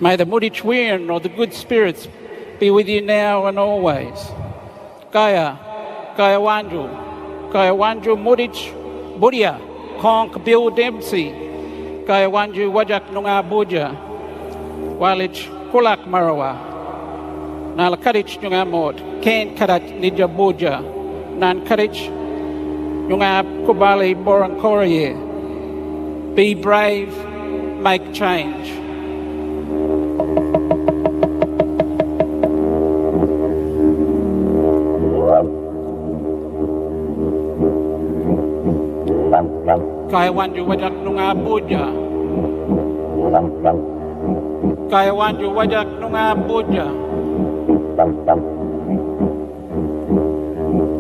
May the Mudich Weirn or the good spirits be with you now and always. Gaya, Gaya Wanju, Gaya Wanju Mudich, Budia, Konk Bill Dempsey, Gaya Wanju Wajak Nunga Buja, Walich Kulak Marawa, Nalakadich Nunga Mod, Ken Kadat Nija Buja, Nan Kadich Nunga Kubali Borankorie. Be brave, make change. Kaya wanju wajak nunga puja. Kaya wanju wajak nunga puja.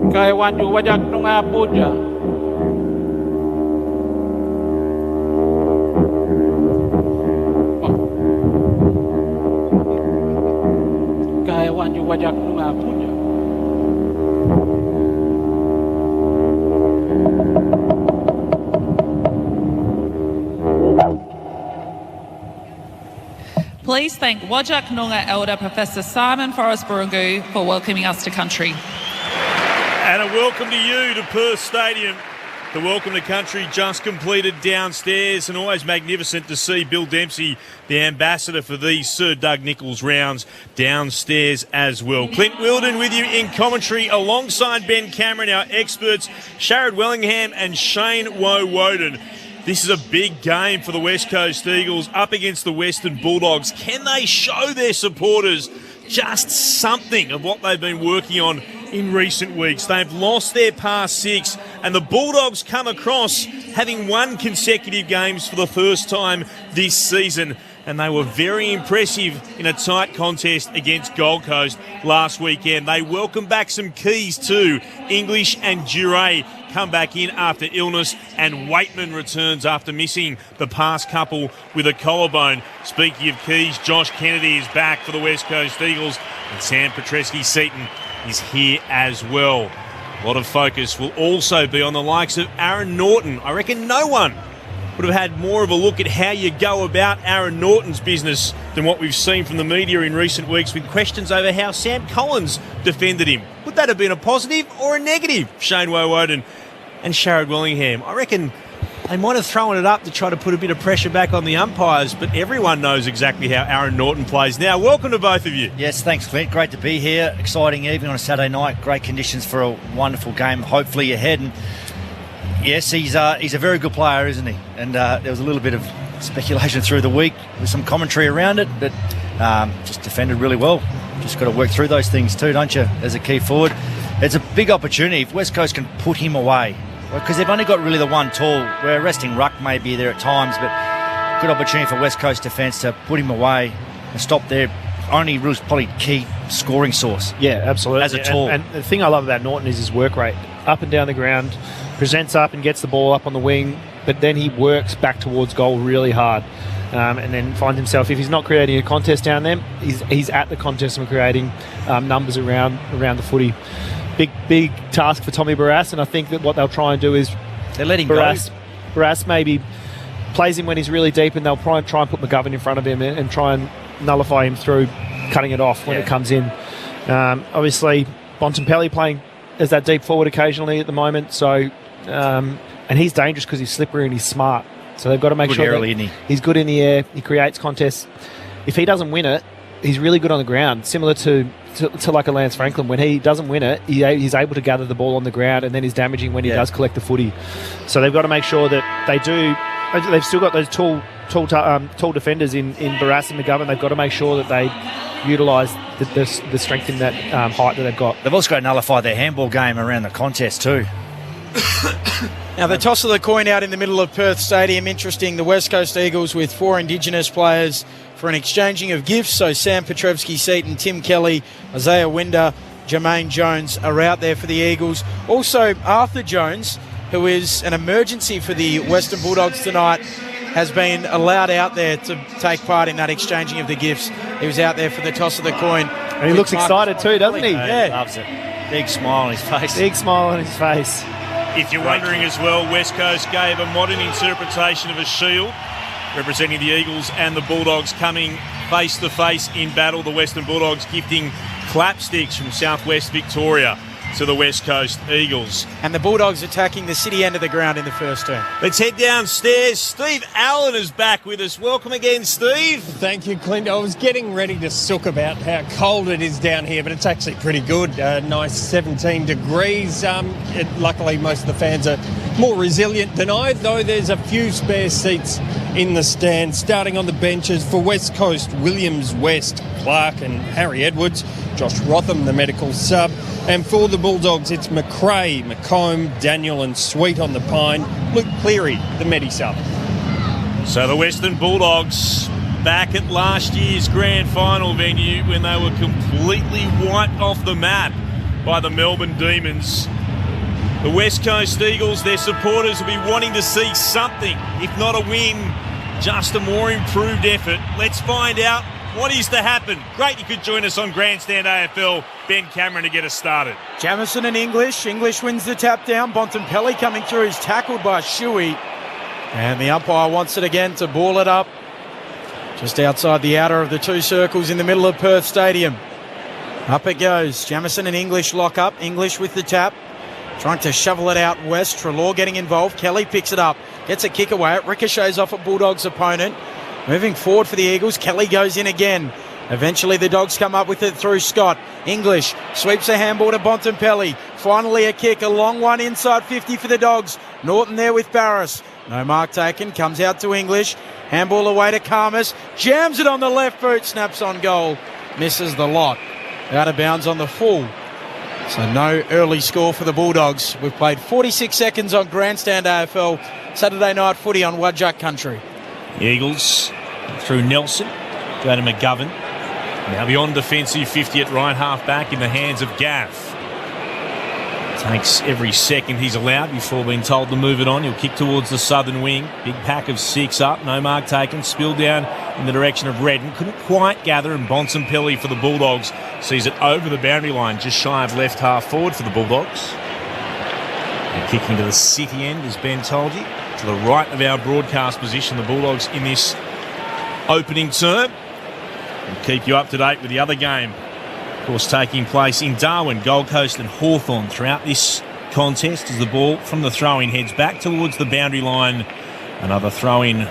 Kaya wanju wajak nunga puja. Kaya wanju wajak nunga puja. Please thank Wajak Noongar Elder Professor Simon Forrest Burungu for welcoming us to country. And a welcome to you to Perth Stadium. The welcome to country just completed downstairs, and always magnificent to see Bill Dempsey, the ambassador for these Sir Doug Nicholls rounds, downstairs as well. Clint Wilden with you in commentary alongside Ben Cameron, our experts, Sharad Wellingham and Shane Woden. This is a big game for the West Coast Eagles up against the Western Bulldogs. Can they show their supporters just something of what they've been working on in recent weeks? They've lost their past 6, and the Bulldogs come across having won consecutive games for the first time this season. And they were very impressive in a tight contest against Gold Coast last weekend. They welcome back some keys too. English and Duray come back in after illness, and Waitman returns after missing the past couple with a collarbone. Speaking of keys, Josh Kennedy is back for the West Coast Eagles, and Sam Petreski-Seton is here as well. A lot of focus will also be on the likes of Aaron Norton. I reckon no one would have had more of a look at how you go about Aaron Norton's business than what we've seen from the media in recent weeks, with questions over how Sam Collins defended him. Would that have been a positive or a negative? Shane Woden and Sharad Wellingham. I reckon they might have thrown it up to try to put a bit of pressure back on the umpires, but everyone knows exactly how Aaron Norton plays now. Welcome to both of you. Yes, thanks, Clint. Great to be here. Exciting evening on a Saturday night. Great conditions for a wonderful game, hopefully ahead. And yes, he's a very good player, isn't he? And there was a little bit of speculation through the week with some commentary around it, but just defended really well. Just got to work through those things too, don't you, as a key forward? It's a big opportunity if West Coast can put him away, because they've only got really the one tall. Where resting ruck may be there at times, but good opportunity for West Coast defence to put him away and stop their only really probably key scoring source. Yeah, absolutely. As a tall. And the thing I love about Norton is his work rate. Up and down the ground, presents up and gets the ball up on the wing, but then he works back towards goal really hard, and then finds himself, if he's not creating a contest down there, he's at the contest and creating numbers around the footy. Big task for Tommy Barrass, and I think that what they'll try and do is they're letting Barrass maybe plays him when he's really deep, and they'll try and put McGovern in front of him and try and nullify him through cutting it off when it comes in. Obviously, Bontempelli playing as that deep forward occasionally at the moment, so and he's dangerous because he's slippery and he's smart. So they've got to make sure that he's good in the air. He creates contests. If he doesn't win it, he's really good on the ground, similar to like a Lance Franklin. When he doesn't win it, he's able to gather the ball on the ground, and then he's damaging when he does collect the footy. So they've got to make sure that they do. They've still got those tall defenders in Barrass and McGovern. They've got to make sure that they utilise the strength in that height that they've got. They've also got to nullify their handball game around the contest too. Now, the toss of the coin out in the middle of Perth Stadium. Interesting, the West Coast Eagles with 4 Indigenous players for an exchanging of gifts. So Sam Petreski-Seton, Tim Kelly, Isaiah Winder, Jermaine Jones are out there for the Eagles. Also, Arthur Jones, who is an emergency for the Western Bulldogs tonight, has been allowed out there to take part in that exchanging of the gifts. He was out there for the toss of the coin. And he looks excited too, doesn't he? Yeah, loves it. Big smile on his face. Big smile on his face. If you're wondering as well, West Coast gave a modern interpretation of a shield representing the Eagles and the Bulldogs coming face to face in battle. The Western Bulldogs gifting clapsticks from southwest Victoria to the West Coast Eagles. And the Bulldogs attacking the city end of the ground in the first turn. Let's head downstairs. Steve Allen is back with us. Welcome again, Steve. Thank you, Clint. I was getting ready to sook about how cold it is down here, but it's actually pretty good. Nice 17 degrees. Luckily, most of the fans are more resilient than I, though there's a few spare seats in the stand. Starting on the benches for West Coast, Williams, West, Clark and Harry Edwards. Josh Rotham, the medical sub. And for the Bulldogs, it's McRae, McComb, Daniel and Sweet on the pine. Luke Cleary, the medi sub. So the Western Bulldogs back at last year's grand final venue when they were completely wiped off the map by the Melbourne Demons. The West Coast Eagles, their supporters will be wanting to see something, if not a win, just a more improved effort. Let's find out what is to happen. Great you could join us on Grandstand AFL. Ben Cameron to get us started. Jamison and English. English wins the tap down. Bontempelli coming through is tackled by Shuey. And the umpire wants it again to ball it up just outside the outer of the two circles in the middle of Perth Stadium. Up it goes. Jamison and English lock up. English with the tap. Trying to shovel it out west. Treloar getting involved. Kelly picks it up. Gets a kick away. It ricochets off a Bulldogs opponent. Moving forward for the Eagles. Kelly goes in again. Eventually the Dogs come up with it through Scott. English sweeps a handball to Bontempelli. Finally a kick. A long one inside 50 for the Dogs. Norton there with Barris. No mark taken. Comes out to English. Handball away to Karmas. Jams it on the left boot. Snaps on goal. Misses the lot. Out of bounds on the full. So no early score for the Bulldogs. We've played 46 seconds on Grandstand AFL. Saturday night footy on Wajak country. The Eagles through Nelson, go to McGovern. Now beyond defensive 50 at right half back in the hands of Gaff. Takes every second he's allowed before being told to move it on. He'll kick towards the southern wing. Big pack of six up, no mark taken. Spilled down in the direction of Redden. Couldn't quite gather, and Bontempelli for the Bulldogs sees it over the boundary line, just shy of left half forward for the Bulldogs. And kicking to the city end, as Ben told you. To the right of our broadcast position, the Bulldogs in this opening term. We'll keep you up to date with the other game, of course, taking place in Darwin, Gold Coast and Hawthorn throughout this contest as the ball from the throw-in heads back towards the boundary line. Another throw-in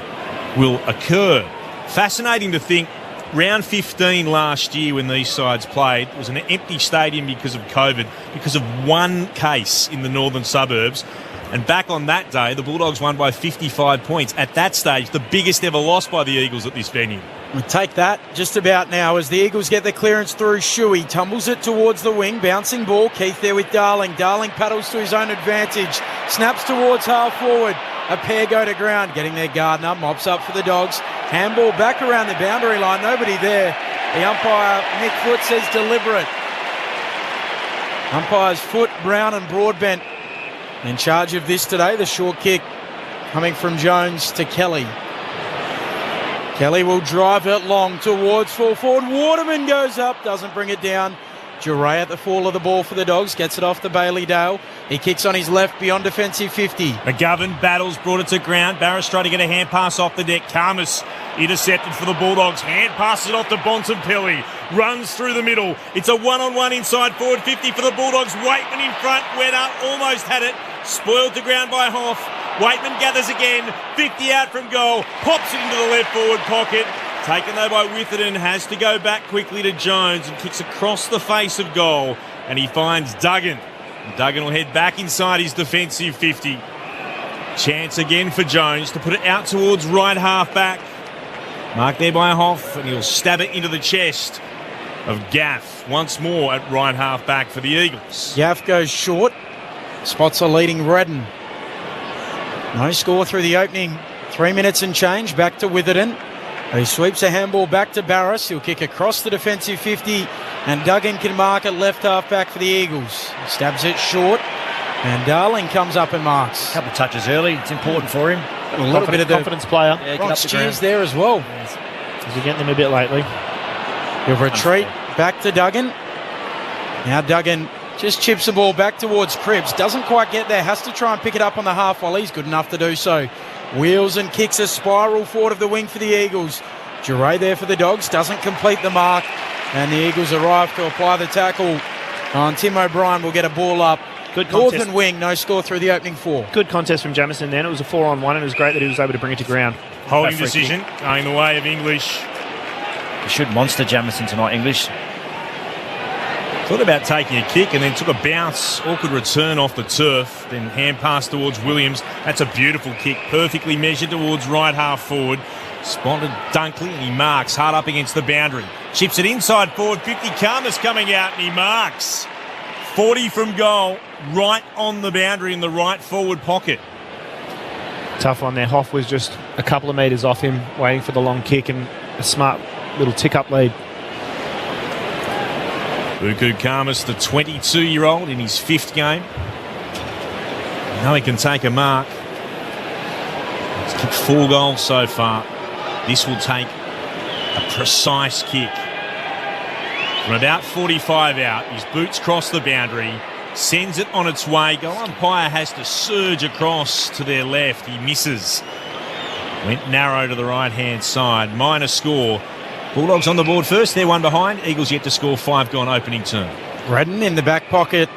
will occur. Fascinating to think, round 15 last year when these sides played, it was an empty stadium because of COVID, because of one case in the northern suburbs. And back on that day, the Bulldogs won by 55 points. At that stage, the biggest ever loss by the Eagles at this venue. We take that just about now as the Eagles get the clearance through Shuey. Tumbles it towards the wing. Bouncing ball. Keith there with Darling. Darling paddles to his own advantage. Snaps towards half forward. A pair go to ground. Getting their Gardner. Mops up for the Dogs. Handball back around the boundary line. Nobody there. The umpire, Nick Foot, says deliberate. Umpire's Foot, Brown and Broadbent in charge of this today. The short kick coming from Jones to Kelly. Kelly will drive it long towards full forward. Waterman goes up, doesn't bring it down. Duray at the fall of the ball for the Dogs, gets it off to Bailey Dale. He kicks on his left beyond defensive 50. McGovern battles, brought it to ground. Barris trying to get a hand pass off the deck. Karmas intercepted for the Bulldogs. Hand passes it off to Bontempelli. Runs through the middle. It's a one-on-one inside forward 50 for the Bulldogs. Waitman in front. Wedder almost had it. Spoiled to ground by Hoff. Waitman gathers again. 50 out from goal. Pops it into the left forward pocket. Taken though by Witherden, has to go back quickly to Jones and kicks across the face of goal. And he finds Duggan. Duggan will head back inside his defensive 50. Chance again for Jones to put it out towards right half back. Marked there by Hoff, and he'll stab it into the chest of Gaff once more at right half back for the Eagles. Gaff goes short. Spots a leading Redden. No score through the opening 3 minutes and change. Back to Witherden. He sweeps a handball back to Barris. He'll kick across the defensive 50, and Duggan can mark it left half back for the Eagles. Stabs it short, and Darling comes up and marks. A couple of touches early. It's important for him. A little bit of the confidence player. Yeah, Bronx cheers there as well. Is he getting them a bit lately? He'll retreat back to Duggan. Now Duggan just chips the ball back towards Cripps. Doesn't quite get there. Has to try and pick it up on the half volley. He's good enough to do so. Wheels and kicks a spiral forward of the wing for the Eagles. Duray there for the Dogs, doesn't complete the mark. And the Eagles arrive to apply the tackle. And Tim O'Brien will get a ball up. Good contest. Northern wing, no score through the opening 4. Good contest from Jamison then. It was a 4-on-1 and it was great that he was able to bring it to ground. Holding decision going the way of English. You should monster Jamison tonight, English. Thought about taking a kick and then took a bounce, awkward return off the turf, then hand pass towards Williams. That's a beautiful kick, perfectly measured towards right half forward. Spotted Dunkley and he marks hard up against the boundary. Chips it inside forward, 50. Karmas coming out and he marks. 40 from goal, right on the boundary in the right forward pocket. Tough one there. Hoff was just a couple of metres off him, waiting for the long kick and a smart little tick-up lead. Buku Karmas, the 22-year-old in his 5th game. Now he can take a mark. He's kicked 4 goals so far. This will take a precise kick. From about 45 out, his boots cross the boundary, sends it on its way. Goal umpire has to surge across to their left. He misses. Went narrow to the right-hand side. Minor score. Bulldogs on the board first. They're 1 behind. Eagles yet to score 5 gone opening term. Redden in the back pocket.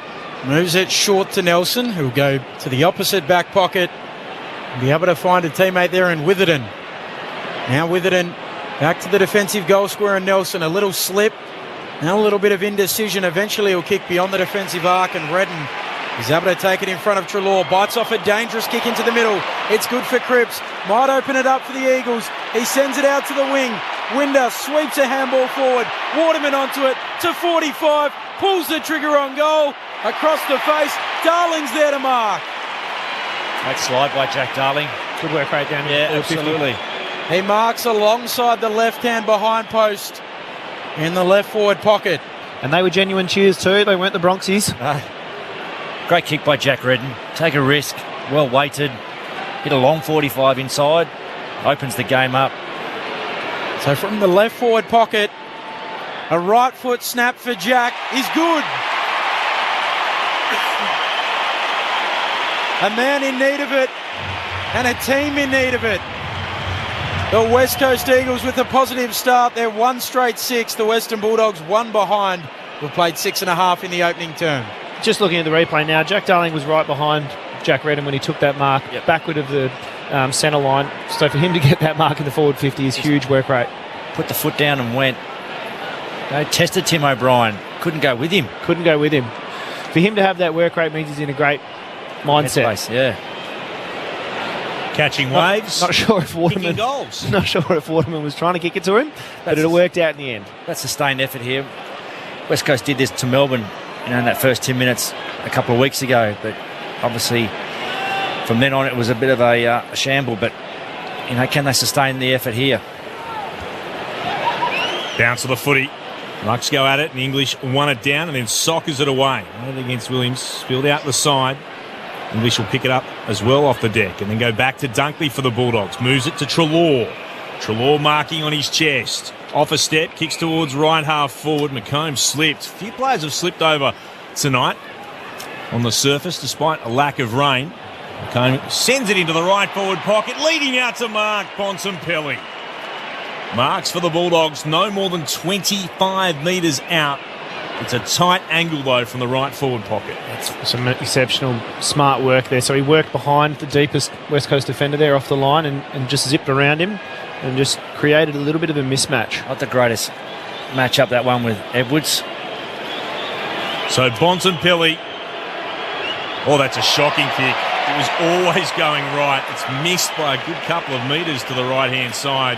Moves it short to Nelson, who'll go to the opposite back pocket. Be able to find a teammate there in Witherden. Now Witherden back to the defensive goal square and Nelson. A little slip. Now a little bit of indecision. Eventually he'll kick beyond the defensive arc and Redden is able to take it in front of Treloar. Bites off a dangerous kick into the middle. It's good for Cripps. Might open it up for the Eagles. He sends it out to the wing. Winder sweeps a handball forward. Waterman onto it to 45. Pulls the trigger on goal. Across the face. Darling's there to mark. Great slide by Jack Darling. Good work rate down Yeah, here. absolutely. He marks alongside the left-hand behind post in the left forward pocket. And they were genuine cheers too. They weren't the Bronxies. Great kick by Jack Redden. Take a risk. Well weighted. Hit a long 45 inside. Opens the game up. So from the left forward pocket, a right foot snap for Jack is good. A man in need of it and a team in need of it. The West Coast Eagles with a positive start. They're 1 straight 6. The Western Bulldogs 1 behind. We've played 6.5 in the opening term. Just looking at the replay now, Jack Darling was right behind Jack Redden when he took that mark, backward of the centre line. So for him to get that mark in the forward 50 is huge work rate. Put the foot down and went. They tested Tim O'Brien. Couldn't go with him. Couldn't go with him. For him to have that work rate means he's in a great mindset. Headspace, yeah. Catching waves. Not sure if Kicking Waterman. goals. Not sure if Waterman was trying to kick it to him, but it worked out in the end. That's sustained effort here. West Coast did this to Melbourne, in that first 10 minutes a couple of weeks ago, but obviously from then on it was a bit of a shamble. But can they sustain the effort here? Bounce of the footy. Rucks go at it, and English won it down and then soccers it away. Right against Williams, spilled out the side. English will pick it up as well off the deck and then go back to Dunkley for the Bulldogs. Moves it to Treloar. Treloar marking on his chest. Off a step, kicks towards right half forward. McComb slipped. A few players have slipped over tonight on the surface despite a lack of rain. McComb sends it into the right forward pocket, leading out to mark Bontempelli. Marks for the Bulldogs, no more than 25 metres out. It's a tight angle, though, from the right forward pocket. That's some exceptional, smart work there. So he worked behind the deepest West Coast defender there off the line and just zipped around him and just created a little bit of a mismatch. Not the greatest match-up, that one with Edwards. So Bontempelli, that's a shocking kick. It was always going right. It's missed by a good couple of metres to the right-hand side.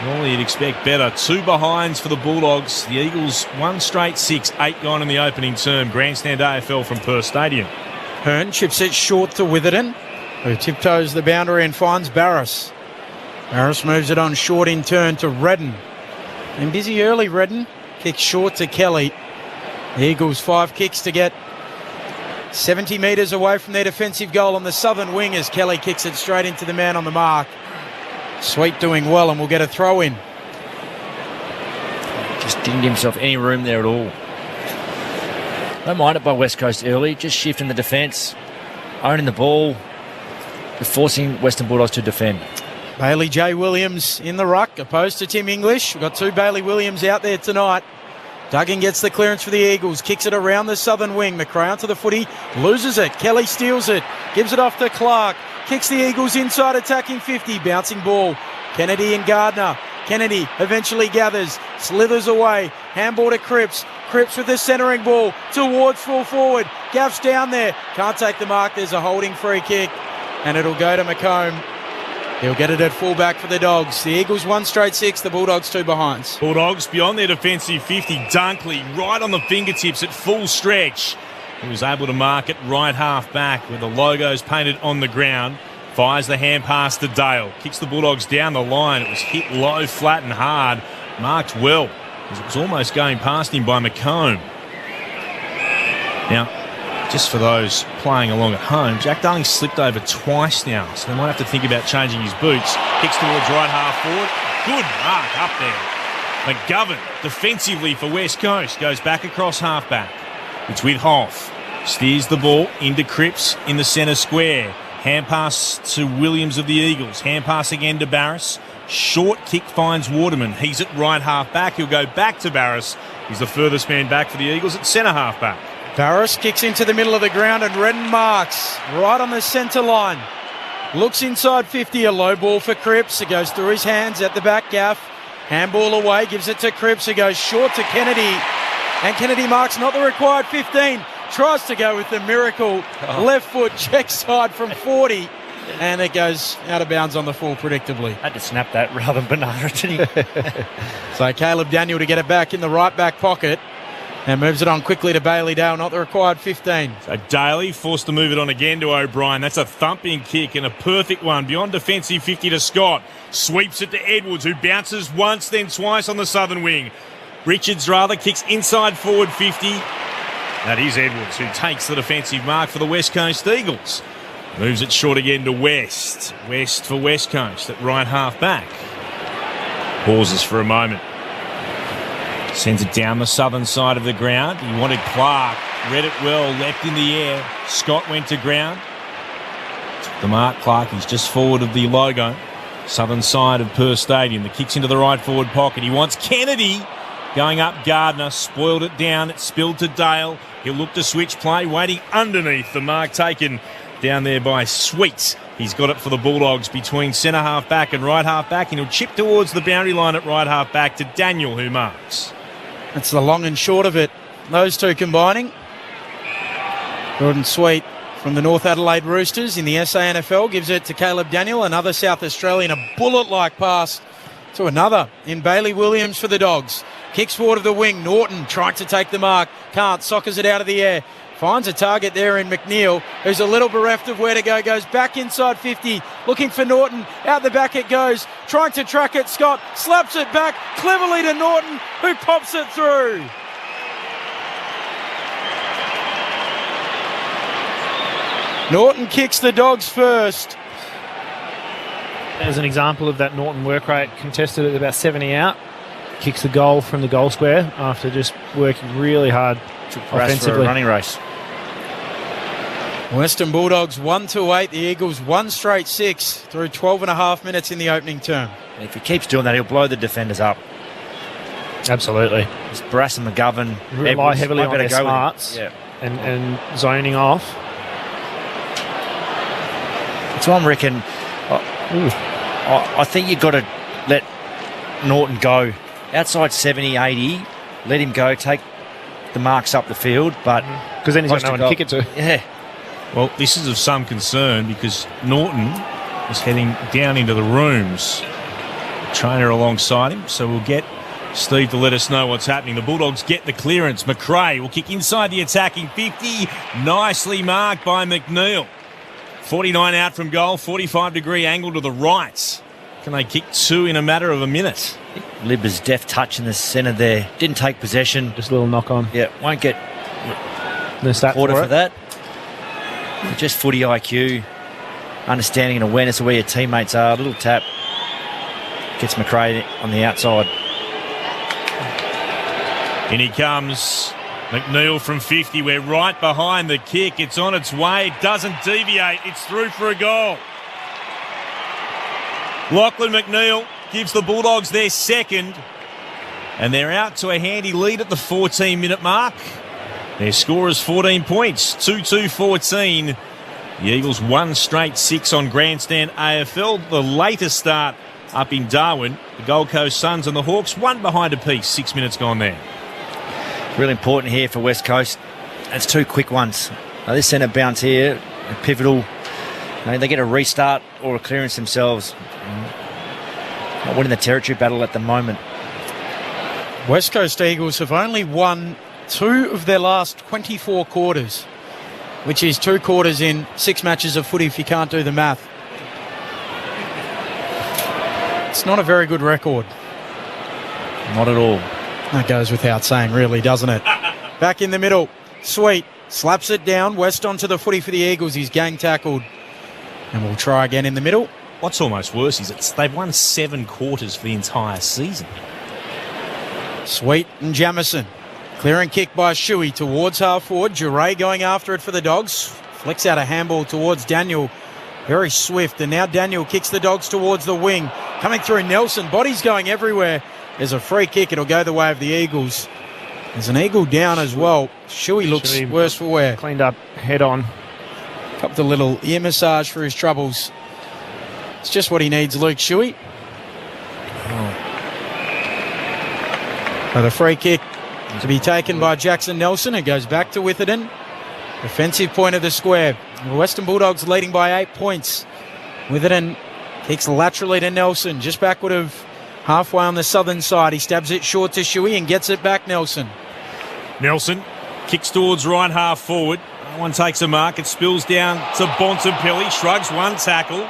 Normally you'd expect better. 2 behinds for the Bulldogs. The Eagles 1 straight 6, 8 gone in the opening term. Grandstand AFL from Perth Stadium. Hearn chips it short to Witherden, who tiptoes the boundary and finds Barris. Barris moves it on short in turn to Redden. And busy early, Redden. Kicks short to Kelly. The Eagles 5 kicks to get 70 metres away from their defensive goal on the southern wing as Kelly kicks it straight into the man on the mark. Sweet doing well and will get a throw in. Just didn't give himself any room there at all. Don't mind it by West Coast early, just shifting the defence, owning the ball. forcing Western Bulldogs to defend. Bailey J. Williams in the ruck, opposed to Tim English. We've got 2 Bailey Williams out there tonight. Duggan gets the clearance for the Eagles, kicks it around the southern wing. McRae onto the footy, loses it. Kelly steals it, gives it off to Clark. Kicks the Eagles inside, attacking 50. Bouncing ball. Kennedy and Gardner. Kennedy eventually gathers, slithers away. Handball to Cripps. Cripps with the centering ball towards full forward. Gaff's down there. Can't take the mark. There's a holding free kick. And it'll go to McComb. He'll get it at fullback for the Dogs. The Eagles 1 straight 6, the Bulldogs 2 behinds. Bulldogs beyond their defensive 50. Dunkley right on the fingertips at full stretch. He was able to mark it right half back with the logos painted on the ground. Fires the hand pass to Dale. Kicks the Bulldogs down the line. It was hit low, flat and hard. Marked well, because it was almost going past him by McComb. Now, just for those playing along at home, Jack Darling slipped over twice now, so they might have to think about changing his boots. Kicks towards right half forward. Good mark up there. McGovern, defensively for West Coast, goes back across half back. It's with Hoff. Steers the ball into Cripps in the centre square. Hand pass to Williams of the Eagles. Hand pass again to Barris. Short kick finds Waterman. He's at right half back. He'll go back to Barris. He's the furthest man back for the Eagles at centre half back. Barris kicks into the middle of the ground and Redden marks right on the centre line. Looks inside 50, a low ball for Cripps. It goes through his hands at the back, Gaff. Handball away, gives it to Cripps. It goes short to Kennedy. And Kennedy marks not the required 15. Tries to go with the miracle left foot check side from 40. And it goes out of bounds on the full predictably. Had to snap that rather than banana, didn't he? So Caleb Daniel to get it back in the right back pocket. And moves it on quickly to Bailey Dale, not the required 15. So Daly forced to move it on again to O'Brien. That's a thumping kick and a perfect one. Beyond defensive 50 to Scott. Sweeps it to Edwards, who bounces once, then twice on the southern wing. Richards rather kicks inside forward 50. That is Edwards, who takes the defensive mark for the West Coast Eagles. Moves it short again to West. West for West Coast at right half back. Pauses for a moment. Sends it down the southern side of the ground. He wanted Clark. Read it well, leapt in the air. Scott went to ground. Took the mark, Clark. He's just forward of the logo. Southern side of Perth Stadium. The kick's into the right forward pocket. He wants Kennedy. Going up Gardner. Spoiled it down. It spilled to Dale. He'll look to switch play. Waiting underneath. The mark taken down there by Sweets. He's got it for the Bulldogs between centre half back and right half back. And he'll chip towards the boundary line at right half back to Daniel, who marks. That's the long and short of it. Those two combining. Jordan Sweet from the North Adelaide Roosters in the SANFL gives it to Caleb Daniel, another South Australian, a bullet-like pass to another in Bailey Williams for the Dogs. Kicks forward of the wing. Norton trying to take the mark. Can't. Soccers it out of the air. Finds a target there in McNeil, who's a little bereft of where to go. Goes back inside 50. Looking for Norton. Out the back it goes. Trying to track it. Scott slaps it back cleverly to Norton, who pops it through. Norton kicks the Dogs first. As an example of that Norton work rate, contested at about 70 out. Kicks the goal from the goal square after just working really hard offensively. For a running race. Western Bulldogs 1-8. The Eagles 1 straight 6 through 12 and a half minutes in the opening term. If he keeps doing that, he'll blow the defenders up. Absolutely. Just Brass and McGovern rely heavily on their smarts and zoning off. So I reckon, I think you've got to let Norton go. Outside 70, 80, let him go, take the marks up the field, but... Because then he's got no one to kick it to. Yeah. Well, this is of some concern because Norton is heading down into the rooms. Trainer alongside him, so we'll get Steve to let us know what's happening. The Bulldogs get the clearance. McRae will kick inside the attacking 50. Nicely marked by McNeil. 49 out from goal, 45-degree angle to the right. Can they kick 2 in a matter of a minute? Libba's deft touch in the centre there. Didn't take possession. Just a little knock on. Yeah, won't get quarter for that. But just footy IQ, understanding and awareness of where your teammates are. A little tap. Gets McRae on the outside. In he comes. McNeil from 50. We're right behind the kick. It's on its way. It doesn't deviate. It's through for a goal. Lachlan McNeil gives the Bulldogs their second, and they're out to a handy lead at the 14-minute mark. Their score is 14 points, 2-2-14. The Eagles won straight 6 on Grandstand AFL. The latest start up in Darwin. The Gold Coast Suns and the Hawks, one behind a piece, 6 minutes gone there. Really important here for West Coast. That's 2 quick ones. Now this centre bounce here, pivotal. They get a restart or a clearance themselves. Not winning the territory battle at the moment. West Coast Eagles have only won 2 of their last 24 quarters, which is 2 quarters in 6 matches of footy if you can't do the math. It's not a very good record. Not at all. That goes without saying, really, doesn't it? Back in the middle, Sweet slaps it down. West onto the footy for the Eagles. He's gang tackled. And we'll try again in the middle. What's almost worse is they've won 7 quarters for the entire season. Sweet and Jamison. Clearing kick by Shuey towards half forward. Jure going after it for the Dogs. Flicks out a handball towards Daniel. Very swift. And now Daniel kicks the Dogs towards the wing. Coming through Nelson. Bodies going everywhere. There's a free kick. It'll go the way of the Eagles. There's an Eagle down as well. Shuey looks worse for wear. Cleaned up head on. Copped a little ear massage for his troubles. It's just what he needs, Luke Shuey. The free kick to be taken by Jackson Nelson. It goes back to Witherden. Defensive point of the square. The Western Bulldogs leading by 8 points. Witherden kicks laterally to Nelson, just backward of halfway on the southern side. He stabs it short to Shuey and gets it back, Nelson. Nelson kicks towards right half forward. No one takes a mark. It spills down to Bontempelli. Shrugs one tackle,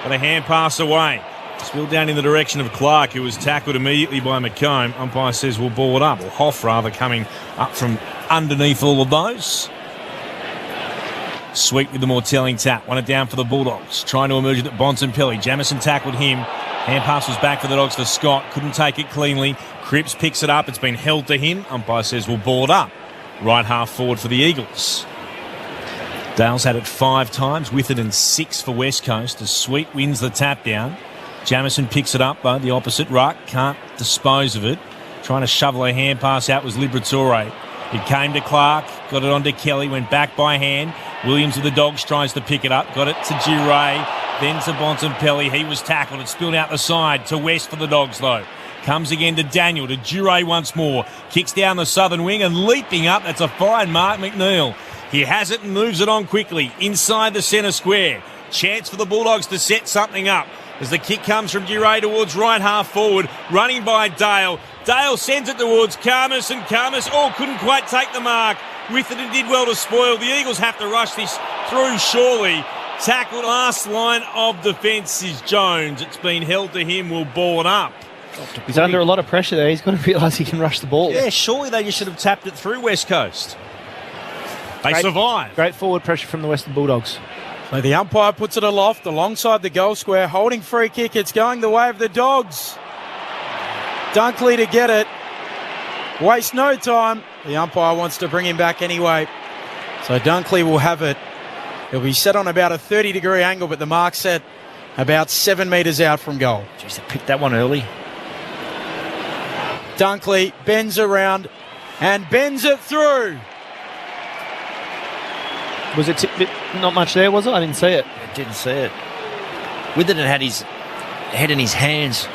but a hand pass away. Spilled down in the direction of Clark, who was tackled immediately by McComb. Umpire says we'll ball it up. Or Hoff, rather, coming up from underneath all of those. Sweet with the more telling tap. Won it down for the Bulldogs. Trying to emerge it at Bontempelli. Jamison tackled him. Hand pass was back for the Dogs for Scott. Couldn't take it cleanly. Cripps picks it up. It's been held to him. Umpire says we'll ball it up. Right half forward for the Eagles. Dale's had it 5 times. Witherden 6 for West Coast as Sweet wins the tap down. Jamison picks it up, though, the opposite ruck. Can't dispose of it. Trying to shovel a hand pass out was Liberatore. It came to Clark, got it onto Kelly, went back by hand. Williams of the Dogs tries to pick it up, got it to Jure, then to Bontempelli. He was tackled. It spilled out the side to West for the Dogs, though. Comes again to Daniel, to Jure once more. Kicks down the southern wing and leaping up. That's a fine mark, McNeil. He has it and moves it on quickly inside the centre square. Chance for the Bulldogs to set something up as the kick comes from Jure towards right half forward, running by Dale. Dale sends it towards Karmas, and Karmas, couldn't quite take the mark. Witherden did well to spoil. The Eagles have to rush this through, surely. Tackled last line of defence is Jones. It's been held to him. We'll ball it up. He's under a lot of pressure there. He's got to realise he can rush the ball. Yeah, surely they just should have tapped it through West Coast. They survived. Great forward pressure from the Western Bulldogs. So the umpire puts it aloft alongside the goal square, holding free kick. It's going the way of the Dogs. Dunkley to get it. Waste no time. The umpire wants to bring him back anyway. So Dunkley will have it. He'll be set on about a 30-degree angle, but the mark's set about 7 metres out from goal. Jeez, they picked that one early. Dunkley bends around and bends it through. Was it not much there, was it? I didn't see it. I didn't see it. Witherden had his head in his hands.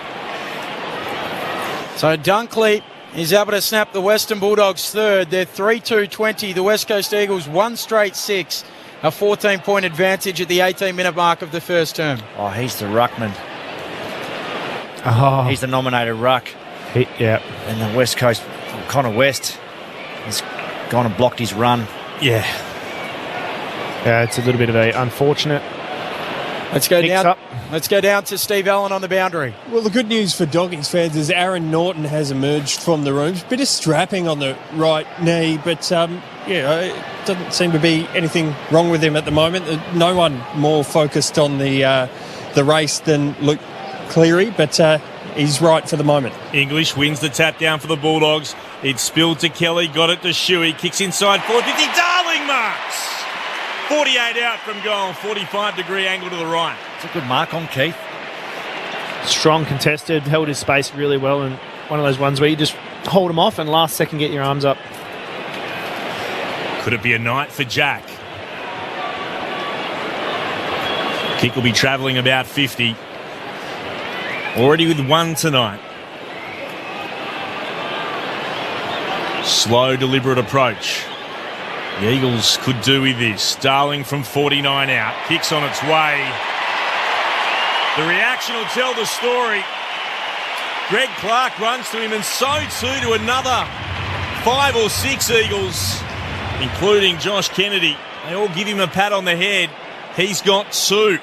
So Dunkley is able to snap the Western Bulldogs third. They're 3-2-20. The West Coast Eagles 1 straight 6. A 14-point advantage at the 18-minute mark of the first term. Oh, he's the ruckman. Oh, He's the nominated ruck. yeah. And the West Coast, Connor West, has gone and blocked his run. Yeah. Yeah, it's a little bit of a unfortunate. Let's go down. Up. Let's go down to Steve Allen on the boundary. Well, the good news for Doggies fans is Aaron Norton has emerged from the rooms. Bit of strapping on the right knee, but it doesn't seem to be anything wrong with him at the moment. No one more focused on the race than Luke Cleary, but he's right for the moment. English wins the tap down for the Bulldogs. It's spilled to Kelly, got it to Shuey, kicks inside 450. Darling marks! 48 out from goal, 45-degree angle to the right. It's a good mark on Keith. strong contested, held his space really well, and one of those ones where you just hold him off and last second get your arms up. Could it be a night for Jack? Kick will be travelling about 50. Already with one tonight. Slow, deliberate approach. The Eagles could do with this. Darling from 49 out. Kicks on its way. The reaction will tell the story. Greg Clark runs to him, and so too to another 5 or 6 Eagles, including Josh Kennedy. They all give him a pat on the head. He's got 2.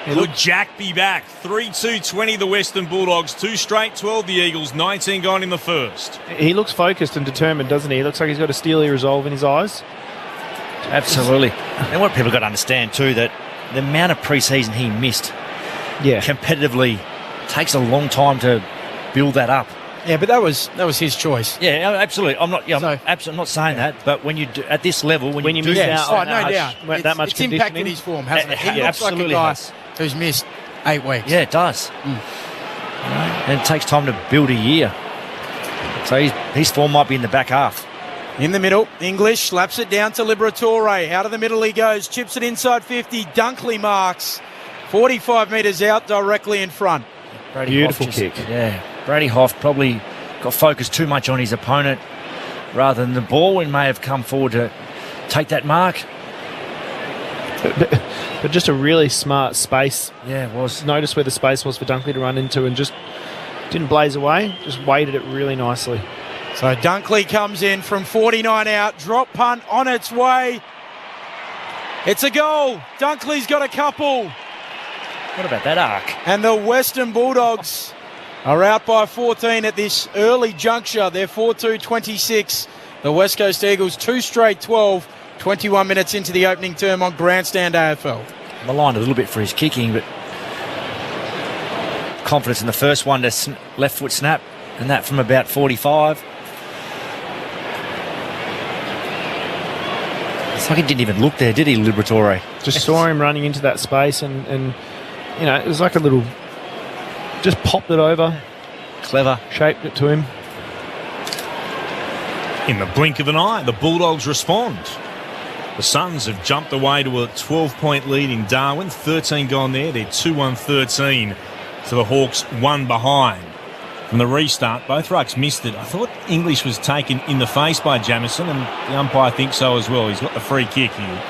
Could Jack be back? 3-2-20 the Western Bulldogs. 2 straight 12 the Eagles. 19 gone in the first. He looks focused and determined, doesn't he? He looks like he's got a steely resolve in his eyes. Absolutely. And what people got to understand too, that the amount of pre-season he missed competitively takes a long time to build that up. Yeah, but that was his choice. Yeah, absolutely. I'm not saying that, but when you do, at this level, when you do miss this, out, no doubt, that much it's impacted his form, hasn't it? He looks like a guy who's missed 8 weeks. Yeah, it does. And it takes time to build a year. So his form might be in the back half. In the middle, English slaps it down to Liberatore. Out of the middle he goes, chips it inside 50. Dunkley marks 45 metres out, directly in front. Beautiful kick. Yeah, Brady Hoff probably got focused too much on his opponent rather than the ball, and may have come forward to take that mark. But just a really smart space. Yeah, it was. Notice where the space was for Dunkley to run into, and just didn't blaze away, just weighted it really nicely. So Dunkley comes in from 49 out, drop punt on its way. It's a goal. Dunkley's got a couple. What about that arc? And the Western Bulldogs are out by 14 at this early juncture. They're 4-2-26. The West Coast Eagles 2 straight 12, 21 minutes into the opening term on Grandstand AFL. Maligned a little bit for his kicking, but confidence in the first one to left foot snap, and that from about 45. It's like he didn't even look there, did he, Liberatore? Just saw him running into that space, and you know, it was like a little, just popped it over. Clever. Shaped it to him. In the blink of an eye, the Bulldogs respond. The Suns have jumped away to a 12-point lead in Darwin. 13 gone there. They're 2-1-13 to the Hawks, 1 behind. From the restart, both rucks missed it. I thought English was taken in the face by Jamison, and the umpire thinks so as well. He's got the free kick here.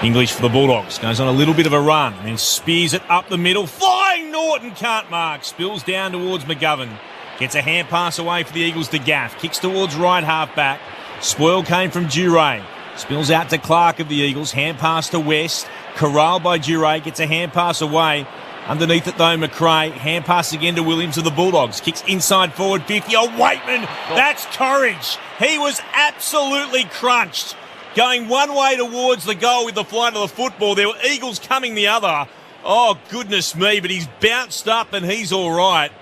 English for the Bulldogs. Goes on a little bit of a run and then spears it up the middle. Flying Norton can't mark. Spills down towards McGovern. Gets a hand pass away for the Eagles to Gaff. Kicks towards right half back. Spoil came from Duray. Spills out to Clark of the Eagles. Hand pass to West. Corralled by Duray. Gets a hand pass away. Underneath it though, McRae. Hand pass again to Williams of the Bulldogs. Kicks inside forward 50. Oh, Waitman. That's courage. He was absolutely crunched. Going one way towards the goal with the flight of the football. There were Eagles coming the other. Oh, goodness me. But he's bounced up and he's all right.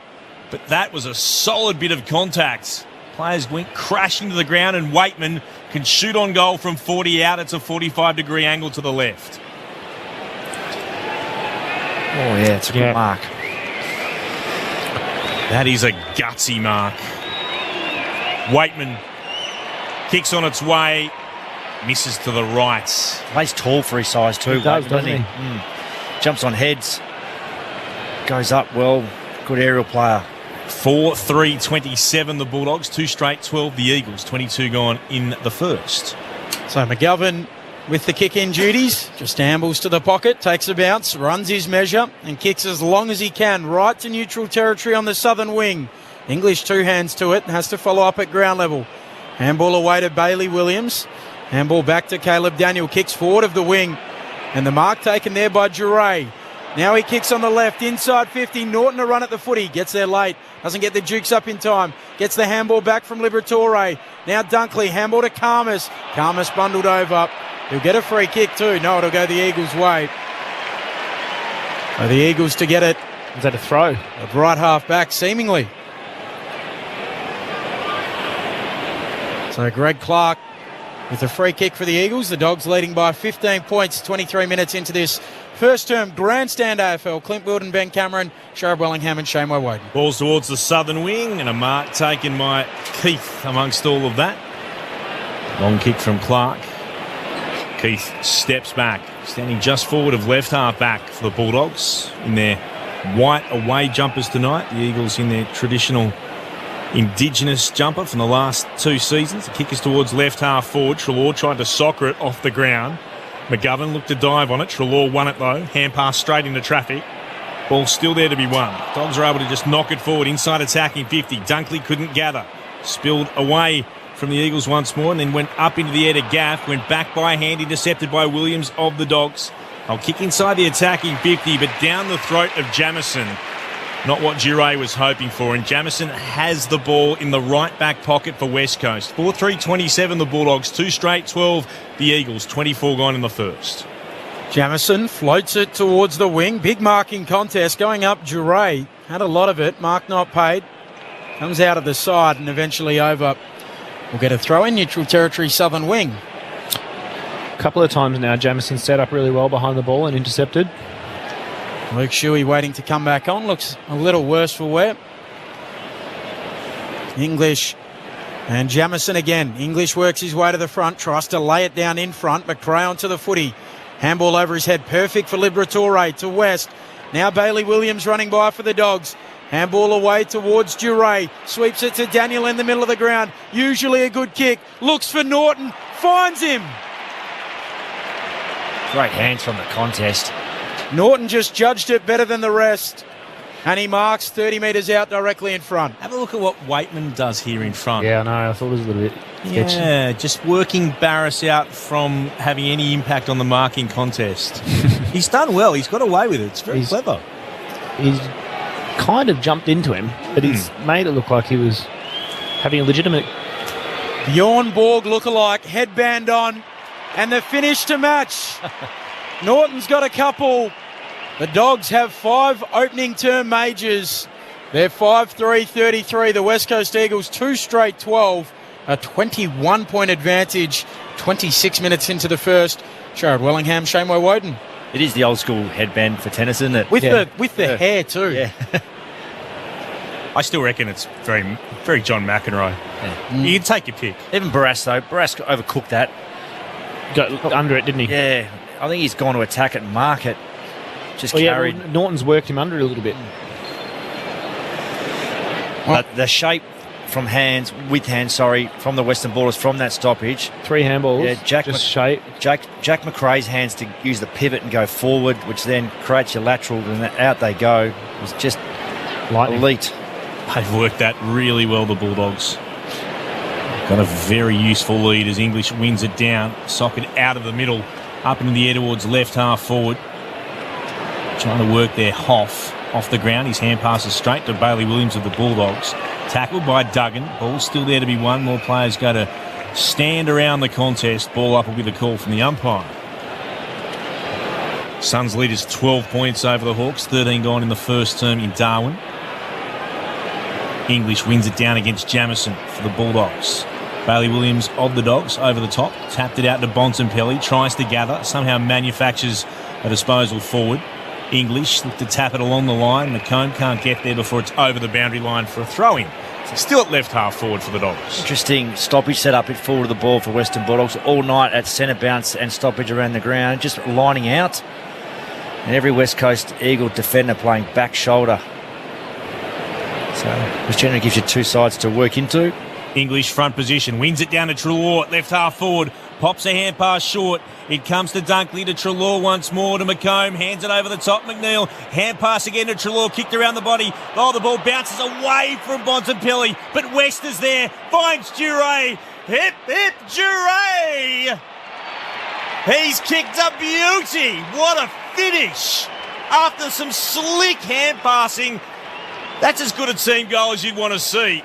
But that was a solid bit of contact. Players went crashing to the ground, and Waitman can shoot on goal from 40 out. It's a 45-degree angle to the left. Oh, yeah, it's a good mark. That is a gutsy mark. Waitman kicks on its way, misses to the right. Plays tall for his size too. He does, Waitman, doesn't he? Jumps on heads. Goes up well. Good aerial player. 4-3-27 the Bulldogs. 2 straight 12 the Eagles. 22 gone in the first. So McGovern with the kick-in duties, just ambles to the pocket, takes a bounce, runs his measure and kicks as long as he can right to neutral territory on the southern wing. English 2 hands to it and has to follow up at ground level. Handball away to Bailey Williams. Handball back to Caleb Daniel. Kicks forward of the wing. And the mark taken there by Duray. Now he kicks on the left, inside 50. Norton to run at the footy. Gets there late. Doesn't get the jukes up in time. Gets the handball back from Liberatore. Now Dunkley. Handball to Karmas. Karmas bundled over. He'll get a free kick too. No, it'll go the Eagles' way. So the Eagles to get it. Is that a throw? At right half back, seemingly. So Greg Clark with a free kick for the Eagles. The Dogs leading by 15 points, 23 minutes into this first term grandstand AFL. Clint Wilden, Ben Cameron, Sharab Wellingham and Shane Woden. Balls towards the southern wing and a mark taken by Keith amongst all of that. Long kick from Clark. Keith steps back, standing just forward of left half back for the Bulldogs in their white away jumpers tonight. The Eagles in their traditional Indigenous jumper from the last 2 seasons. The kick is towards left half forward. Treloar tried to soccer it off the ground. McGovern looked to dive on it. Treloar won it though. Hand pass straight into traffic. Ball still there to be won. Dogs are able to just knock it forward inside attacking 50. Dunkley couldn't gather. Spilled away from the Eagles once more and then went up into the air to Gaff. Went back by hand, intercepted by Williams of the Dogs. They'll kick inside the attacking 50, but down the throat of Jamison. Not what Duray was hoping for, and Jamison has the ball in the right back pocket for West Coast. 4-3-27 the Bulldogs, 2 straight 12 the Eagles, 24 gone in the first. Jamison floats it towards the wing. Big marking contest going up. Duray had a lot of it. Mark not paid. Comes out of the side and eventually over. We'll get a throw in neutral territory southern wing. A couple of times now, Jamison set up really well behind the ball and intercepted. Luke Shuey waiting to come back on. Looks a little worse for wear. English and Jamison again. English works his way to the front, tries to lay it down in front. McRae onto the footy. Handball over his head, perfect for Liberatore to West. Now Bailey Williams running by for the Dogs. Handball away towards Duray. Sweeps it to Daniel in the middle of the ground. Usually a good kick. Looks for Norton. Finds him. Great hands from the contest. Norton just judged it better than the rest. And he marks 30 metres out directly in front. Have a look at what Waitman does here in front. Yeah, I know. I thought it was a little bit sketchy. Yeah, just working Barris out from having any impact on the marking contest. He's done well. He's got away with it. It's very clever. He's kind of jumped into him, but he's made it look like he was having a legitimate... Bjorn Borg lookalike, headband on, and the finish to match. Norton's got a couple. The Dogs have 5 opening term majors. They're 5-3-33. The West Coast Eagles 2 straight 12. A 21-point advantage. 26 minutes into the first. Sharad Wellingham, Shane Woden. It is the old school headband for tennis, isn't it? With the hair too. Yeah. I still reckon it's very, very John McEnroe. Yeah. You can take your pick. Even Barras, though. Barras overcooked that. Got under it, didn't he? Yeah. I think he's gone to attack it and mark it. Just carried. Yeah, Norton's worked him under it a little bit. But the shape from from the Western Bulldogs from that stoppage. 3 handballs. Yeah, Jack McRae's hands to use the pivot and go forward, which then creates your lateral, and out they go. It was just elite. They've worked that really well, the Bulldogs. Got a very useful lead as English wins it down. Socket out of the middle, up into the air towards left half forward. Trying to work their Hoff off the ground. His hand passes straight to Bailey Williams of the Bulldogs. Tackled by Duggan. Ball's still there to be won. More players go to stand around the contest. Ball up will be the call from the umpire. Suns lead is 12 points over the Hawks. 13 gone in the first term in Darwin. English wins it down against Jamison for the Bulldogs. Bailey Williams of the Dogs over the top. Tapped it out to Bontempelli. Tries to gather. Somehow manufactures a disposal forward. English look to tap it along the line. McComb can't get there before it's over the boundary line for a throw-in. So still at left half forward for the Dogs. Interesting stoppage set up it forward of the ball for Western Bulldogs all night at centre bounce and stoppage around the ground, just lining out. And every West Coast Eagle defender playing back shoulder. So this generally gives you 2 sides to work into. English front position, wins it down to Treloar, left half forward, pops a hand pass short. It comes to Dunkley, to Treloar once more, to McComb, hands it over the top, McNeil, hand pass again to Treloar, kicked around the body. Oh, the ball bounces away from Bontempelli, but West is there, finds Duray. Hip, hip, Duray! He's kicked a beauty. What a finish. After some slick hand passing, that's as good a team goal as you'd want to see.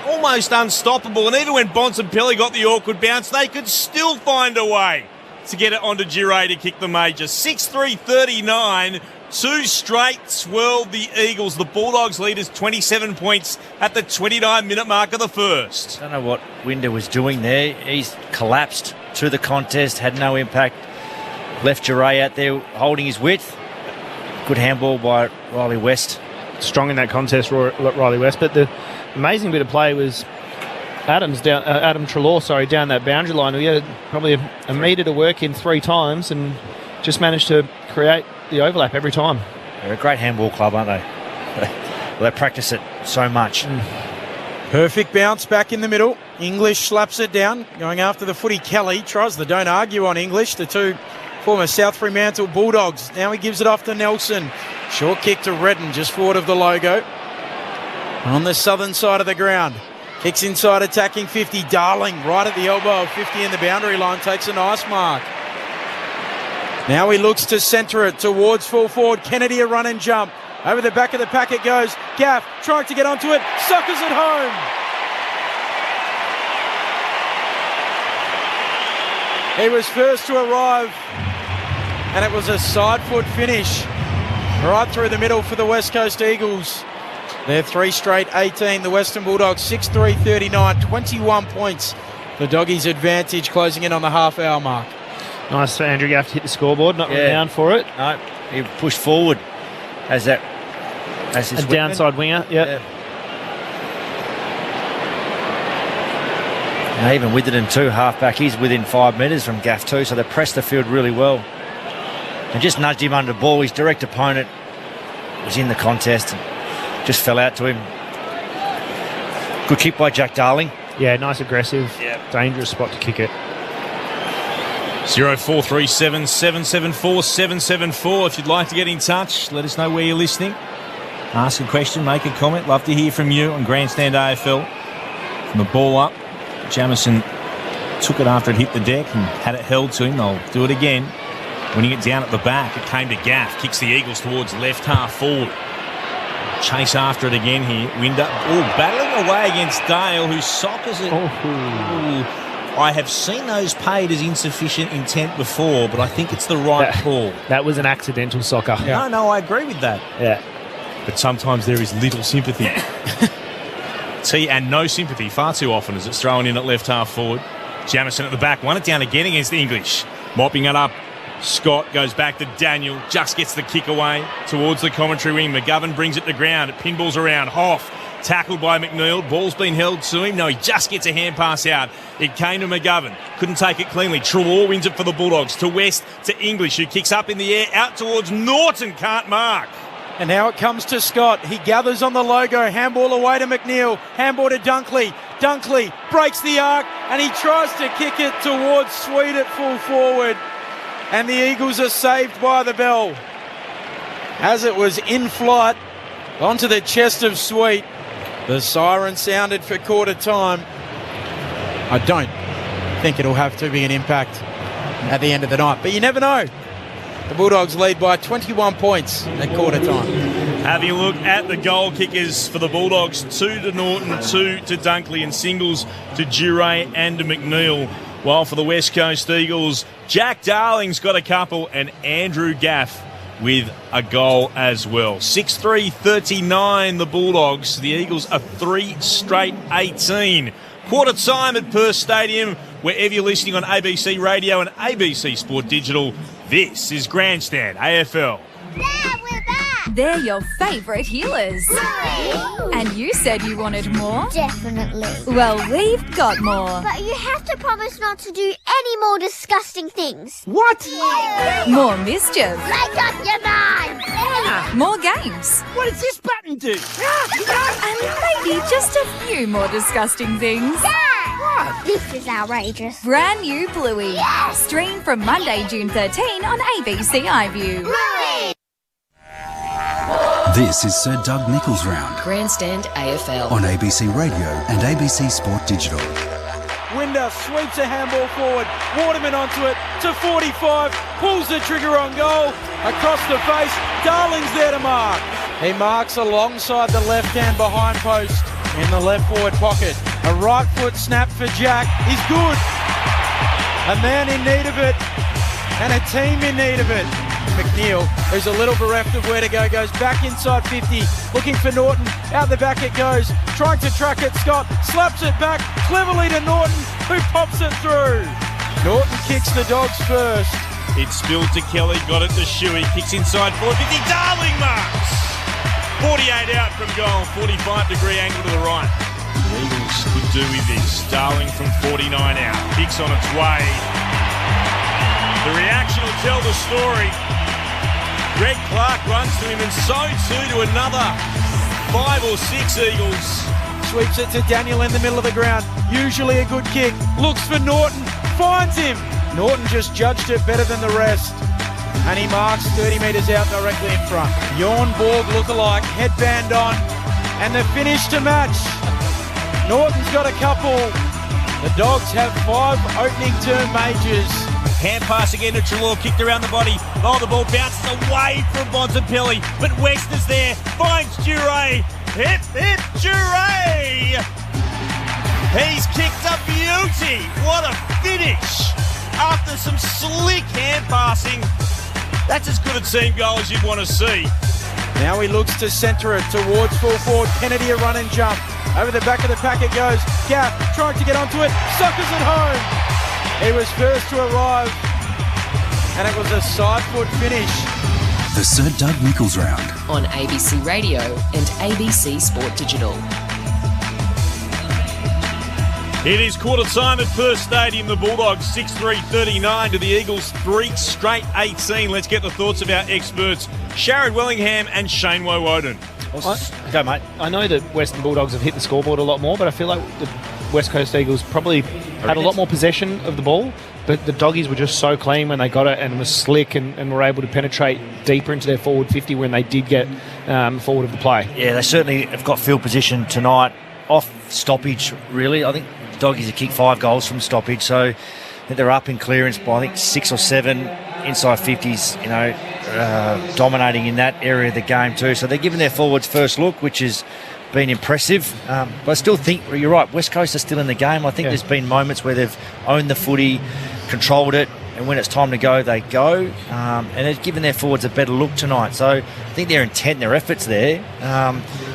Almost unstoppable, and even when Bontempelli got the awkward bounce, they could still find a way to get it onto Duray to kick the major. 6-3-39, 2 straight swirled the Eagles. The Bulldogs leaders 27 points at the 29-minute mark of the first. Don't know what Winder was doing there. He's collapsed to the contest, had no impact. Left Jure out there holding his width. Good handball by Riley West. Strong in that contest, Riley West. But the amazing bit of play was Adam Treloar, down that boundary line. We had probably a metre to work in 3 times and just managed to create the overlap every time. They're a great handball club, aren't they? They practice it so much. Perfect bounce back in the middle. English slaps it down. Going after the footy, Kelly tries the don't argue on English. The 2 former South Fremantle Bulldogs. Now he gives it off to Nelson. Short kick to Redden, just forward of the logo. On the southern side of the ground. Kicks inside, attacking 50. Darling right at the elbow of 50 in the boundary line. Takes a nice mark. Now he looks to centre it towards full forward. Kennedy a run and jump. Over the back of the pack it goes. Gaff trying to get onto it. Suckers it home. He was first to arrive. And it was a side foot finish. Right through the middle for the West Coast Eagles. They're 3 straight 18. The Western Bulldogs 6-3-39. 21 points. The Doggies' advantage closing in on the half-hour mark. Nice for Andrew Gaff to hit the scoreboard, not renowned for it. No, he pushed forward as his downside winger. Yep. Yeah. Now even Witherden too, half-back, he's within 5 metres from Gaff too, so they pressed the field really well. And just nudged him under the ball. His direct opponent was in the contest and just fell out to him. Good kick by Jack Darling. Yeah, nice aggressive, dangerous spot to kick it. 0437 774 774. If you'd like to get in touch, let us know where you're listening. Ask a question, make a comment. Love to hear from you on Grandstand AFL. From the ball up, Jamison took it after it hit the deck and had it held to him. They'll do it again. Winning it down at the back, it came to Gaff. Kicks the Eagles towards left half forward. Chase after it again here. Winder, battling away against Dale, who soccers it. I have seen those paid as insufficient intent before, but I think it's the right call. That was an accidental soccer. Yeah. No, I agree with that. Yeah. But sometimes there is little sympathy. And no sympathy far too often as it's thrown in at left half forward. Jamison at the back, won it down again against the English. Mopping it up. Scott goes back to Daniel, just gets the kick away towards the commentary wing. McGovern brings it to ground. It pinballs around. Hoff tackled by McNeil. Ball's been held to him. No, he just gets a hand pass out. It came to McGovern. Couldn't take it cleanly. Treloar wins it for the Bulldogs. To West, to English, who kicks up in the air. Out towards Norton. Can't mark. And now it comes to Scott. He gathers on the logo. Handball away to McNeil. Handball to Dunkley. Dunkley breaks the arc and he tries to kick it towards Sweet at full forward. And the Eagles are saved by the bell. As it was in flight onto the chest of Sweet, the siren sounded for quarter time. I don't think it'll have too big an impact at the end of the night, but you never know. The Bulldogs lead by 21 points at quarter time. Having a look at the goal kickers for the Bulldogs, 2 to Norton, 2 to Dunkley, and singles to Jure and to McNeil. While for the West Coast Eagles, Jack Darling's got a couple and Andrew Gaff with a goal as well. 6-3-39 the Bulldogs. The Eagles are 3 straight 18. Quarter time at Perth Stadium. Wherever you're listening on ABC Radio and ABC Sport Digital, this is Grandstand AFL. Dad, we're back! They're your favourite healers. Really? And you said you wanted more? Definitely. Well, we've got more. But you have to promise not to do any more disgusting things. What? More mischief. Make up your mind! More games. What does this button do? And maybe just a few more disgusting things. Dad! What? This is outrageous. Brand new Bluey. Yes! Stream from Monday, June 13 on ABC iView. Bluey! This is Sir Doug Nicholls Round Grandstand AFL on ABC Radio and ABC Sport Digital. Winder sweeps a handball forward. Waterman onto it to 45. Pulls the trigger on goal. Across the face. Darling's there to mark. He marks alongside the left hand behind post in the left forward pocket. A right foot snap for Jack is good. A man in need of it and a team in need of it. McNeil, who's a little bereft of where to go, goes back inside 50, looking for Norton. Out the back it goes, trying to track it. Scott slaps it back cleverly to Norton, who pops it through. Norton kicks the Dogs first. It's spilled to Kelly, got it to Shuey, kicks inside 450. Darling marks! 48 out from goal, 45-degree angle to the right. The Eagles could do with this. Darling from 49 out, kicks on its way. The reaction will tell the story. Greg Clark runs to him, and so too to another 5 or 6 Eagles. Sweeps it to Daniel in the middle of the ground. Usually a good kick. Looks for Norton. Finds him. Norton just judged it better than the rest. And he marks 30 metres out directly in front. Jorn Borg lookalike. Headband on. And the finish to match. Norton's got a couple. The Dogs have 5 opening term majors. Hand pass again to Treloar, kicked around the body. Oh, the ball bounces away from Bontempelli, but West is there, finds Duray. Hip, hip, Duray! He's kicked a beauty. What a finish. After some slick hand passing. That's as good a team goal as you'd want to see. Now he looks to centre it towards full forward. Kennedy a run and jump. Over the back of the pack it goes. Gaff trying to get onto it. Suckers it home. He was first to arrive, and it was a side foot finish. The Sir Doug Nichols Round on ABC Radio and ABC Sport Digital. It is quarter time at Perth Stadium. The Bulldogs 6-3-39 to the Eagles 3 straight 18. Let's get the thoughts of our experts, Sharad Wellingham and Shane Woden. Go, mate. I know that Western Bulldogs have hit the scoreboard a lot more, but I feel like the West Coast Eagles probably had a lot more possession of the ball, but the Doggies were just so clean when they got it and was slick and were able to penetrate deeper into their forward 50 when they did get forward of the play. Yeah, they certainly have got field position tonight off stoppage, really. I think the Doggies have kicked 5 goals from stoppage, so I think they're up in clearance by 6 or 7 inside 50s, dominating in that area of the game too. So they're giving their forwards first look, which has been impressive. But I still think, you're right, West Coast are still in the game. I think there's been moments where they've owned the footy, controlled it, and when it's time to go, they go. And they've given their forwards a better look tonight. So I think their intent, their efforts there,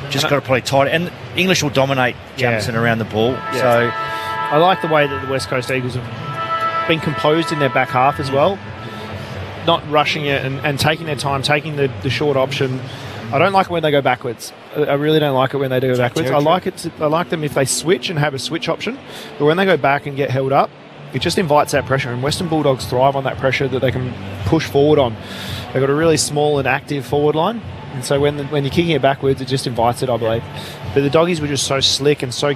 just got to probably tight. And English will dominate Jamison around the ball. Yeah. So I like the way that the West Coast Eagles have been composed in their back half as well. Not rushing it and taking their time, taking the short option. I don't like it when they go backwards. I really don't like it when they do go backwards. I like them if they switch and have a switch option. But when they go back and get held up, it just invites that pressure. And Western Bulldogs thrive on that pressure that they can push forward on. They've got a really small and active forward line. And so when you're kicking it backwards, it just invites it, I believe. But the Doggies were just so slick and so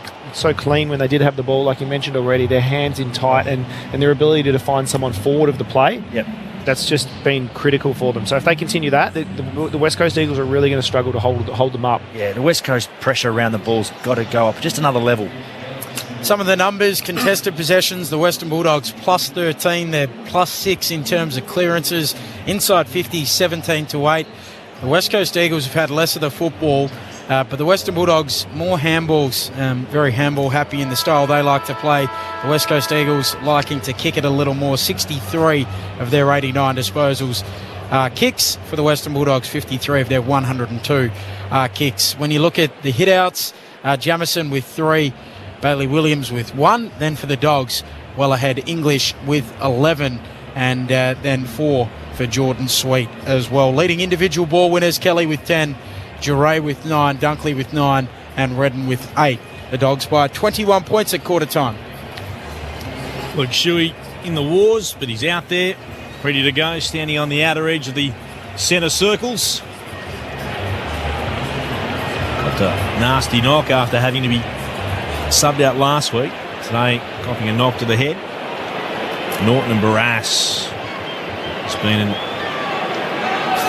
clean when they did have the ball, like you mentioned already. Their hands in tight and their ability to find someone forward of the play. Yep. That's just been critical for them. So if they continue that, the West Coast Eagles are really going to struggle to hold them up. Yeah, the West Coast pressure around the ball's got to go up just another level. Some of the numbers, contested possessions, the Western Bulldogs plus 13, they're plus 6 in terms of clearances. Inside 50, 17-8. The West Coast Eagles have had less of the football, but the Western Bulldogs, more handballs, very handball happy in the style they like to play. The West Coast Eagles liking to kick it a little more, 63 of their 89 disposals. Kicks for the Western Bulldogs, 53 of their 102 kicks. When you look at the hit-outs, Jamison with 3, Bailey Williams with 1. Then for the Dogs, well ahead, English with 11, and then 4 for Jordan Sweet as well. Leading individual ball winners, Kelly with 10, Duray with 9, Dunkley with 9, and Redden with 8. The Dogs by 21 points at quarter time. Look, Shuey in the wars, but he's out there, ready to go, standing on the outer edge of the centre circles. Got a nasty knock after having to be subbed out last week. Today, coughing a knock to the head. Norton and Barras. It's been a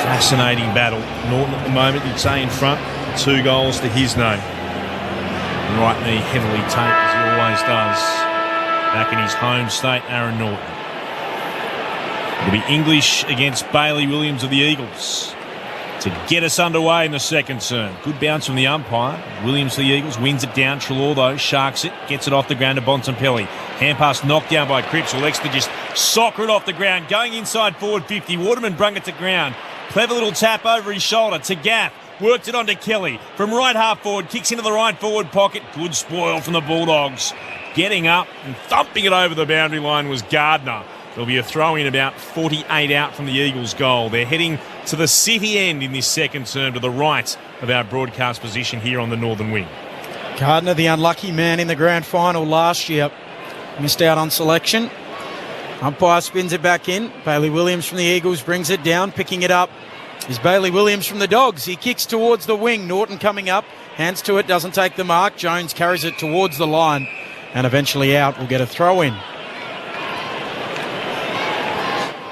fascinating battle. Norton at the moment, you'd say, in front. 2 goals to his name. Right knee heavily taped, as he always does. Back in his home state, Aaron Norton. It'll be English against Bailey Williams of the Eagles. to get us underway in the second term. Good bounce from the umpire. Williams for the Eagles wins it down. Treloar, though, sharks it, gets it off the ground to Bontempelli. Hand pass knocked down by Cripps. Will Exeter just soccer it off the ground. Going inside forward 50. Waterman brung it to ground. Clever little tap over his shoulder to Gaff. Worked it on to Kelly. From right half forward, kicks into the right forward pocket. Good spoil from the Bulldogs. Getting up and thumping it over the boundary line was Gardner. There'll be a throw in about 48 out from the Eagles' goal. They're heading to the city end in this second term to the right of our broadcast position here on the northern wing. Gardner, the unlucky man in the grand final last year, missed out on selection. Umpire spins it back in. Bailey Williams from the Eagles brings it down. Picking it up is Bailey Williams from the Dogs. He kicks towards the wing. Norton coming up. Hands to it, doesn't take the mark. Jones carries it towards the line and eventually out will get a throw in.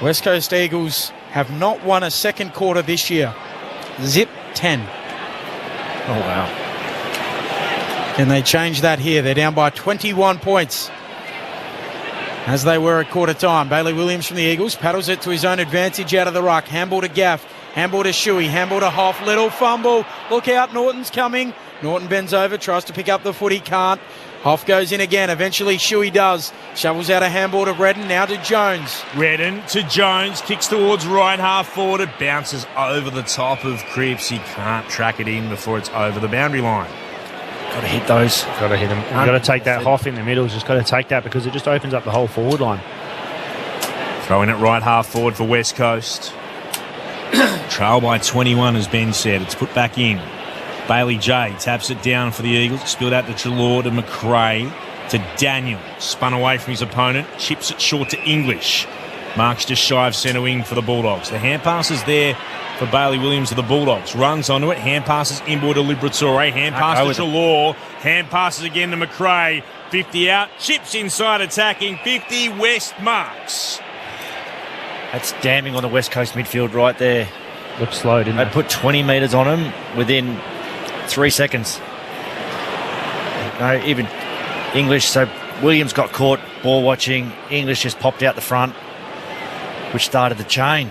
West Coast Eagles have not won a second quarter this year. Zip 10. Oh, wow. Can they change that here? They're down by 21 points. As they were at quarter time. Bailey Williams from the Eagles paddles it to his own advantage out of the ruck. Handball to Gaff. Handball to Shuey. Handball to Hoff. Little fumble. Look out, Norton's coming. Norton bends over, tries to pick up the foot. He can't. Hoff goes in again. Eventually, Shuey does. Shovels out a handball to Redden. Now to Jones. Redden to Jones. Kicks towards right half forward. It bounces over the top of Cripps. He can't track it in before it's over the boundary line. Got to hit those. Got to hit them. You've got to take that Hoff in the middle. Just got to take that because it just opens up the whole forward line. Throwing it right half forward for West Coast. Trail by 21, as Ben said. It's put back in. Bailey J taps it down for the Eagles. Spilled out to Treloar, to McRae, to Daniel. Spun away from his opponent. Chips it short to English. Marks just shy of centre wing for the Bulldogs. The hand pass is there for Bailey Williams of the Bulldogs. Runs onto it. Hand passes inboard to Liberatore. Hand pass to Treloar. Hand passes again to McRae. 50 out. Chips inside attacking. 50 West marks. That's damning on the West Coast midfield right there. Looked slow, didn't they? They put 20 metres on him within 3 seconds. No, even English. So Williams got caught ball watching. English just popped out the front, which started the chain.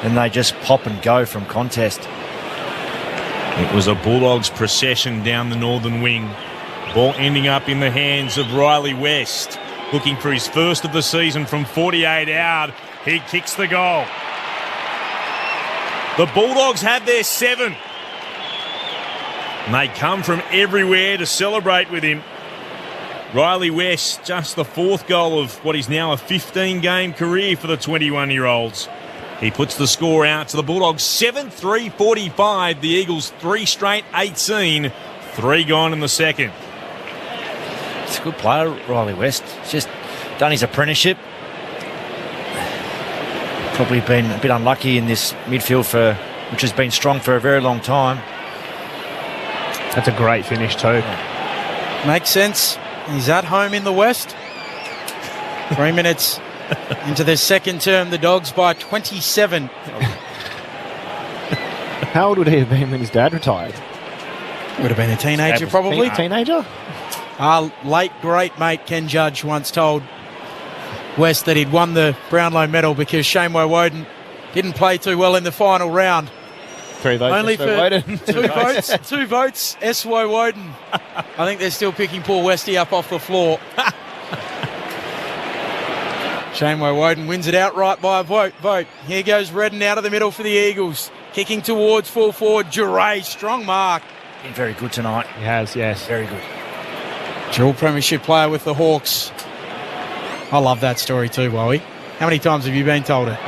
And they just pop and go from contest. It was a Bulldogs procession down the northern wing. Ball ending up in the hands of Riley West. Looking for his first of the season from 48 out. He kicks the goal. The Bulldogs have their 7. And they come from everywhere to celebrate with him. Riley West, just the 4th goal of what is now a 15-game career for the 21-year-olds. He puts the score out to the Bulldogs 7-3-45. The Eagles 3 straight 18. 3 gone in the second. It's a good player, Riley West. He's just done his apprenticeship. Probably been a bit unlucky in this midfield which has been strong for a very long time. That's a great finish too. Makes sense. He's at home in the West. 3 minutes into their second term, the Dogs by 27. How old would he have been when his dad retired? Would have been a teenager, probably. Teenager? Our late great mate Ken Judge once told West that he'd won the Brownlow medal because Shane Woden didn't play too well in the final round. 3 votes. Only for 2 votes. 2 votes. S.Y. Woden. I think they're still picking poor Westy up off the floor. Shane Woden wins it outright by a vote. Here goes Redden out of the middle for the Eagles. Kicking towards full forward. Duray, strong mark. Been very good tonight. He has, yes. Very good. Dual premiership player with the Hawks. I love that story too, Wowie. How many times have you been told it?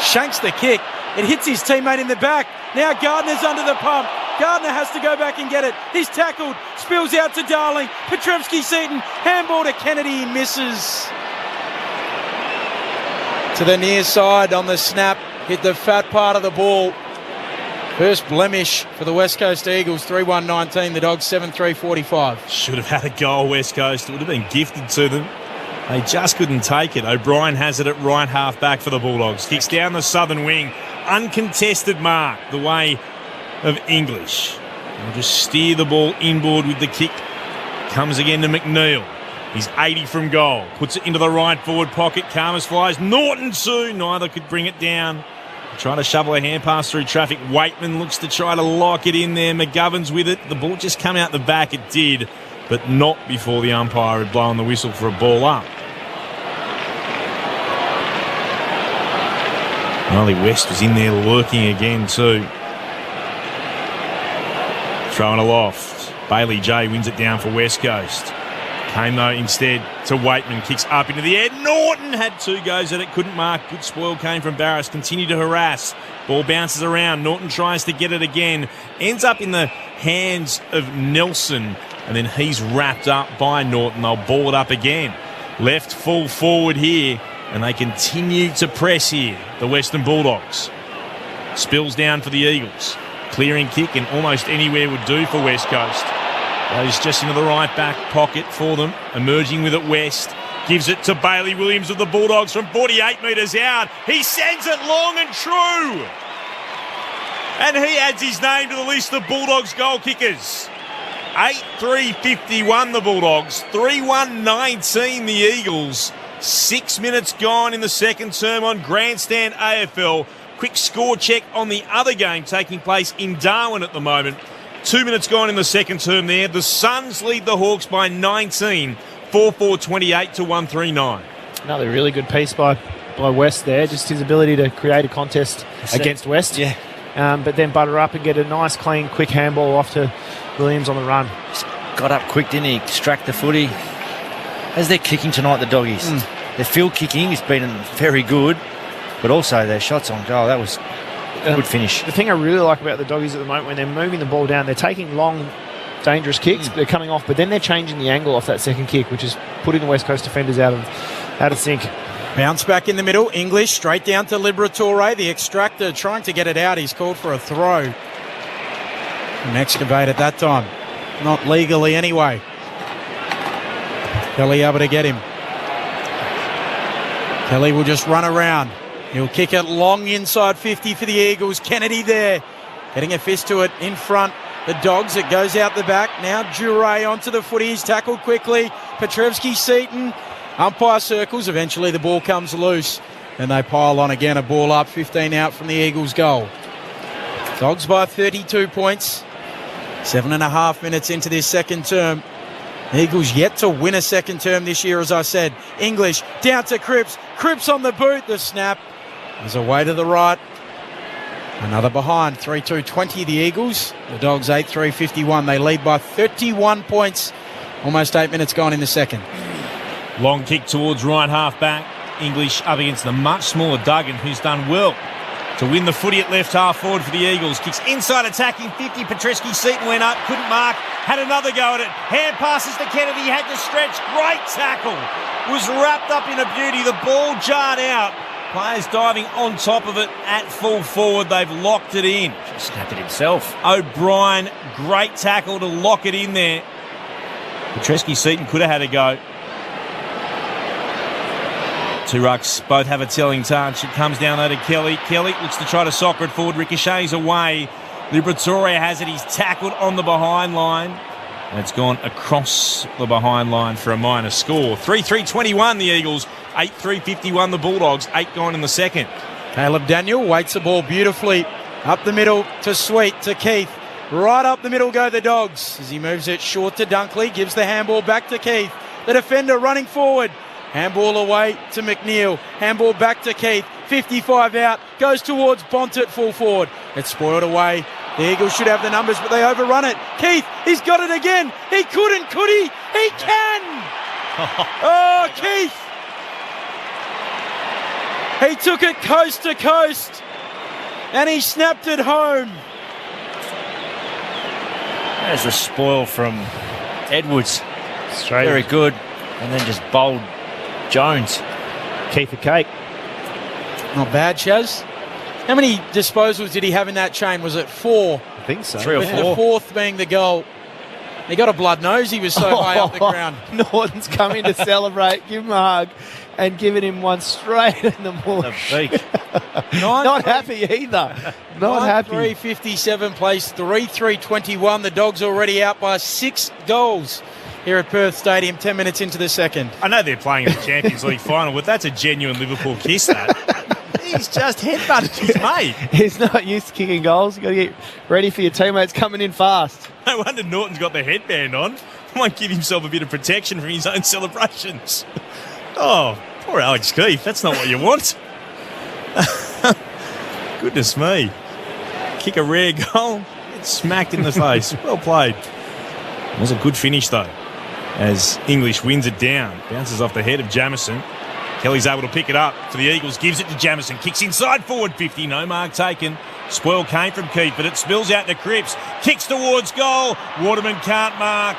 Shanks the kick. It hits his teammate in the back. Now Gardner's under the pump. Gardner has to go back and get it. He's tackled. Spills out to Darling. Petrevsky-Seton. Handball to Kennedy. Misses. To the near side on the snap. Hit the fat part of the ball. First blemish for the West Coast Eagles. 3-1-19. The Dogs 7-3-45. Should have had a goal, West Coast. It would have been gifted to them. They just couldn't take it. O'Brien has it at right half back for the Bulldogs. Kicks down the southern wing. Uncontested mark the way of English. They'll just steer the ball inboard with the kick. Comes again to McNeil. He's 80 from goal. Puts it into the right forward pocket. Karmas flies. Norton too. Neither could bring it down. Trying to shovel a hand pass through traffic. Waitman looks to try to lock it in there. McGovern's with it. The ball just come out the back. It did, but not before the umpire had blown the whistle for a ball up. Riley West was in there lurking again too. Throwing aloft. Bailey J wins it down for West Coast. Came though instead to Waitman. Kicks up into the air. Norton had 2 goes at it. Couldn't mark. Good spoil came from Barris. Continued to harass. Ball bounces around. Norton tries to get it again. Ends up in the hands of Nelson. And then he's wrapped up by Norton. They'll ball it up again. Left full forward here. And they continue to press here, the Western Bulldogs. Spills down for the Eagles. Clearing kick and almost anywhere would do for West Coast. Goes just into the right back pocket for them. Emerging with it West. Gives it to Bailey Williams of the Bulldogs from 48 metres out. He sends it long and true. And he adds his name to the list of Bulldogs goal kickers. 8-3-51 the Bulldogs. 3-1-19 the Eagles. 6 minutes gone in the second term on Grandstand AFL. Quick score check on the other game taking place in Darwin at the moment. 2 minutes gone in the second term there. The Suns lead the Hawks by 19, 4-4-28 to 139. Another really good piece by West there. Just his ability to create a contest against West. Yeah. But then butter up and get a nice, clean, quick handball off to Williams on the run. Just got up quick, didn't he? Extract the footy. As they're kicking tonight, the doggies. Their field kicking has been very good, but also their shots on goal. That was a good finish. The thing I really like about the doggies at the moment, when they're moving the ball down, they're taking long, dangerous kicks. They're coming off, but then they're changing the angle off that second kick, which is putting the West Coast defenders out of sync. Bounce back in the middle. English straight down to Liberatore. The extractor trying to get it out. He's called for a throw. An excavate at that time. Not legally anyway. Kelly able to get him. Kelly will just run around. He'll kick it long inside 50 for the Eagles. Kennedy there. Getting a fist to it in front. The Dogs, it goes out the back. Now Jure onto the footy. He's tackled quickly. Petrevski-Seaton. Umpire circles. Eventually the ball comes loose. And they pile on again. A ball up. 15 out from the Eagles' goal. Dogs by 32 points. 7.5 minutes into this second term. Eagles yet to win a second term this year, as I said. English down to Cripps. Cripps on the boot. The snap is away to the right. Another behind. 3-2-20 the Eagles. The Dogs 8-3-51. They lead by 31 points. Almost 8 minutes gone in the second. Long kick towards right half back. English up against the much smaller Duggan, who's done well to win the footy at left half forward for the Eagles. Kicks inside attacking 50. Petrevski-Seaton went up, couldn't mark, had another go at it. Hand passes to Kennedy, had to stretch. Great tackle. Was wrapped up in a beauty. The ball jarred out. Players diving on top of it at full forward. They've locked it in. Just snapped it himself. O'Brien, great tackle to lock it in there. Petrevski-Seaton could have had a go. Two rucks both have a telling touch. It comes down there to Kelly. Kelly looks to try to soccer it forward. Ricochets away. Liberatore has it. He's tackled on the behind line. And it's gone across the behind line for a minor score. 3-3-21 the Eagles. 8-3-51 the Bulldogs. 8 gone in the second. Caleb Daniel waits the ball beautifully. Up the middle to Sweet, to Keith. Right up the middle go the Dogs. As he moves it short to Dunkley. Gives the handball back to Keith. The defender running forward. Handball away to McNeil. Handball back to Keith. 55 out. Goes towards Bontet full forward. It's spoiled away. The Eagles should have the numbers, but they overrun it. Keith, he's got it again. He couldn't, could he? He can! Oh, Keith! He took it coast to coast. And he snapped it home. There's the spoil from Edwards. Straight. Very good. And then just bowled Jones. Keith a cake. Not bad, Chaz. How many disposals did he have in that chain? Was it 4? I think so. 3 or 4. The fourth being the goal. He got a blood nose. He was so high up the ground. Norton's coming to celebrate. Give him a hug and giving him one straight in the bush. Not happy either. Not happy. 3-57 place, 3-3-21. The Dogs already out by 6 goals here at Perth Stadium, 10 minutes into the second. I know they're playing in the Champions League final, but that's a genuine Liverpool kiss, that. He's just headbutted his mate. He's not used to kicking goals. You've got to get ready for your teammates coming in fast. No wonder Norton's got the headband on. Might give himself a bit of protection from his own celebrations. Oh, poor Alex Keefe. That's not what you want. Goodness me. Kick a rare goal. It's smacked in the face. Well played. It was a good finish, though, as English wins it down. Bounces off the head of Jamison. Kelly's able to pick it up for the Eagles. Gives it to Jamison. Kicks inside forward 50. No mark taken. Spoil came from Keefe, but it spills out to Cripps. Kicks towards goal. Waterman can't mark.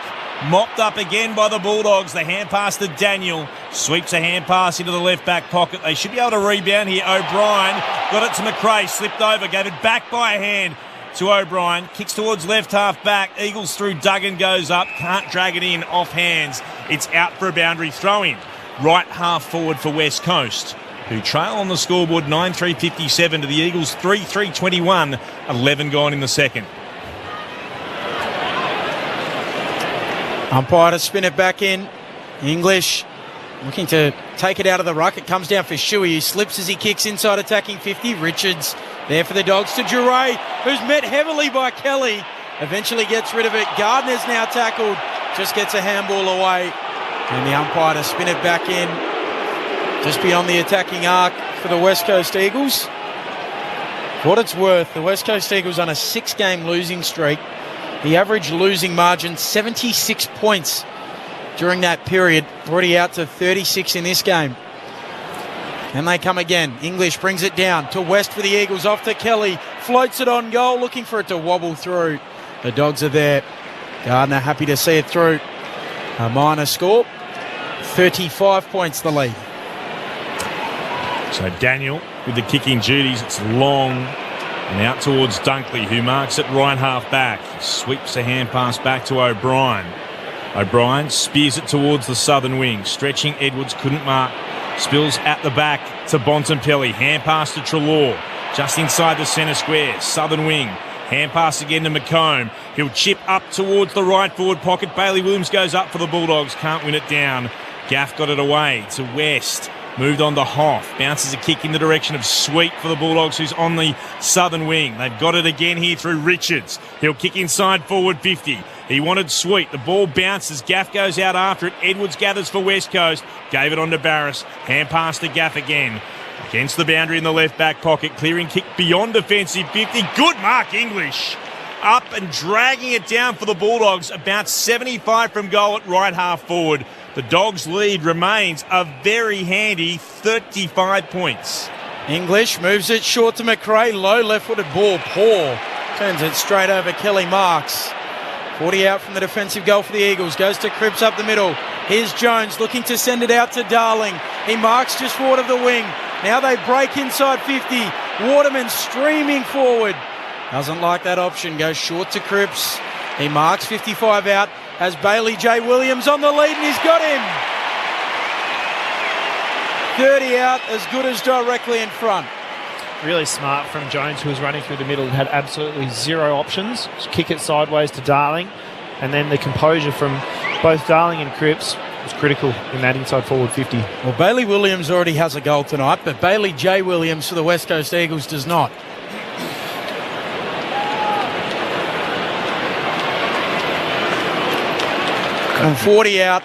Mopped up again by the Bulldogs. The hand pass to Daniel. Sweeps a hand pass into the left back pocket. They should be able to rebound here. O'Brien got it to McRae. Slipped over. Gave it back by a hand to O'Brien. Kicks towards left half back. Eagles through. Duggan goes up. Can't drag it in off hands. It's out for a boundary throw in. Right half forward for West Coast, who trail on the scoreboard 9-3-57 to the Eagles 3-3-21. 11 gone in the second. Umpire to spin it back in. English looking to take it out of the ruck. It comes down for Shuey, who slips as he kicks inside attacking 50. Richards there for the Dogs to Duray, who's met heavily by Kelly. Eventually gets rid of it. Gardner's now tackled. Just gets a handball away. And the umpire to spin it back in. Just beyond the attacking arc for the West Coast Eagles. For what it's worth, the West Coast Eagles on a 6-game losing streak. The average losing margin, 76 points during that period. Already out to 36 in this game. And they come again. English brings it down to West for the Eagles. Off to Kelly. Floats it on goal, looking for it to wobble through. The Dogs are there. Gardner happy to see it through. A minor score. 35 points the lead. So Daniel with the kicking duties. It's long and out towards Dunkley, who marks it right half back. Sweeps a hand pass back to O'Brien. O'Brien spears it towards the southern wing. Stretching Edwards, couldn't mark. Spills at the back to Bontempelli. Hand pass to Treloar. Just inside the centre square. Southern wing. Hand pass again to McComb. He'll chip up towards the right forward pocket. Bailey Williams goes up for the Bulldogs. Can't win it down. Gaff got it away to West. Moved on to Hoff. Bounces a kick in the direction of Sweet for the Bulldogs, who's on the southern wing. They've got it again here through Richards. He'll kick inside forward 50. He wanted Sweet. The ball bounces. Gaff goes out after it. Edwards gathers for West Coast. Gave it on to Barris. Hand pass to Gaff again. Against the boundary in the left back pocket. Clearing kick beyond defensive 50. Good mark, English. Up and dragging it down for the Bulldogs. About 75 from goal at right half forward. The Dogs' lead remains a very handy 35 points. English moves it short to McRae. Low left-footed ball. Poor. Turns it straight over. Kelly marks. 40 out from the defensive goal for the Eagles. Goes to Cripps up the middle. Here's Jones looking to send it out to Darling. He marks just forward of the wing. Now they break inside 50. Waterman streaming forward. Doesn't like that option. Goes short to Cripps. He marks 55 out. Has Bailey J. Williams on the lead, and he's got him. 30 out, as good as directly in front. Really smart from Jones, who was running through the middle and had absolutely zero options. Just kick it sideways to Darling. And then the composure from both Darling and Cripps was critical in that inside forward 50. Well, Bailey Williams already has a goal tonight, but Bailey J. Williams for the West Coast Eagles does not. And 40 out,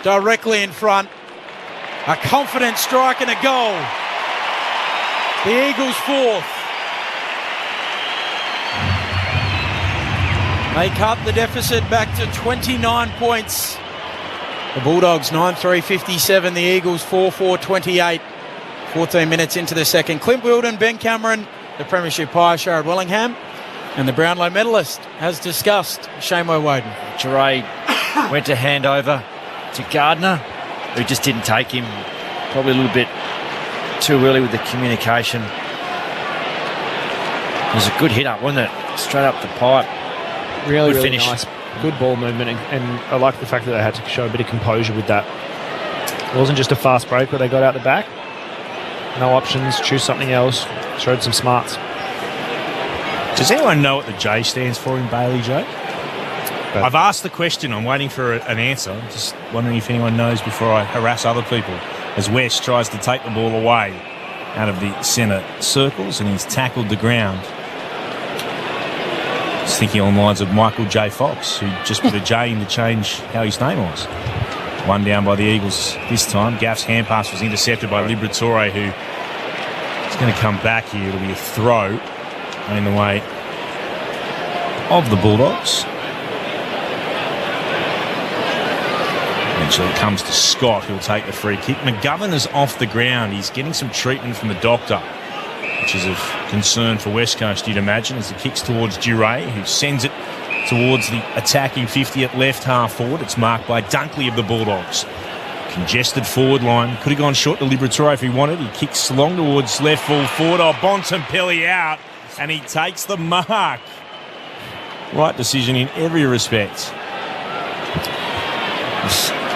directly in front. A confident strike and a goal. The Eagles fourth. They cut the deficit back to 29 points. The Bulldogs 9-3-57, the Eagles 4-4-28. 14 minutes into the second. Clint Wilden, Ben Cameron, the Premiership High, Sharad Wellingham, and the Brownlow medalist, as discussed, Shamo Woden. Duray went to hand over to Gardner, who just didn't take him. Probably a little bit too early with the communication. It was a good hit up, wasn't it? Straight up the pipe. Really, good really finish. Nice. Good ball movement, and I like the fact that they had to show a bit of composure with that. It wasn't just a fast break where they got out the back. No options, choose something else. Showed some smarts. Does anyone know what the J stands for in Bailey J? I've asked the question. I'm waiting for an answer. I'm just wondering if anyone knows before I harass other people as West tries to take the ball away. out of the centre circles, and he's tackled the ground. Just thinking on the lines of Michael J. Fox, who just put a J in to change how his name was. One down by the Eagles this time. Gaff's hand pass was intercepted by Liberatore, who is going to come back here. It'll be a throw in the way of the Bulldogs. Eventually it comes to Scott, who'll take the free kick. McGovern is off the ground. He's getting some treatment from the doctor, which is of concern for West Coast, you'd imagine, as the kick's towards Duray, who sends it towards the attacking 50 at left half forward. It's marked by Dunkley of the Bulldogs. Congested forward line. Could have gone short to Liberatore if he wanted. He kicks long towards left full forward. Oh, Bontempelli out, and he takes the mark. Right decision in every respect.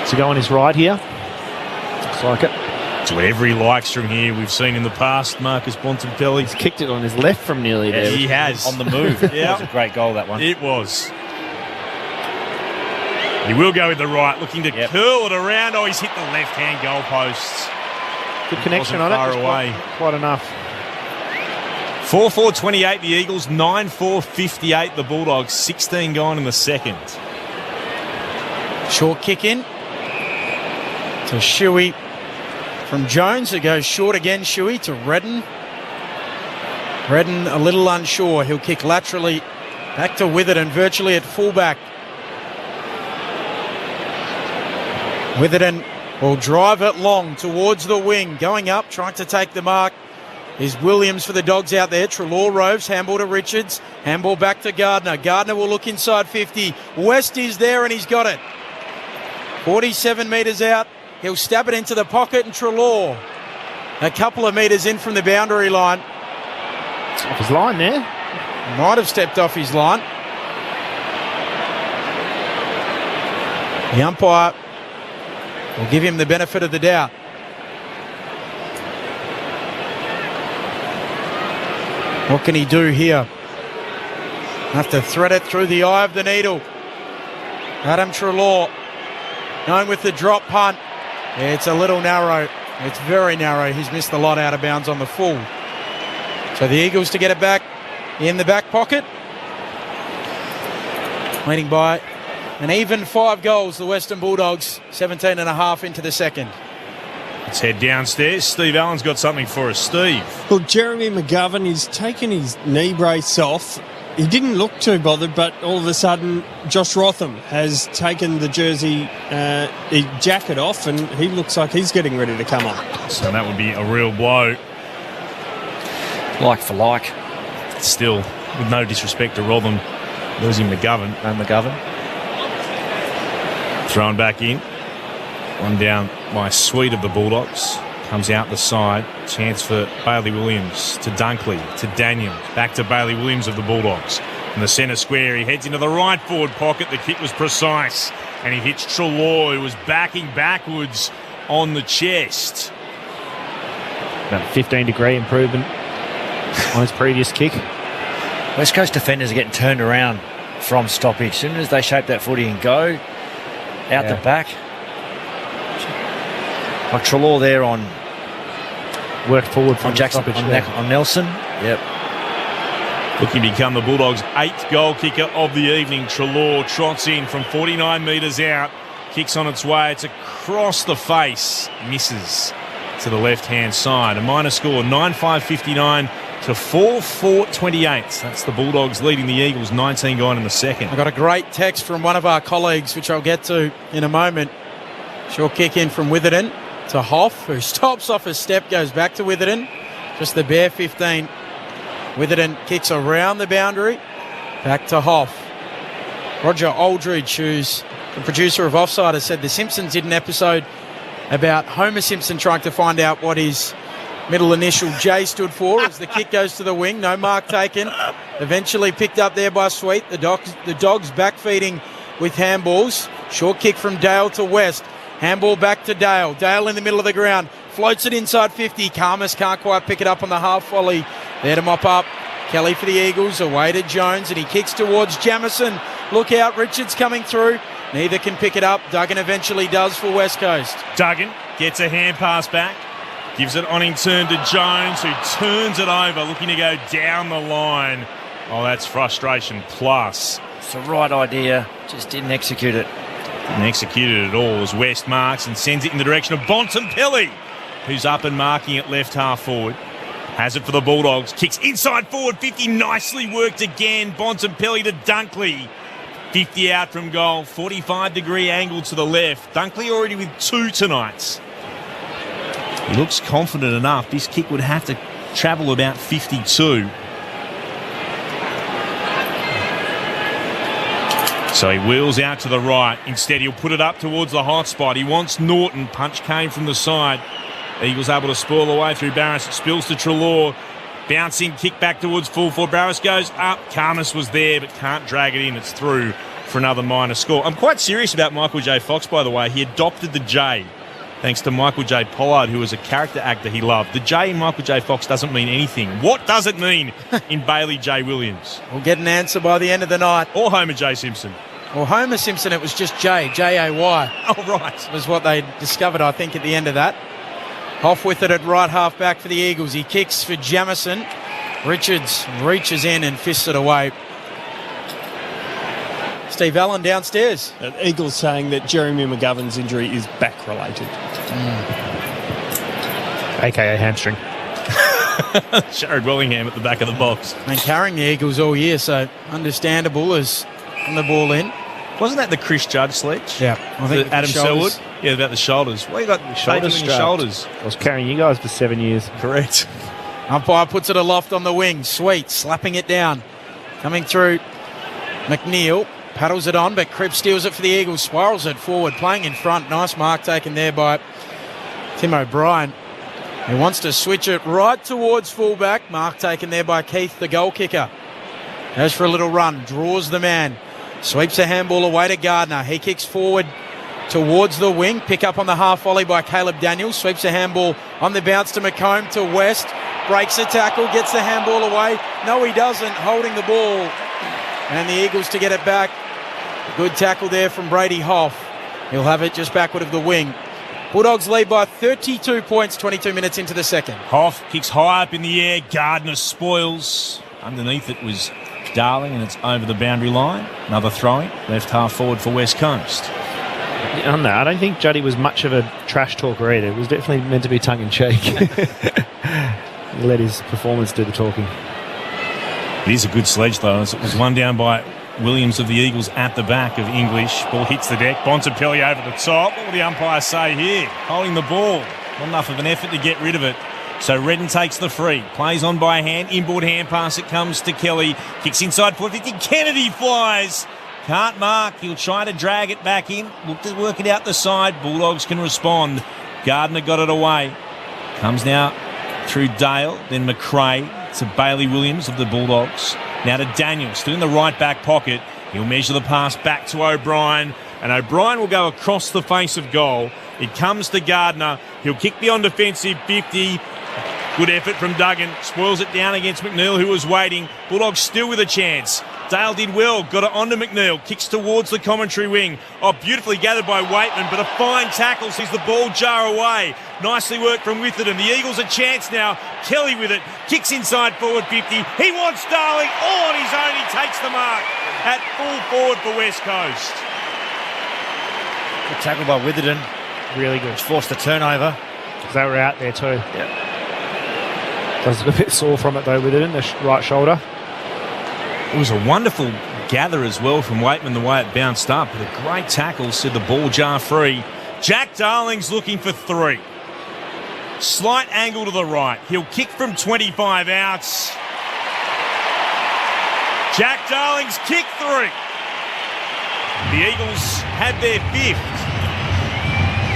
To go on his right here. Looks like it. It's whatever he likes from here. We've seen in the past, Marcus Bontempelli. He's kicked it on his left from nearly there. He has. On the move. Yeah. It was a great goal, that one. It was. He will go with the right, looking to curl it around. Oh, he's hit the left-hand goalposts. Good connection on it. Far away. Quite enough. 4-4-28 the Eagles, 9-4-58 the Bulldogs, 16 gone in the second. Short kick in to Shuey from Jones. It goes short again, Shuey to Redden. Redden a little unsure. He'll kick laterally back to Witherden, virtually at fullback. Witherden will drive it long towards the wing. Going up, trying to take the mark is Williams for the Dogs out there. Treloar roves, handball to Richards. Handball back to Gardner. Gardner will look inside 50. West is there and he's got it. 47 metres out. He'll stab it into the pocket, and Treloar a couple of metres in from the boundary line. It's off his line there. Might have stepped off his line. The umpire will give him the benefit of the doubt. What can he do here? Have to thread it through the eye of the needle. Adam Treloar going with the drop punt. Yeah, it's a little narrow. It's very narrow. He's missed a lot out of bounds on the full. So the Eagles to get it back in the back pocket. Leading by an even 5 goals, the Western Bulldogs, 17 and a half into the second. Let's head downstairs. Steve Allen's got something for us. Steve. Look, Jeremy McGovern, he's taken his knee brace off. He didn't look too bothered, but all of a sudden, Josh Rotham has taken the jersey jacket off, and he looks like he's getting ready to come on. So that would be a real blow. Like for like. Still, with no disrespect to Rotham, losing McGovern. And McGovern. Thrown back in. One down by Sweet of the Bulldogs. Comes out the side. Chance for Bailey Williams to Dunkley to Daniel. Back to Bailey Williams of the Bulldogs. In the centre square, he heads into the right forward pocket. The kick was precise. And he hits Treloar, who was backing backwards on the chest. About a 15-degree improvement on his previous kick. West Coast defenders are getting turned around from stoppage. As soon as they shape that footy and go out the back. Like Treloar there on... Worked forward from Jackson, on Nelson. Yep. Looking to become the Bulldogs' 8th goal kicker of the evening. Treloar trots in from 49 metres out. Kicks on its way. It's across the face. Misses to the left-hand side. A minor score, 9-5-59 to 4-4-28. That's the Bulldogs leading the Eagles, 19 gone in the second. I got a great text from one of our colleagues, which I'll get to in a moment. Short kick in from Witherden to Hoff, who stops off a step, goes back to Witherden. Just the bare 15. Witherden kicks around the boundary. Back to Hoff. Roger Aldridge, who's the producer of Offside, has said The Simpsons did an episode about Homer Simpson trying to find out what his middle initial J stood for as the kick goes to the wing. No mark taken. Eventually picked up there by Sweet. The Dogs backfeeding with handballs. Short kick from Dale to West. Handball back to Dale. Dale in the middle of the ground. Floats it inside 50. Karmas can't quite pick it up on the half volley. There to mop up. Kelly for the Eagles. Away to Jones, and he kicks towards Jamison. Look out, Richards coming through. Neither can pick it up. Duggan eventually does for West Coast. Duggan gets a hand pass back. Gives it on in turn to Jones, who turns it over, looking to go down the line. Oh, that's frustration plus. It's the right idea, just didn't execute it. Didn't execute it at all as West marks and sends it in the direction of Bontempelli, who's up and marking at left half forward. Has it for the Bulldogs. Kicks inside forward 50. Nicely worked again. Bontempelli to Dunkley. 50 out from goal. 45-degree angle to the left. Dunkley already with 2 tonight. He looks confident enough. This kick would have to travel about 52. So he wheels out to the right. Instead, he'll put it up towards the hot spot. He wants Norton. Punch came from the side. Eagles able to spoil away through Barras. It spills to Treloar. Bouncing kick back towards full forward. Barras goes up. Karmas was there, but can't drag it in. It's through for another minor score. I'm quite serious about Michael J. Fox, by the way. He adopted the J, thanks to Michael J. Pollard, who was a character actor he loved. The J in Michael J. Fox doesn't mean anything. What does it mean in Bailey J. Williams? We'll get an answer by the end of the night. Or Homer J. Simpson. Well, Homer Simpson, it was just J, J-A-Y. Oh, right. Was what they discovered, I think, at the end of that. Off with it at right half back for the Eagles. He kicks for Jamison. Richards reaches in and fists it away. Steve Allen downstairs. Eagles saying that Jeremy McGovern's injury is back-related. AKA hamstring. Sherrod Wellingham at the back of the box. Been carrying the Eagles all year, so understandable as on the ball in. Wasn't that the Chris Judd sledge? Yeah. I think Adam Selwood? Yeah, about the shoulders. Well, you got shoulders in your shoulders. I was carrying you guys for 7 years. Correct. Umpire puts it aloft on the wing. Sweet, slapping it down. Coming through. McNeil paddles it on, but Cripps steals it for the Eagles. Spirals it forward, playing in front. Nice mark taken there by Tim O'Brien. He wants to switch it right towards fullback. Mark taken there by Keith, the goal kicker. Goes for a little run, draws the man. Sweeps a handball away to Gardner. He kicks forward towards the wing. Pick up on the half volley by Caleb Daniels. Sweeps a handball on the bounce to McComb to West. Breaks a tackle, gets the handball away. No, he doesn't, holding the ball. And the Eagles to get it back. A good tackle there from Brady Hoff. He'll have it just backward of the wing. Bulldogs lead by 32 points, 22 minutes into the second. Hoff kicks high up in the air. Gardner spoils. Underneath it was Darling, and it's over the boundary line. Another throwing, left half forward for West Coast. On that, I don't think Juddy was much of a trash talker either. It was definitely meant to be tongue-in-cheek. He let his performance do the talking. It is a good sledge, though, as it was one down by Williams of the Eagles at the back of English. Ball hits the deck. Bontempelli over the top. What will the umpire say here? Holding the ball. Not enough of an effort to get rid of it. So Redden takes the free. Plays on by hand. Inboard hand pass. It comes to Kelly. Kicks inside 450. Kennedy flies. Can't mark. He'll try to drag it back in. Look to work it out the side. Bulldogs can respond. Gardner got it away. Comes now through Dale. Then McRae to Bailey Williams of the Bulldogs. Now to Daniel. Still in the right back pocket. He'll measure the pass back to O'Brien. And O'Brien will go across the face of goal. It comes to Gardner. He'll kick beyond defensive 50. Good effort from Duggan. Spoils it down against McNeil, who was waiting. Bulldogs still with a chance. Dale did well. Got it onto McNeil. Kicks towards the commentary wing. Oh, beautifully gathered by Waitman, but a fine tackle sees the ball jar away. Nicely worked from Witherden. The Eagles a chance now. Kelly with it. Kicks inside forward 50. He wants Darling all on his own. He takes the mark at full forward for West Coast. Good tackle by Witherden. Really good. Which forced the turnover. Because they were out there too. Yep. Was a bit sore from it though, with it in the right shoulder. It was a wonderful gather as well from Waitman, the way it bounced up. But a great tackle, said the ball jar free. Jack Darling's looking for 3. Slight angle to the right. He'll kick from 25 outs. Jack Darling's kick 3. The Eagles had their 5th.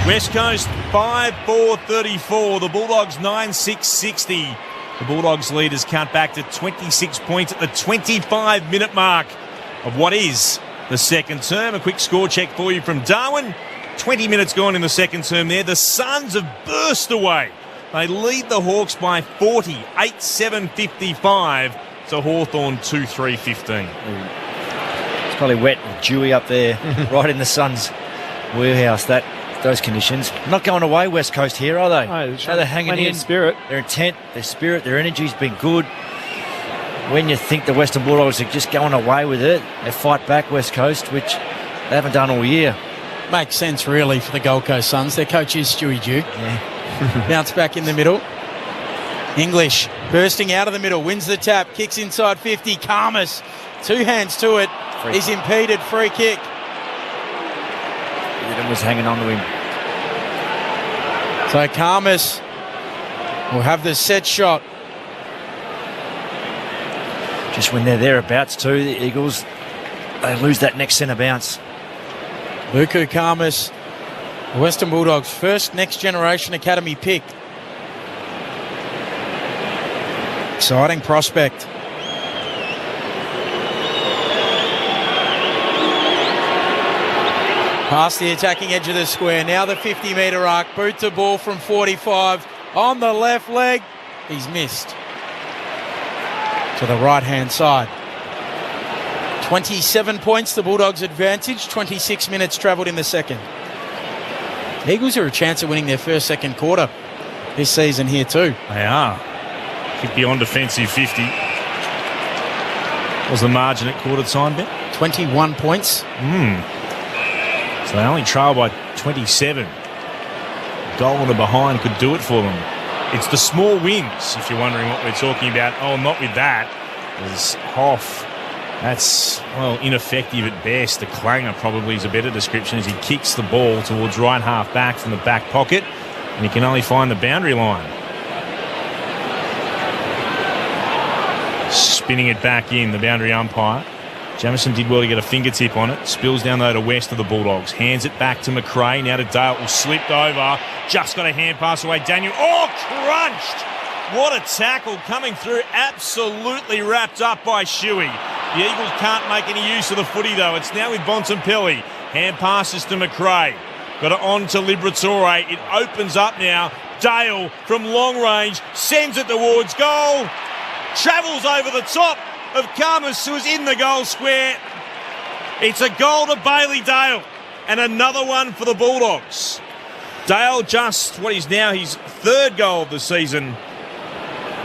West Coast 5-4-34. The Bulldogs 9-6-60. The Bulldogs lead is cut back to 26 points at the 25-minute mark of what is the second term. A quick score check for you from Darwin. 20 minutes gone in the second term there. The Suns have burst away. They lead the Hawks by 40, 8-7-55 to Hawthorn 2-3-15. It's probably wet and dewy up there, right in the Suns' warehouse. That those conditions. Not going away West Coast here, are they? No, They're hanging in. Spirit. Their intent, their spirit, their energy's been good. When you think the Western Bulldogs are just going away with it, they fight back West Coast, which they haven't done all year. Makes sense, really, for the Gold Coast Suns. Their coach is Stewie Dew. Yeah. Bounce back in the middle. English bursting out of the middle, wins the tap, kicks inside 50. Karmas, 2 hands to it. He's impeded. Free kick. It was hanging on to him. So Karmas will have the set shot. Just when they're thereabouts too, the Eagles, they lose that next centre bounce. Luku Karmas, the Western Bulldogs' first next generation academy pick. Exciting prospect. Past the attacking edge of the square. Now the 50-metre arc. Boot to ball from 45. On the left leg. He's missed. To the right-hand side. 27 points, the Bulldogs' advantage. 26 minutes travelled in the second. The Eagles are a chance of winning their first, second quarter this season here too. They are. Kick beyond defensive 50. What was the margin at quarter time, Ben? 21 points. So they only trail by 27. Goal and a behind could do it for them. It's the small wins, if you're wondering what we're talking about. Oh, not with that. There's Hoff. That's, well, ineffective at best. The clanger probably is a better description as he kicks the ball towards right half back from the back pocket, and he can only find the boundary line. Spinning it back in, the boundary umpire. Jamison did well to get a fingertip on it. Spills down though to West of the Bulldogs. Hands it back to McRae. Now to Dale. Will slipped over. Just got a hand pass away. Daniel. Oh, crunched. What a tackle coming through. Absolutely wrapped up by Shuey. The Eagles can't make any use of the footy though. It's now with Bontempelli. Hand passes to McRae. Got it on to Liberatore. It opens up now. Dale from long range sends it towards goal. Travels over the top of Karmas, who is in the goal square. It's a goal to Bailey Dale and another one for the Bulldogs. Dale just what is now his third goal of the season.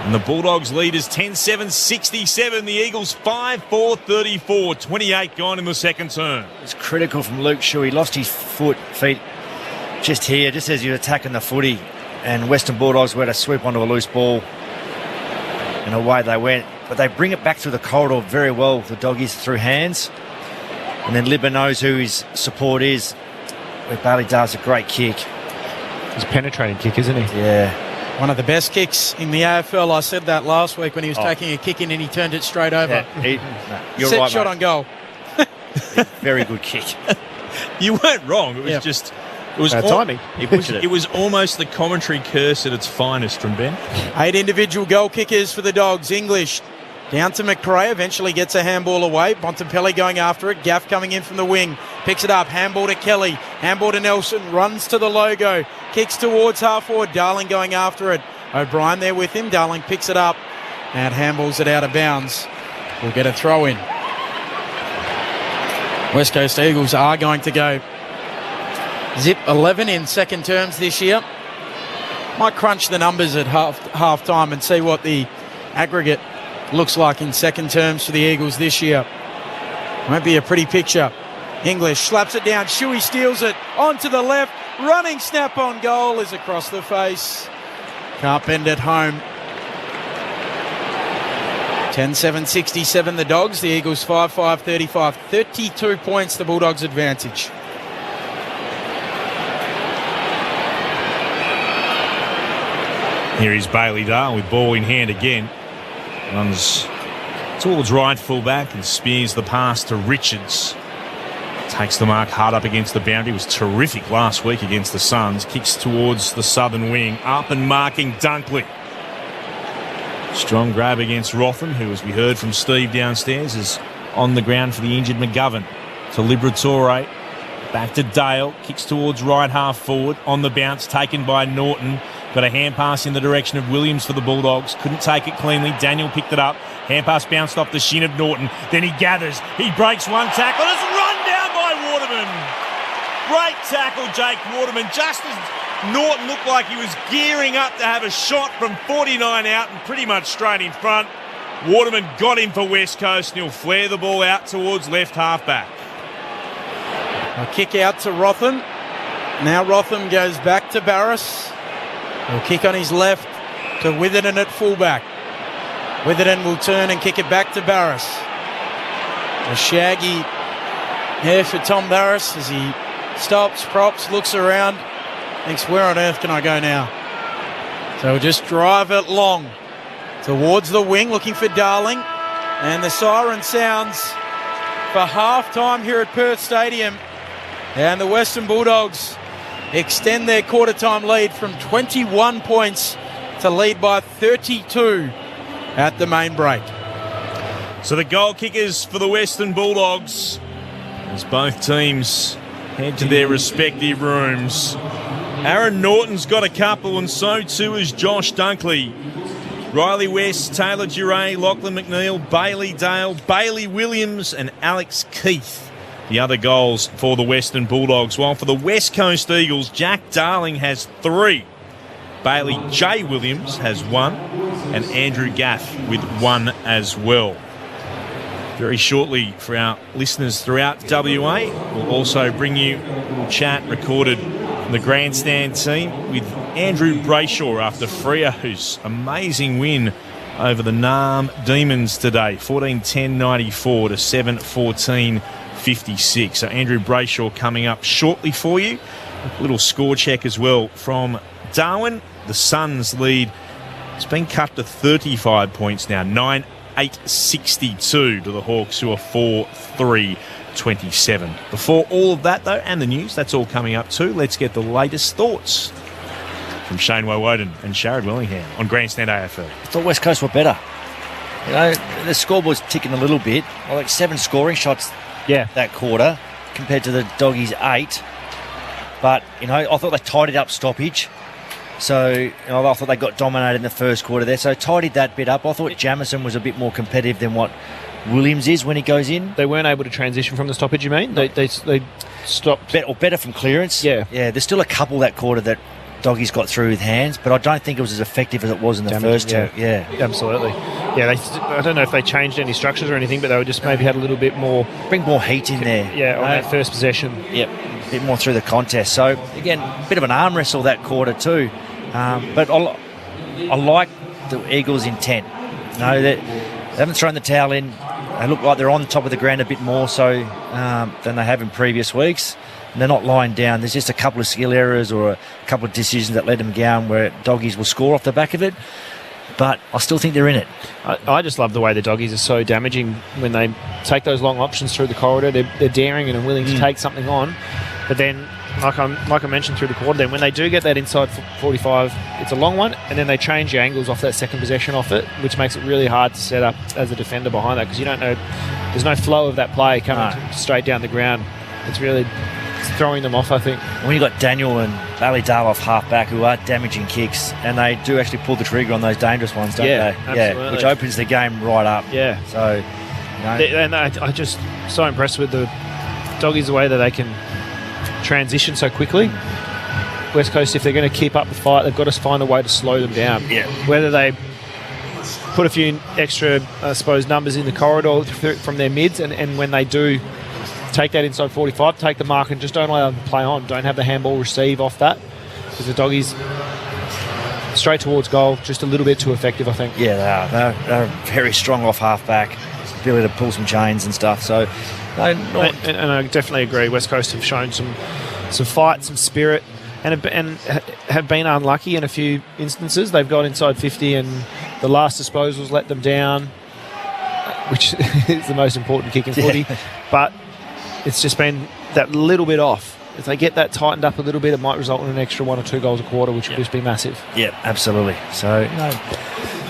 And the Bulldogs lead is 10-7-67. The Eagles 5-4-34. 28 gone in the second term. It's critical from Luke Shaw. He lost his feet just here, just as you're attacking the footy. And Western Bulldogs were to sweep onto a loose ball. And away they went. But they bring it back through the corridor very well, the doggies, through hands. And then Libba knows who his support is. Where Bailey does a great kick. He's a penetrating kick, isn't he? Yeah. One of the best kicks in the AFL. I said that last week when he was taking a kick in and he turned it straight over. Yeah, you're Set right, shot mate. on goal. Very good kick. You weren't wrong. It was just... It was timing. It was almost the commentary curse at its finest from Ben. 8 individual goal kickers for the Dogs. English down to McRae. Eventually gets a handball away. Bontempelli going after it. Gaff coming in from the wing. Picks it up. Handball to Kelly. Handball to Nelson. Runs to the logo. Kicks towards half forward. Darling going after it. O'Brien there with him. Darling picks it up and handballs it out of bounds. We'll get a throw in. West Coast Eagles are going to go zip 11 in second terms this year. Might crunch the numbers at half time and see what the aggregate looks like in second terms for the Eagles this year. Won't be a pretty picture. English slaps it down. Shuey steals it onto the left. Running snap on goal is across the face. Can't bend it home. 10-7-67 the Dogs. The Eagles 5-5-35. 32 points the Bulldogs' advantage. Here is Bailey Dale with ball in hand again. Runs towards right fullback and spears the pass to Richards. Takes the mark hard up against the boundary. Was terrific last week against the Suns. Kicks towards the southern wing. Up and marking Dunkley. Strong grab against Rotham, who, as we heard from Steve downstairs, is on the ground for the injured McGovern. To Liberatore. Back to Dale. Kicks towards right half forward. On the bounce, taken by Norton. Got a hand pass in the direction of Williams for the Bulldogs. Couldn't take it cleanly. Daniel picked it up. Hand pass bounced off the shin of Norton. Then he gathers. He breaks one tackle. It's run down by Waterman. Great tackle, Jake Waterman, just as Norton looked like he was gearing up to have a shot from 49 out and pretty much straight in front. Waterman got him for West Coast, and he'll flare the ball out towards left half-back. A kick out to Rotham. Now Rotham goes back to Barris. He'll kick on his left to Witherden at fullback. Witherden will turn and kick it back to Barris. A shaggy here for Tom Barris as he stops, props, looks around, thinks, where on earth can I go now? So he'll just drive it long towards the wing, looking for Darling. And the siren sounds for half-time here at Perth Stadium. And the Western Bulldogs extend their quarter-time lead from 21 points to lead by 32 at the main break. So the goal kickers for the Western Bulldogs, as both teams head to their respective rooms. Aaron Norton's got a couple, and so too is Josh Dunkley. Riley West, Taylor Duray, Lachlan McNeil, Bailey Dale, Bailey Williams and Alex Keith, the other goals for the Western Bulldogs. While for the West Coast Eagles, Jack Darling has 3. Bailey J. Williams has 1, and Andrew Gaff with 1 as well. Very shortly, for our listeners throughout WA, we'll also bring you a little chat recorded from the grandstand team with Andrew Brayshaw after Freo's amazing win over the Narm Demons today, 14-10-94 to 7-14-56. So Andrew Brayshaw coming up shortly for you. A little score check as well from Darwin. The Suns lead. It's been cut to 35 points now, 9-8-62 to the Hawks, who are 4-3-27. Before all of that, though, and the news, that's all coming up too. Let's get the latest thoughts from Shane Woden and Sharad Willingham on Grandstand AFL. I thought West Coast were better. You know, the scoreboard's ticking a little bit. Like 7 scoring shots that quarter compared to the Doggies' 8. But, you know, I thought they tidied up stoppage. So, you know, I thought they got dominated in the first quarter there. So tidied that bit up. I thought Jamison was a bit more competitive than what Williams is when he goes in. They weren't able to transition from the stoppage, you mean? They stopped. Better from clearance. Yeah. Yeah, there's still a couple that quarter that Doggies got through with hands, but I don't think it was as effective as it was in the first two. Yeah, absolutely. Yeah, I don't know if they changed any structures or anything, but they were just maybe had a little bit more... Bring more heat in there. Yeah, on that first possession. Yep, a bit more through the contest. So, again, a bit of an arm wrestle that quarter too. But I like the Eagles' intent. You know, they haven't thrown the towel in. They look like they're on top of the ground a bit more so than they have in previous weeks. And they're not lying down. There's just a couple of skill errors or a couple of decisions that let them down where Doggies will score off the back of it. But I still think they're in it. I just love the way the Doggies are so damaging when they take those long options through the corridor. They're daring and willing to take something on. But then, like I mentioned through the quarter, then when they do get that inside 45, it's a long one, and then they change your angles off that second possession off it, which makes it really hard to set up as a defender behind that because you don't know, there's no flow of that play coming straight down the ground. It's really throwing them off, I think. When you've got Daniel and Bailey Dale off half-back who are damaging kicks, and they do actually pull the trigger on those dangerous ones, don't they? Absolutely. Yeah, which opens the game right up. Yeah. So, you know. And I'm just so impressed with the Doggies, the way that they can transition so quickly. West Coast, if they're going to keep up the fight, they've got to find a way to slow them down. Yeah. Whether they put a few extra, I suppose, numbers in the corridor from their mids, and when they do take that inside 45, take the mark and just don't allow them to play on. Don't have the handball receive off that because the Doggies straight towards goal, just a little bit too effective, I think. Yeah, they are. They're very strong off half-back, ability to pull some chains and stuff. So, and I definitely agree. West Coast have shown some fight, some spirit, and have been unlucky in a few instances. They've got inside 50 and the last disposals let them down, which is the most important kick in footy. But it's just been that little bit off. If they get that tightened up a little bit, it might result in an extra 1 or 2 goals a quarter, which would just be massive. Yeah, absolutely. So,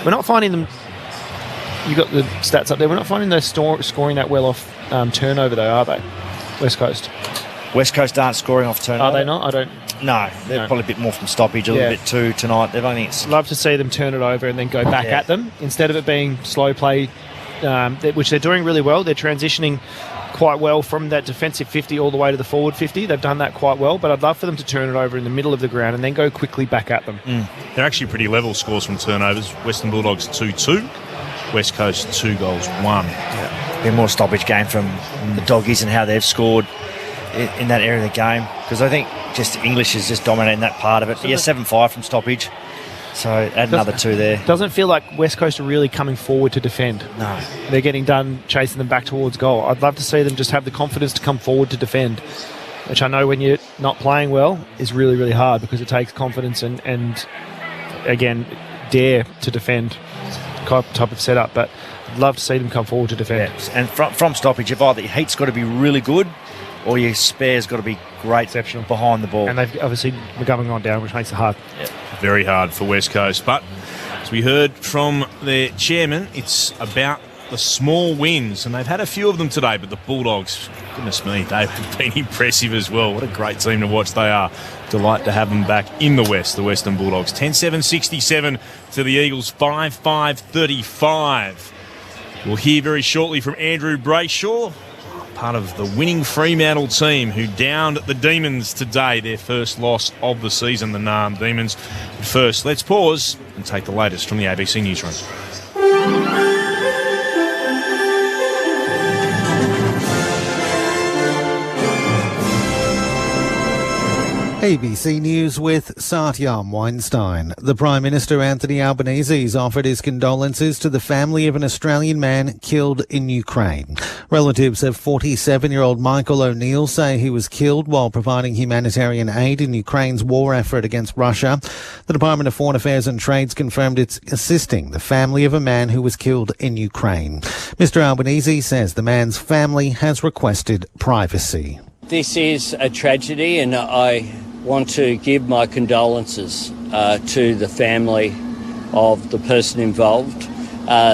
we're not finding them. You got the stats up there. We're not finding them scoring that well off turnover, though, are they? West Coast. West Coast aren't scoring off turnover. Are they not? I don't. No, they're probably a bit more from stoppage, a little bit too tonight. They've only. Love to see them turn it over and then go back at them instead of it being slow play, which they're doing really well. They're transitioning quite well from that defensive 50 all the way to the forward 50. They've done that quite well, but I'd love for them to turn it over in the middle of the ground and then go quickly back at them. They're actually pretty level scores from turnovers. Western Bulldogs 2-2, West Coast 2 goals 1. Yeah. Been more stoppage game from the Doggies and how they've scored in that area of the game, because I think just English is just dominating that part of it. 7-5 from stoppage. So add another 2 there. Doesn't feel like West Coast are really coming forward to defend. No. They're getting done chasing them back towards goal. I'd love to see them just have the confidence to come forward to defend, which I know when you're not playing well is really, really hard, because it takes confidence and again, dare to defend type of setup. But I'd love to see them come forward to defend. Yeah. And from stoppage, if either your heat's got to be really good or your spare's got to be great, exceptional behind the ball. And they've obviously McGovern gone down, which makes it hard. Yeah. Very hard for West Coast. But as we heard from their chairman, it's about the small wins, and they've had a few of them today, but the Bulldogs, goodness me, they've been impressive as well. What a great team to watch they are. Delight to have them back in the West, the Western Bulldogs. 10-7-67 to the Eagles, 5-5-35. We'll hear very shortly from Andrew Brayshaw, part of the winning Fremantle team who downed the Demons today, their first loss of the season, the Narm Demons. But first, let's pause and take the latest from the ABC Newsroom. ABC News with Satyam Weinstein. The Prime Minister Anthony Albanese has offered his condolences to the family of an Australian man killed in Ukraine. Relatives of 47-year-old Michael O'Neill say he was killed while providing humanitarian aid in Ukraine's war effort against Russia. The Department of Foreign Affairs and Trades confirmed it's assisting the family of a man who was killed in Ukraine. Mr Albanese says the man's family has requested privacy. This is a tragedy, and I want to give my condolences to the family of the person involved.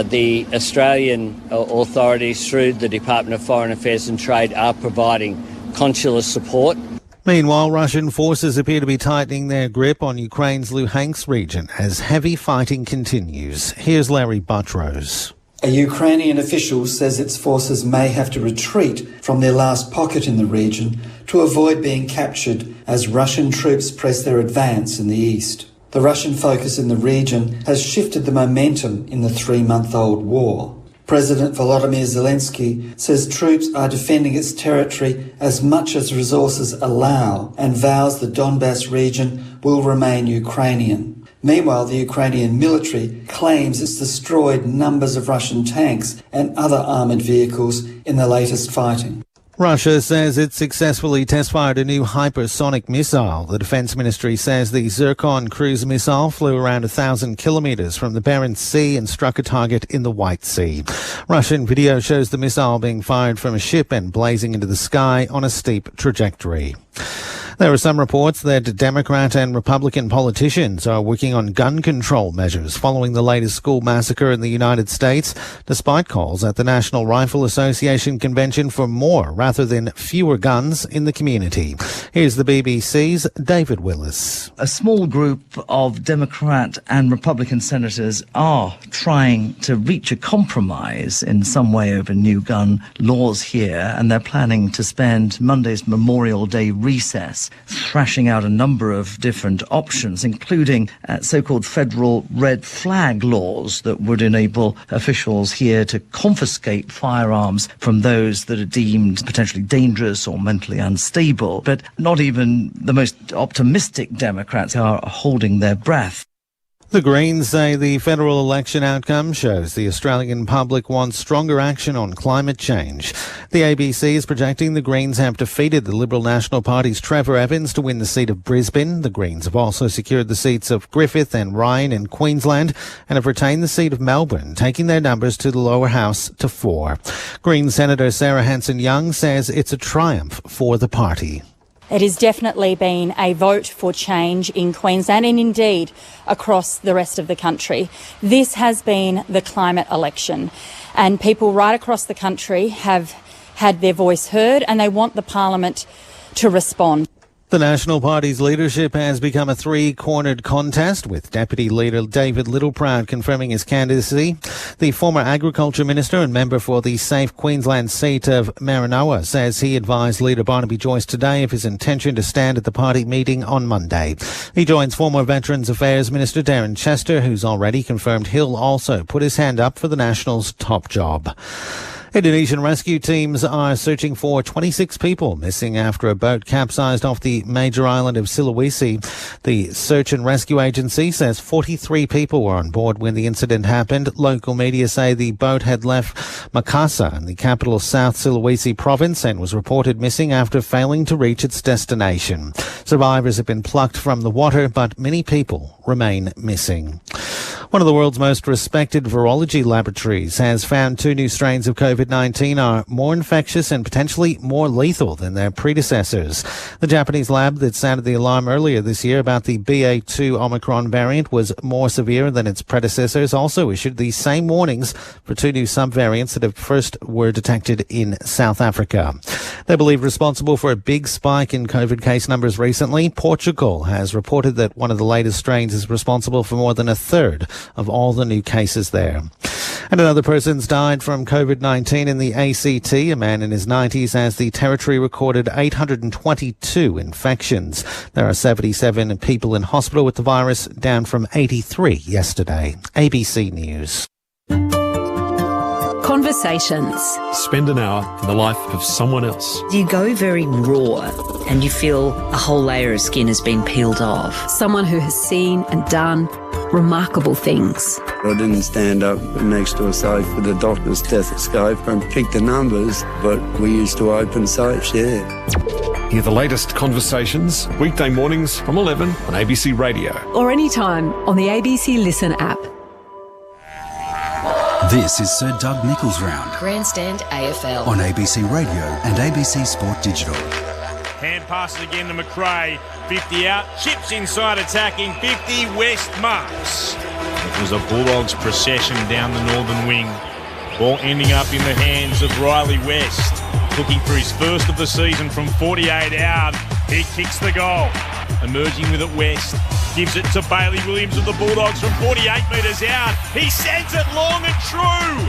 The Australian authorities, through the Department of Foreign Affairs and Trade, are providing consular support. Meanwhile, Russian forces appear to be tightening their grip on Ukraine's Luhansk region as heavy fighting continues. Here's Larry Buttrose. A Ukrainian official says its forces may have to retreat from their last pocket in the region to avoid being captured as Russian troops press their advance in the east. The Russian focus in the region has shifted the momentum in the 3-month-old war. President Volodymyr Zelensky says troops are defending its territory as much as resources allow and vows the Donbass region will remain Ukrainian. Meanwhile, the Ukrainian military claims it's destroyed numbers of Russian tanks and other armoured vehicles in the latest fighting. Russia says it successfully test-fired a new hypersonic missile. The Defence Ministry says the Zircon cruise missile flew around 1,000 kilometres from the Barents Sea and struck a target in the White Sea. Russian video shows the missile being fired from a ship and blazing into the sky on a steep trajectory. There are some reports that Democrat and Republican politicians are working on gun control measures following the latest school massacre in the United States, despite calls at the National Rifle Association convention for more rather than fewer guns in the community. Here's the BBC's David Willis. A small group of Democrat and Republican senators are trying to reach a compromise in some way over new gun laws here, and they're planning to spend Monday's Memorial Day recess thrashing out a number of different options, including so-called federal red flag laws that would enable officials here to confiscate firearms from those that are deemed potentially dangerous or mentally unstable. But not even the most optimistic Democrats are holding their breath. The Greens say the federal election outcome shows the Australian public wants stronger action on climate change. The ABC is projecting the Greens have defeated the Liberal National Party's Trevor Evans to win the seat of Brisbane. The Greens have also secured the seats of Griffith and Ryan in Queensland and have retained the seat of Melbourne, taking their numbers to the lower house to 4. Green Senator Sarah Hanson-Young says it's a triumph for the party. It has definitely been a vote for change in Queensland and indeed across the rest of the country. This has been the climate election, and people right across the country have had their voice heard and they want the Parliament to respond. The National Party's leadership has become a three-cornered contest, with Deputy Leader David Littleproud confirming his candidacy. The former Agriculture Minister and member for the safe Queensland seat of Maranoa says he advised Leader Barnaby Joyce today of his intention to stand at the party meeting on Monday. He joins former Veterans Affairs Minister Darren Chester, who's already confirmed he'll also put his hand up for the Nationals' top job. Indonesian rescue teams are searching for 26 people missing after a boat capsized off the major island of Sulawesi. The search and rescue agency says 43 people were on board when the incident happened. Local media say the boat had left Makassar in the capital South Sulawesi province and was reported missing after failing to reach its destination. Survivors have been plucked from the water, but many people remain missing. One of the world's most respected virology laboratories has found 2 new strains of COVID-19 are more infectious and potentially more lethal than their predecessors. The Japanese lab that sounded the alarm earlier this year about the BA2 Omicron variant was more severe than its predecessors also issued the same warnings for 2 new subvariants that first were detected in South Africa. They're believed responsible for a big spike in COVID case numbers recently. Portugal has reported that one of the latest strains is responsible for more than a third of all the new cases there. And another person's died from COVID-19 in the ACT. A man in his 90s, as the territory recorded 822 infections. There are 77 people in hospital with the virus, down from 83 yesterday. ABC News. Conversations. Spend an hour in the life of someone else. You go very raw and you feel a whole layer of skin has been peeled off. Someone who has seen and done remarkable things. I didn't stand up next to a safe with a doctor's stethoscope and pick the numbers, but we used to open safes, yeah. Hear the latest conversations weekday mornings from 11 on ABC Radio. Or anytime on the ABC Listen app. This is Sir Doug Nicholls Round. Grandstand AFL. On ABC Radio and ABC Sport Digital. Hand passes again to McRae. 50 out. Chips inside attacking. 50 West marks. It was a Bulldogs procession down the northern wing. Ball ending up in the hands of Riley West. Looking for his first of the season from 48 out. He kicks the goal. Emerging with it West. Gives it to Bailey Williams of the Bulldogs from 48 metres out. He sends it long and true.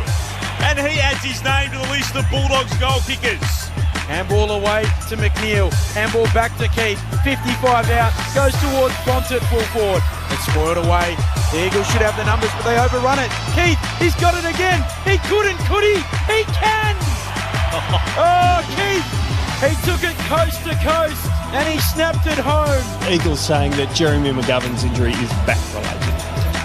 And he adds his name to the list of Bulldogs goal kickers. Handball away to McNeil. Handball back to Keith. 55 out. Goes towards Bonset full forward. It's spoiled away. The Eagles should have the numbers, but they overrun it. Keith, he's got it again. He couldn't, could he? He can! Oh, Keith! He took it coast to coast and he snapped it home. Eagles saying that Jeremy McGovern's injury is back related.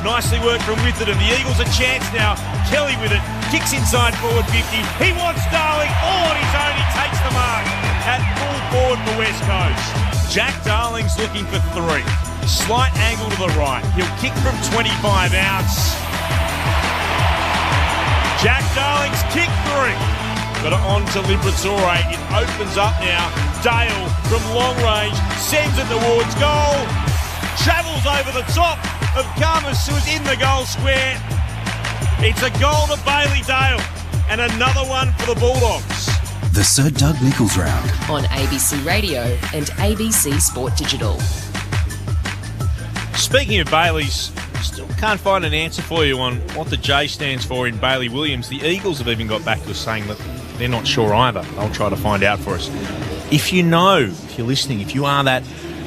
Nicely worked from Witherden. The Eagles a chance now. Kelly with it. Kicks inside forward 50. He wants Darling all on his own. He takes the mark at full forward for West Coast. Jack Darling's looking for 3. Slight angle to the right. He'll kick from 25 outs. Jack Darling's kick 3. Got it on to Liberatore. It opens up now. Dale from long range sends it towards goal. Travels over the top of Karmas, who's in the goal square. It's a goal to Bailey Dale and another one for the Bulldogs. The Sir Doug Nicholls Round. On ABC Radio and ABC Sport Digital. Speaking of Bailey's, still can't find an answer for you on what the J stands for in Bailey Williams. The Eagles have even got back to us saying that they're not sure either. They'll try to find out for us. If you know, if you're listening, if you are that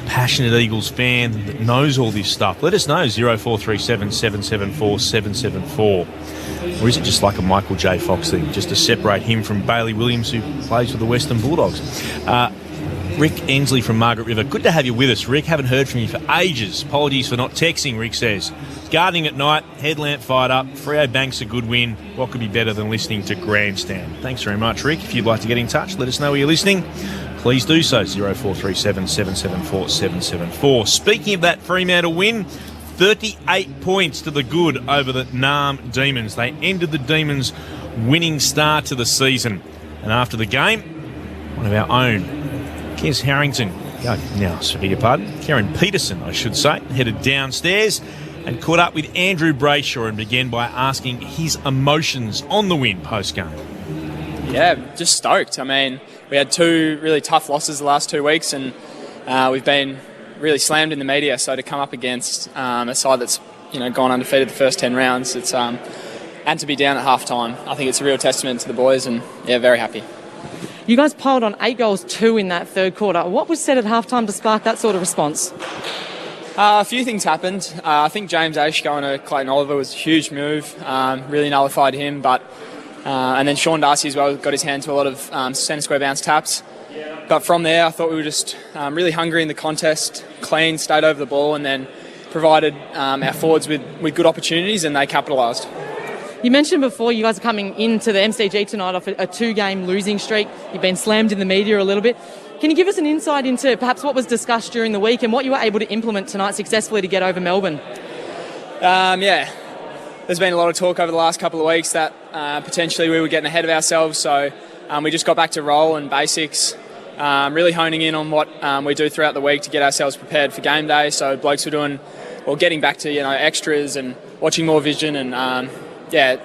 passionate Eagles fan that knows all this stuff, let us know. 0437 774 774. Or is it just like a Michael J. Fox thing, just to separate him from Bailey Williams, who plays for the Western Bulldogs? Rick Ensley from Margaret River. Good to have you with us, Rick. Haven't heard from you for ages. Apologies for not texting, Rick says. Gardening at night, headlamp fired up, Freo Banks a good win. What could be better than listening to Grandstand? Thanks very much, Rick. If you'd like to get in touch, let us know where you're listening. Please do so. 0437 774 774. Speaking of that Fremantle win, 38 points to the good over the Narm Demons. They ended the Demons' winning start to the season. And after the game, one of our own, Kes Harrington, Karen Peterson, I should say, headed downstairs and caught up with Andrew Brayshaw and began by asking his emotions on the win post-game. Yeah, just stoked. I mean, we had 2 really tough losses the last 2 weeks and we've been really slammed in the media, so to come up against a side that's gone undefeated the first 10 rounds, it's and to be down at half-time, I think it's a real testament to the boys, and very happy. You guys piled on 8 goals, 2 in that third quarter. What was said at half-time to spark that sort of response? A few things happened. I think James Aish going to Clayton Oliver was a huge move, really nullified him, and then Sean Darcy as well got his hand to a lot of centre square bounce taps. But from there, I thought we were just really hungry in the contest, clean, stayed over the ball, and then provided our forwards with good opportunities, and they capitalised. You mentioned before you guys are coming into the MCG tonight off a 2-game losing streak. You've been slammed in the media a little bit. Can you give us an insight into perhaps what was discussed during the week and what you were able to implement tonight successfully to get over Melbourne? There's been a lot of talk over the last couple of weeks that potentially we were getting ahead of ourselves, so we just got back to roll and basics, really honing in on what we do throughout the week to get ourselves prepared for game day. So blokes were getting back to extras and watching more vision and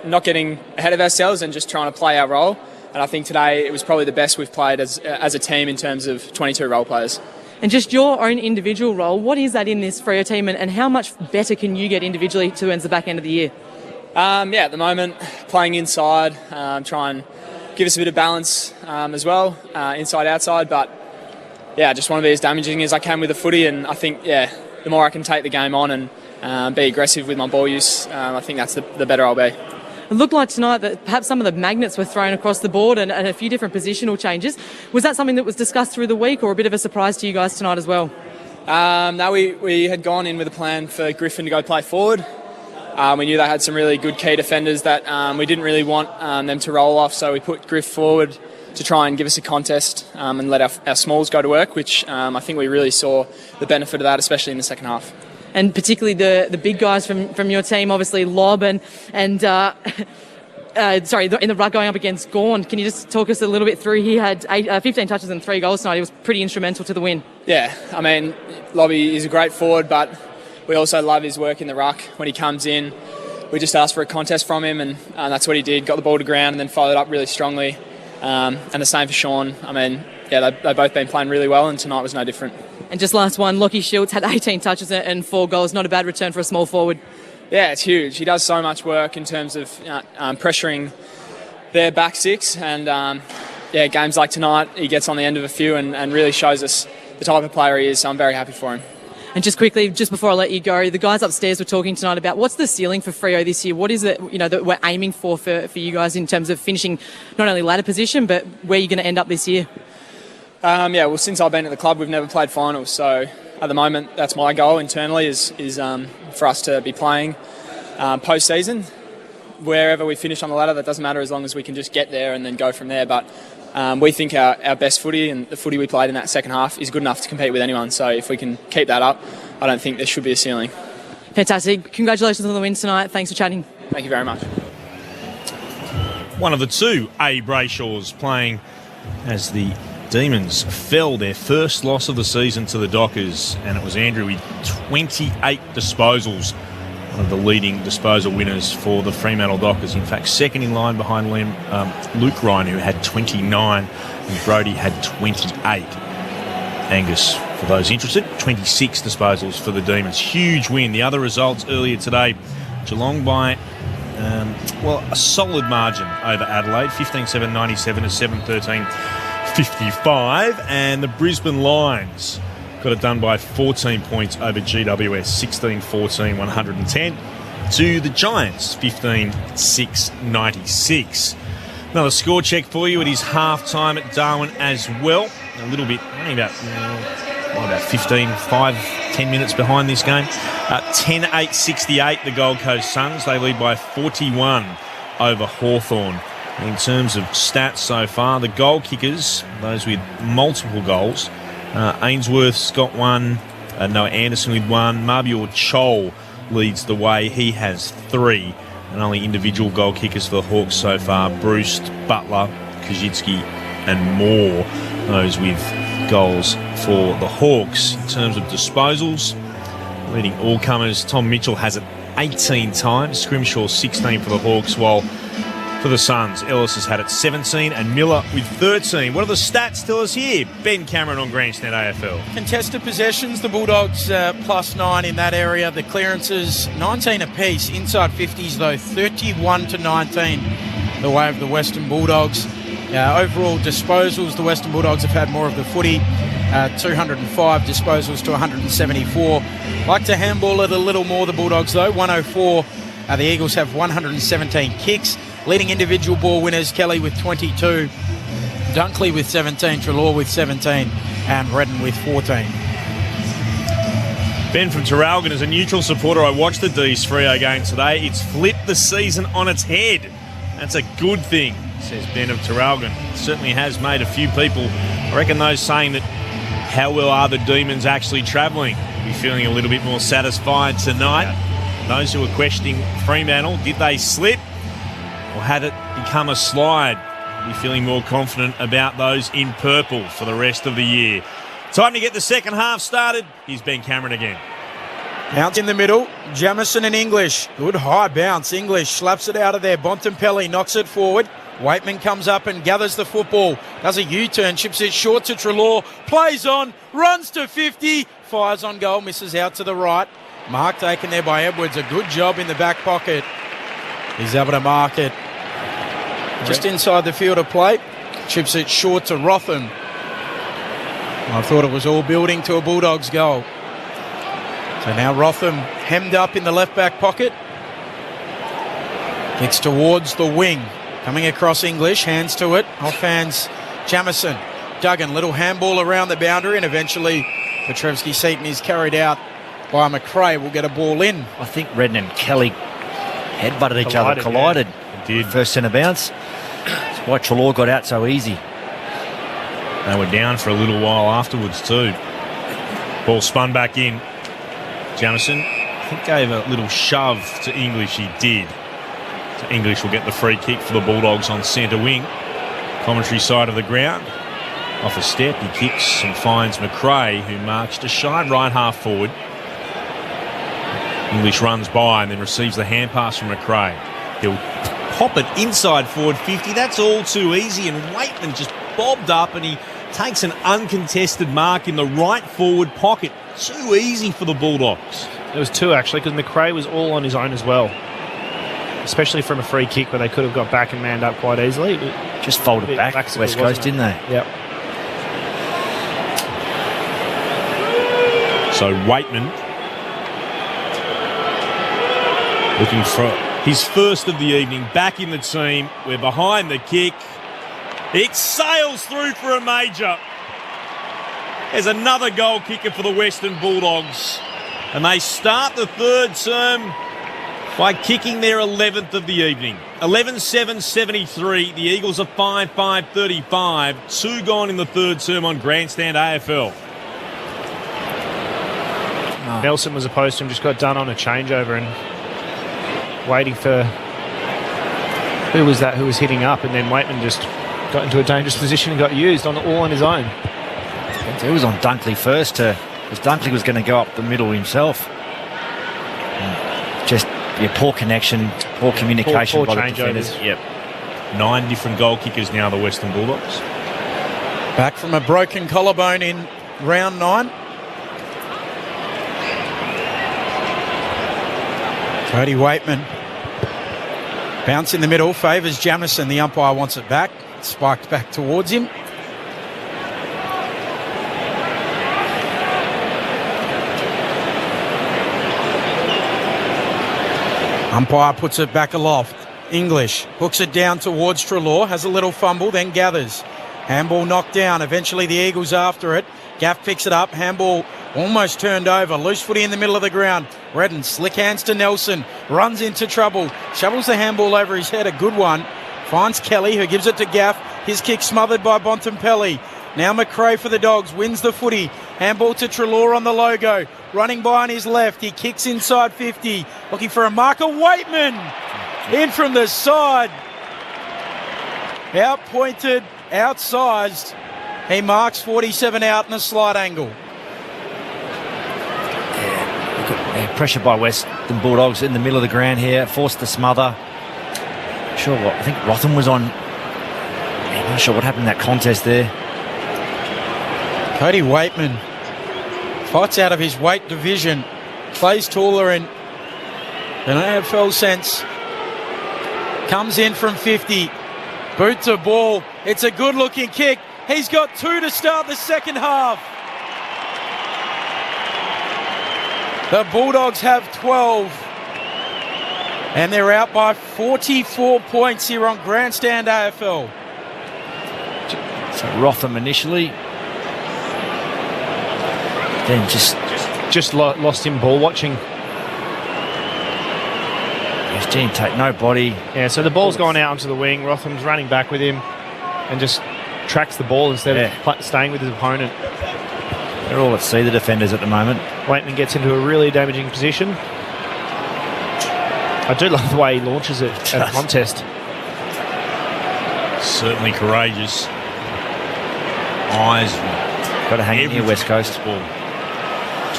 not getting ahead of ourselves and just trying to play our role. And I think today it was probably the best we've played as a team in terms of 22 role players. And just your own individual role, what is that in this Freo team, and how much better can you get individually towards the back end of the year? At the moment, playing inside, try and give us a bit of balance as well, inside, outside. But I just want to be as damaging as I can with the footy, and I think the more I can take the game on and be aggressive with my ball use, I think that's the better I'll be. It looked like tonight that perhaps some of the magnets were thrown across the board and a few different positional changes. Was that something that was discussed through the week, or a bit of a surprise to you guys tonight as well? No, we had gone in with a plan for Griffin to go play forward. We knew they had some really good key defenders that we didn't really want them to roll off, so we put Griff forward to try and give us a contest and let our smalls go to work, which I think we really saw the benefit of that, especially in the second half. And particularly the big guys from your team, obviously Lob and in the ruck going up against Gawn. Can you just talk us a little bit through? He had 15 touches and 3 goals tonight. He was pretty instrumental to the win. Yeah, I mean, Lobby is a great forward, but we also love his work in the ruck. When he comes in, we just asked for a contest from him, and that's what he did. Got the ball to ground and then followed up really strongly. And the same for Sean. I mean, they've both been playing really well, and tonight was no different. And just last one, Lockie Shields had 18 touches and 4 goals. Not a bad return for a small forward. Yeah, it's huge. He does so much work in terms of pressuring their back six. And, games like tonight, he gets on the end of a few and really shows us the type of player he is. So I'm very happy for him. And just quickly, just before I let you go, the guys upstairs were talking tonight about what's the ceiling for Freo this year? What is it, that we're aiming for you guys in terms of finishing not only ladder position, but where you're going to end up this year? Since I've been at the club, we've never played finals. So at the moment, that's my goal internally is for us to be playing post-season. Wherever we finish on the ladder, that doesn't matter as long as we can just get there and then go from there. But we think our best footy and the footy we played in that second half is good enough to compete with anyone. So if we can keep that up, I don't think there should be a ceiling. Fantastic. Congratulations on the win tonight. Thanks for chatting. Thank you very much. One of the two, Abe Brayshaws, playing as the Demons fell their first loss of the season to the Dockers, and it was Andrew with 28 disposals, one of the leading disposal winners for the Fremantle Dockers. In fact, second in line behind Luke Ryan, who had 29, and Brody had 28. Angus, for those interested, 26 disposals for the Demons. Huge win. The other results earlier today, Geelong by a solid margin over Adelaide, 15-7, 97 to 7-13. 55, and the Brisbane Lions got it done by 14 points over GWS, 16-14, 110 to the Giants, 15-6, 96. Another score check for you. It is half-time at Darwin as well. A little bit, only about 10 minutes behind this game. 10-8, 68, the Gold Coast Suns. They lead by 41 over Hawthorn. In terms of stats so far, the goal kickers, those with multiple goals, Ainsworth's got one, Noah Anderson with one, Mabior Chol leads the way, he has 3, and only individual goal kickers for the Hawks so far, Bruce, Butler, Kajitsky and Moore, those with goals for the Hawks. In terms of disposals, leading all-comers, Tom Mitchell has it 18 times, Scrimshaw 16 for the Hawks, while for the Suns. Ellis has had it 17 and Miller with 13. What do the stats tell us here? Ben Cameron on Grandstand AFL. Contested possessions, the Bulldogs +9 in that area. The clearances, 19 apiece. Inside 50s, though, 31-19 the way of the Western Bulldogs. Overall disposals, the Western Bulldogs have had more of the footy. 205 disposals to 174. Like to handball it a little more, the Bulldogs, though, 104. The Eagles have 117 kicks. Leading individual ball winners, Kelly with 22, Dunkley with 17, Treloar with 17, and Redden with 14. Ben from Traralgon, as a neutral supporter, I watched the D's Freo game today. It's flipped the season on its head. That's a good thing, says Ben of Traralgon. It certainly has made a few people, I reckon those saying that how well are the Demons actually travelling, be feeling a little bit more satisfied tonight. Those who are questioning Fremantle, did they slip? Or had it become a slide? Be feeling more confident about those in purple for the rest of the year. Time to get the second half started. Here's Ben Cameron again. Bounce in the middle. Jamison and English. Good high bounce. English slaps it out of there. Bontempelli knocks it forward. Waitman comes up and gathers the football. Does a U-turn. Chips it short to Treloar. Plays on. Runs to 50. Fires on goal. Misses out to the right. Mark taken there by Edwards. A good job in the back pocket. He's able to mark it just inside the field of play. Chips it short to Rotham. I thought it was all building to a Bulldogs goal. So now Rotham hemmed up in the left back pocket. Kicks towards the wing. Coming across English. Hands to it. Offhands Jamison. Duggan. Little handball around the boundary, and eventually Petrevski-Seaton is carried out by McRae. Will get a ball in. I think Redden and Kelly headbutted each other, collided. Yeah. Did. First centre bounce. That's why Treloar got out so easy. They were down for a little while afterwards too. Ball spun back in. Jamison, I think, gave a little shove to English. He did. So English will get the free kick for the Bulldogs on centre wing. Commentary side of the ground. Off a step, he kicks and finds McRae, who marks to shine right half forward. English runs by and then receives the hand pass from McRae. He'll pop it inside forward 50. That's all too easy, and Waitman just bobbed up and he takes an uncontested mark in the right forward pocket. Too easy for the Bulldogs. It was two, actually, because McRae was all on his own as well. Especially from a free kick where they could have got back and manned up quite easily. Just folded back, West Coast, didn't they? Yep. So Waitman looking for his first of the evening, back in the team. We're behind the kick. It sails through for a major. There's another goal kicker for the Western Bulldogs. And they start the third term by kicking their 11th of the evening. 11-7-73. The Eagles are 5-5-35. 2 gone in the third term on Grandstand AFL. Nelson was opposed to him, just got done on a changeover and waiting for who was that who was hitting up, and then Waitman just got into a dangerous position and got used all on his own. It was on Dunkley first, because Dunkley was going to go up the middle himself. Just poor connection, poor communication by the defenders. Yep. 9 different goal kickers now, the Western Bulldogs. Back from a broken collarbone in round 9. Cody Waitman. Bounce in the middle, favours Jamison. The umpire wants it back. Spiked back towards him. Umpire puts it back aloft. English hooks it down towards Treloar. Has a little fumble, then gathers. Handball knocked down. Eventually the Eagles after it. Gaff picks it up. Handball almost turned over. Loose footy in the middle of the ground. Redden slick hands to Nelson. Runs into trouble. Shovels the handball over his head. A good one. Finds Kelly, who gives it to Gaff. His kick smothered by Bontempelli. Now McRae for the Dogs. Wins the footy. Handball to Treloar on the logo. Running by on his left. He kicks inside 50. Looking for a marker. Waitman in from the side. Out-pointed. Outsized. He marks 47 out in a slight angle. Yeah, pressure by Western Bulldogs in the middle of the ground here. Forced the smother. sure what. I think Rotham was on. I'm not sure what happened in that contest there. Cody Waitman fights out of his weight division, plays taller in an AFL sense. Comes in from 50, boots a ball. It's a good-looking kick. He's got 2 to start the second half. The Bulldogs have 12. And they're out by 44 points here on Grandstand AFL. So Rotham initially. Then just lost him ball watching. Yes, didn't take no body. Yeah, so the ball's gone out onto the wing. Rotham's running back with him and just tracks the ball instead of staying with his opponent. They're all at sea, the defenders at the moment. Waitman gets into a really damaging position. I do love the way he launches it at a contest. Certainly courageous. Eyes. Got to hang in here, West Coast. Ball.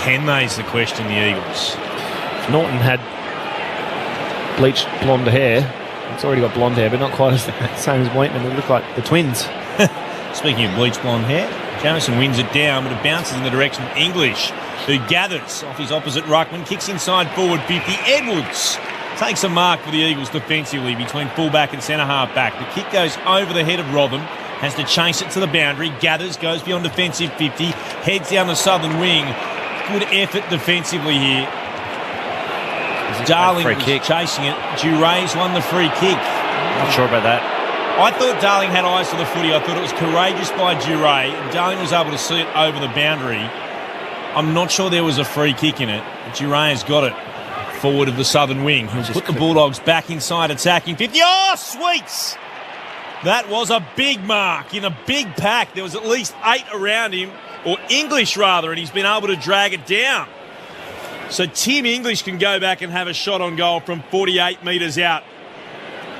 Can they is the question, the Eagles. If Norton had bleached blonde hair. It's already got blonde hair, but not quite as the same as Waitman. They look like the twins. Speaking of bleached blonde hair, Jamison wins it down, but it bounces in the direction of English, who gathers off his opposite ruckman, kicks inside forward 50. Edwards takes a mark for the Eagles defensively between fullback and centre half back. The kick goes over the head of Rotham, has to chase it to the boundary, gathers, goes beyond defensive 50, heads down the southern wing. Good effort defensively here. Darling was chasing it. Durais won the free kick. Not sure about that. I thought Darling had eyes for the footy. I thought it was courageous by Durais, and Darling was able to see it over the boundary. I'm not sure there was a free kick in it. Durais got it forward of the southern wing. He'll put the Bulldogs back inside attacking 50. Oh, sweets! That was a big mark in a big pack. There was at least 8 around him, or English rather, and he's been able to drag it down. So Tim English can go back and have a shot on goal from 48 metres out.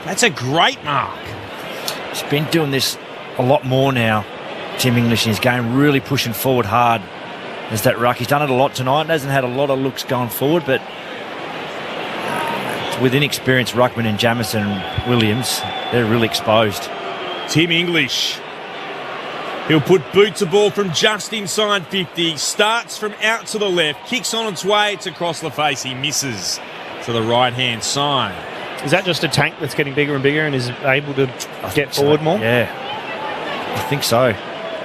That's a great mark. He's been doing this a lot more now, Tim English, in his game, really pushing forward hard as that ruck. He's done it a lot tonight and hasn't had a lot of looks going forward, but with inexperienced ruckman and Jamison and Williams, they're really exposed. Tim English. He'll put boots a ball from just inside 50, starts from out to the left, kicks on its way, it's across the face, he misses to the right-hand side. Is that just a tank that's getting bigger and bigger and is able to get forward more? Yeah, I think so.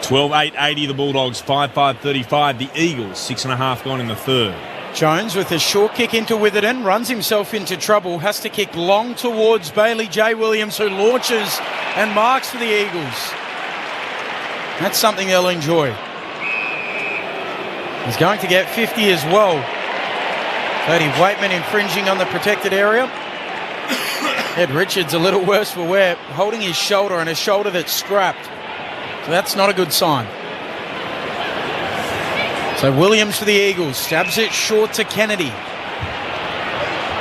12-8-80 the Bulldogs, 5-5-35 the Eagles, 6.5 gone in the third. Jones with a short kick into Witherden, runs himself into trouble, has to kick long towards Bailey J. Williams, who launches and marks for the Eagles. That's something they'll enjoy. He's going to get 50 as well. Cody Waitman infringing on the protected area. Ed Richards a little worse for wear, holding his shoulder, and a shoulder that's scrapped. So that's not a good sign. So Williams for the Eagles, stabs it short to Kennedy.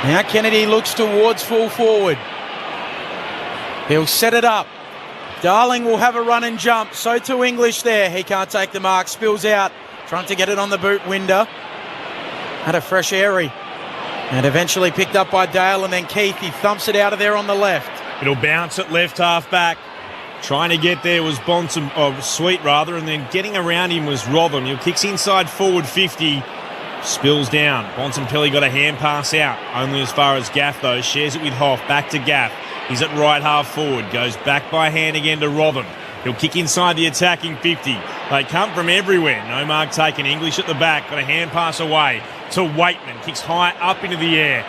Now Kennedy looks towards full forward. He'll set it up. Darling will have a run and jump. So to English there. He can't take the mark. Spills out. Trying to get it on the boot window. Had a fresh airy. And eventually picked up by Dale and then Keith. He thumps it out of there on the left. It'll bounce at left half back. Trying to get there was Sweet rather, and then getting around him was Rotham. He kicks inside forward 50. Spills down. Bontempelli got a hand pass out. Only as far as Gaff though. Shares it with Hoff. Back to Gaff. He's at right half forward. Goes back by hand again to Rotham. He'll kick inside the attacking 50. They come from everywhere. No mark taken. English at the back. Got a hand pass away to Waitman. Kicks high up into the air.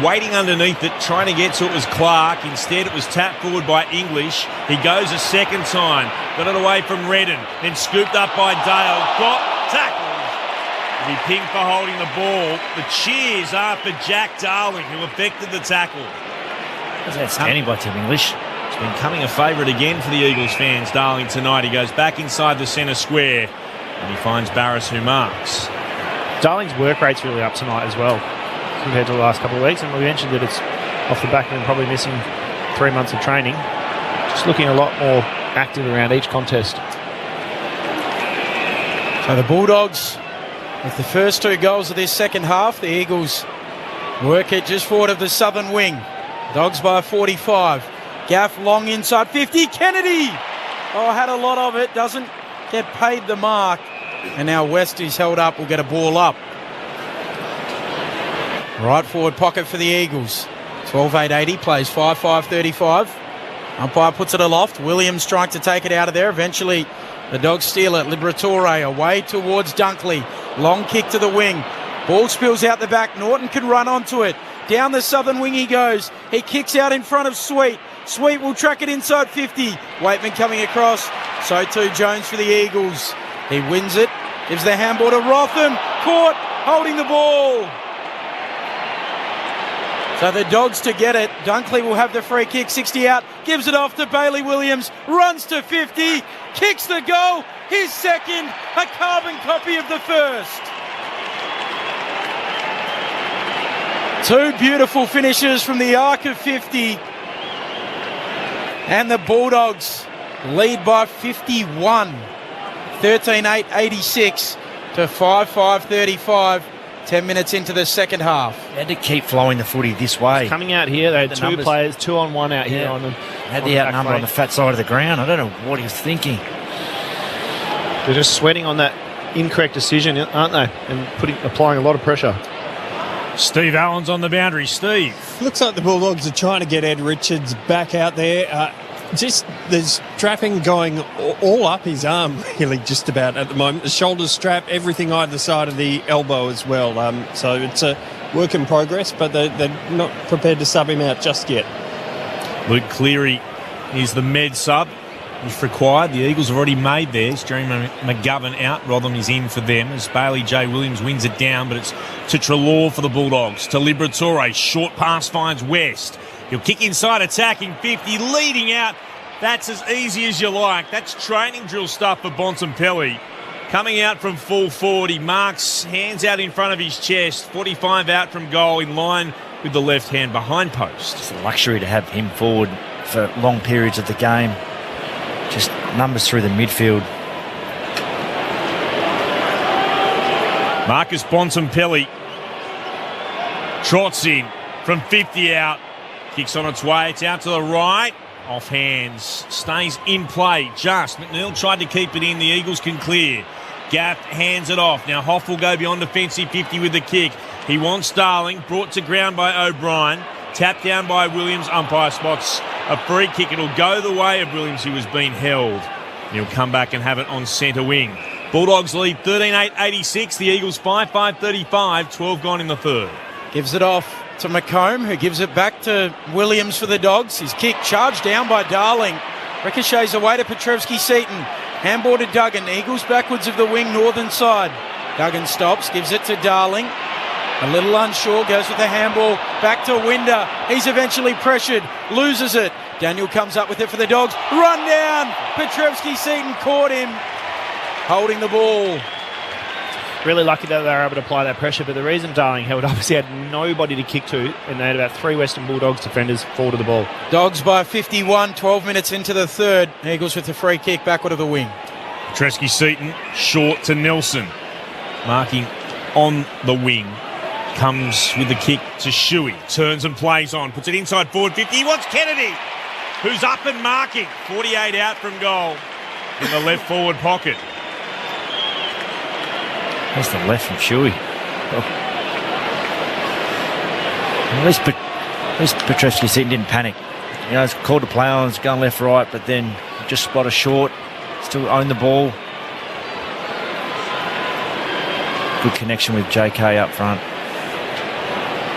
Waiting underneath it, trying to get to it was Clark. Instead, it was tapped forward by English. He goes a second time. Got it away from Redden. Then scooped up by Dale. Got tackled. He'll be pinged for holding the ball. The cheers are for Jack Darling, who effected the tackle. That's outstanding by Tim English. It's becoming a favourite again for the Eagles fans, Darling, tonight. He goes back inside the centre square and he finds Barris, who marks. Darling's work rate's really up tonight as well compared to the last couple of weeks, and we mentioned that it's off the back of him probably missing 3 months of training. Just looking a lot more active around each contest. So the Bulldogs, with the first 2 goals of this second half, the Eagles work it just forward of the southern wing. Dogs by 45. Gaff long inside 50. Kennedy! Oh, had a lot of it. Doesn't get paid the mark. And now West is held up. Will get a ball up. Right forward pocket for the Eagles. 12-8-80. Plays 5-5-35. Umpire puts it aloft. Williams trying to take it out of there. Eventually, the Dogs steal it. Liberatore away towards Dunkley. Long kick to the wing. Ball spills out the back. Norton can run onto it. Down the southern wing he goes. He kicks out in front of Sweet. Sweet will track it inside 50. Waitman coming across. So too Jones for the Eagles. He wins it. Gives the handball to Rotham. Caught. Holding the ball. So the Dogs to get it. Dunkley will have the free kick. 60 out. Gives it off to Bailey Williams. Runs to 50. Kicks the goal. His second. A carbon copy of the first. Two beautiful finishes from the arc of 50. And the Bulldogs lead by 51. 13-8-86 to 5-5-35. 10 minutes into the second half. They had to keep flowing the footy this way. It's coming out here, they had two players, 2-on-1 out here on them. Had the outnumber on the fat side of the ground. I don't know what he was thinking. They're just sweating on that incorrect decision, aren't they? And applying a lot of pressure. Steve Allen's on the boundary. Steve. Looks like the Bulldogs are trying to get Ed Richards back out there. Just there's strapping going all up his arm, really, just about at the moment. The shoulder strap, everything either side of the elbow as well. So it's a work in progress, but they're not prepared to sub him out just yet. Luke Cleary is the med sub. If required, the Eagles have already made theirs. Jeremy McGovern out. Rotherham is in for them as Bailey J. Williams wins it down, but it's to Treloar for the Bulldogs. To Liberatore. Short pass finds West. He'll kick inside, attacking 50, leading out. That's as easy as you like. That's training drill stuff for Bontempelli. Coming out from full forward, he marks, hands out in front of his chest. 45 out from goal, in line with the left hand behind post. It's a luxury to have him forward for long periods of the game. Just numbers through the midfield. Marcus Bontempelli trots in from 50 out. Kicks on its way. It's out to the right. Off hands. Stays in play. Just. McNeil tried to keep it in. The Eagles can clear. Gaff hands it off. Now Hoff will go beyond defensive 50 with the kick. He wants Darling. Brought to ground by O'Brien. Tapped down by Williams. Umpire spots a free kick. It'll go the way of Williams, who was being held. And he'll come back and have it on centre wing. Bulldogs lead 13-8-86. The Eagles 5-5-35. 12 gone in the third. Gives it off to McComb, who gives it back to Williams for the Dogs. His kick charged down by Darling. Ricochets away to Petrevski-Seaton. Handball to Duggan. Eagles backwards of the wing, northern side. Duggan stops, gives it to Darling. A little unsure, goes with the handball. Back to Winder. He's eventually pressured, loses it. Daniel comes up with it for the Dogs. Run down! Petrevski-Seaton caught him, holding the ball. Really lucky that they were able to apply that pressure, but the reason Darling held up is he had nobody to kick to, and they had about 3 Western Bulldogs defenders fall to the ball. Dogs by 51, 12 minutes into the third. Eagles with the free kick backward of the wing. Petrevski-Seaton short to Nelson. Marking on the wing. Comes with the kick to Shuey. Turns and plays on. Puts it inside forward 50. He wants Kennedy, who's up and marking. 48 out from goal in the left forward pocket. That's the left from Shuey. Oh. At least Petrevski-Seaton didn't panic. You know, it's called to play on, it's going left, right, but then just spot a short, still own the ball. Good connection with JK up front.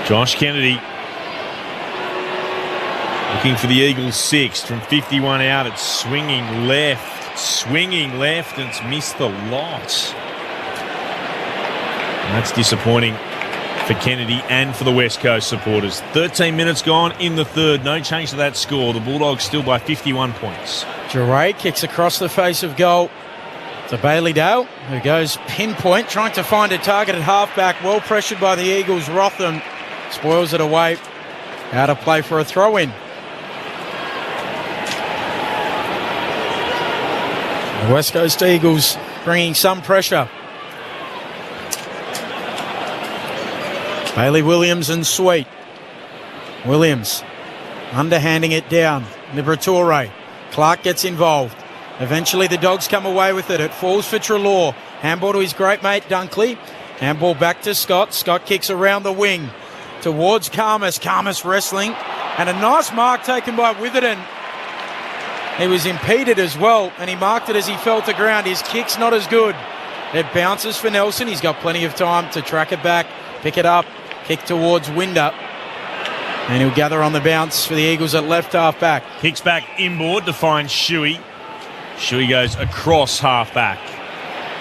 Josh Kennedy looking for the Eagles' sixth from 51 out. It's swinging left, and it's missed the lot. And that's disappointing for Kennedy and for the West Coast supporters. 13 minutes gone in the third. No change to that score. The Bulldogs still by 51 points. Duray kicks across the face of goal to Bailey Dale, who goes pinpoint, trying to find a target at halfback. Well pressured by the Eagles. Rotham spoils it away. Out of play for a throw-in. The West Coast Eagles bringing some pressure. Bailey Williams and Sweet. Williams underhanding it down. Liberatore. Clark gets involved. Eventually the Dogs come away with it. It falls for Treloar. Handball to his great mate Dunkley. Handball back to Scott. Scott kicks around the wing towards Karmas. Karmas wrestling. And a nice mark taken by Witherden. He was impeded as well, and he marked it as he fell to ground. His kick's not as good. It bounces for Nelson. He's got plenty of time to track it back, pick it up, kick towards Winder. And he'll gather on the bounce for the Eagles at left half back. Kicks back inboard to find Shuey. Shuey goes across half back.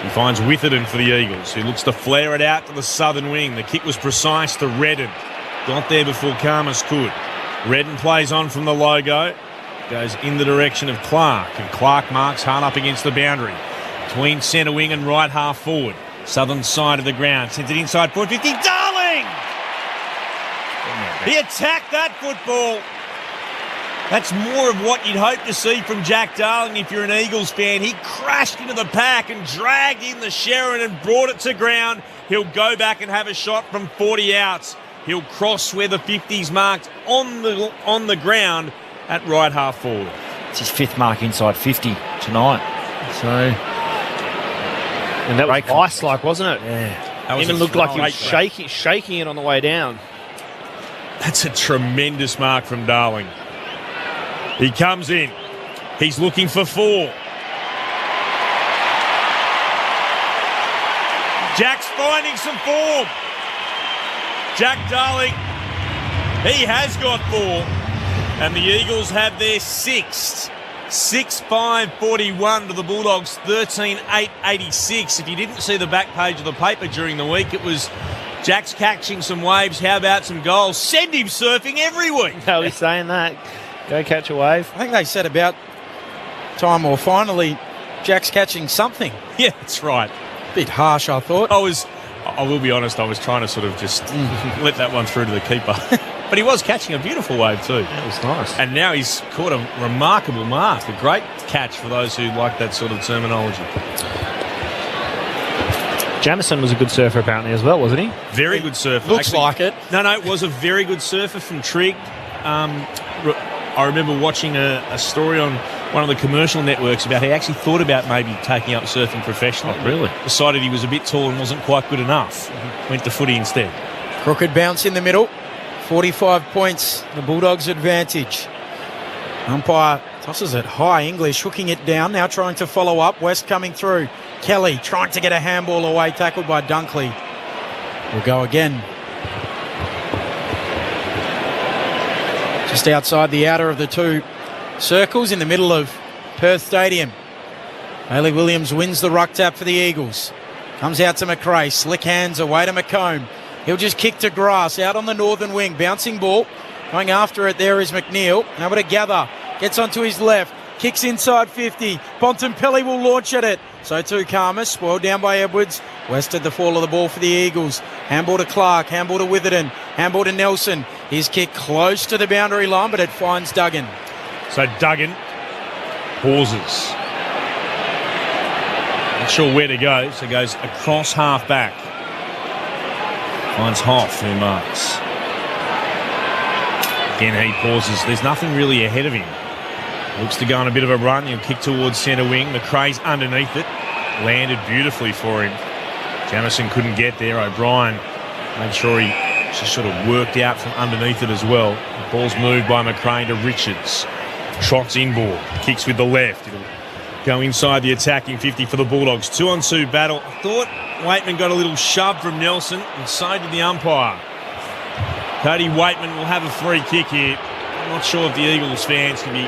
He finds Witherden for the Eagles, who looks to flare it out to the southern wing. The kick was precise to Redden. Got there before Karmas could. Redden plays on from the logo. Goes in the direction of Clark, and Clark marks hard up against the boundary. Between centre wing and right half forward. Southern side of the ground. Sends it inside forward 50. Darling! He attacked that football. That's more of what you'd hope to see from Jack Darling if you're an Eagles fan. He crashed into the pack and dragged in the Sharon and brought it to ground. He'll go back and have a shot from 40 outs. He'll cross where the 50's marked on the ground at right half forward. It's his 5th mark inside 50 tonight. So, and that was ice-like, wasn't it? Yeah. It even looked like he was shaking it on the way down. That's a tremendous mark from Darling. He comes in. He's looking for 4. Jack's finding some form. Jack Darling, he has got 4. And the Eagles have their 6th. 6-5-41 to the Bulldogs, 13-8-86. If you didn't see the back page of the paper during the week, it was Jack's catching some waves. How about some goals? Send him surfing every week. No, he's saying that. Go catch a wave. I think they said about time or finally Jack's catching something. Yeah, that's right. Bit harsh, I thought. I will be honest, I was trying to sort of just let that one through to the keeper. But he was catching a beautiful wave too. That was nice. And now he's caught a remarkable mark. A great catch for those who like that sort of terminology. Jamison was a good surfer apparently as well, wasn't he? Very good surfer. Looks like it. No, it was a very good surfer from Trigg. I remember watching a story on one of the commercial networks about he actually thought about maybe taking up surfing professionally. Oh, really? Decided he was a bit tall and wasn't quite good enough. Went to footy instead. Crooked bounce in the middle. 45 points, the Bulldogs' advantage. Umpire tosses it high, English hooking it down, now trying to follow up. West coming through. Kelly trying to get a handball away, tackled by Dunkley. We'll go again. Just outside the outer of the 2 circles in the middle of Perth Stadium. Hayley Williams wins the ruck tap for the Eagles. Comes out to McRae, slick hands away to McComb. He'll just kick to grass, out on the northern wing. Bouncing ball. Going after it there is McNeil. Able to gather. Gets onto his left. Kicks inside 50. Bontempelli will launch at it. So too Karmas. Spoiled down by Edwards. West at the fall of the ball for the Eagles. Handball to Clark. Handball to Witherden. Handball to Nelson. His kick close to the boundary line, but it finds Duggan. So Duggan pauses. Not sure where to go. So goes across half back. Finds Hoff, who marks. Again, he pauses. There's nothing really ahead of him. Looks to go on a bit of a run. He'll kick towards centre wing. McRae's underneath it. Landed beautifully for him. Jamison couldn't get there. O'Brien made sure he just sort of worked out from underneath it as well. The ball's moved by McRae to Richards. Trots inboard. Kicks with the left. It'll go inside the attacking 50 for the Bulldogs. 2-on-2 battle. I thought Waitman got a little shove from Nelson, and so did the umpire. Cody Waitman will have a free kick here. I'm not sure if the Eagles fans can be,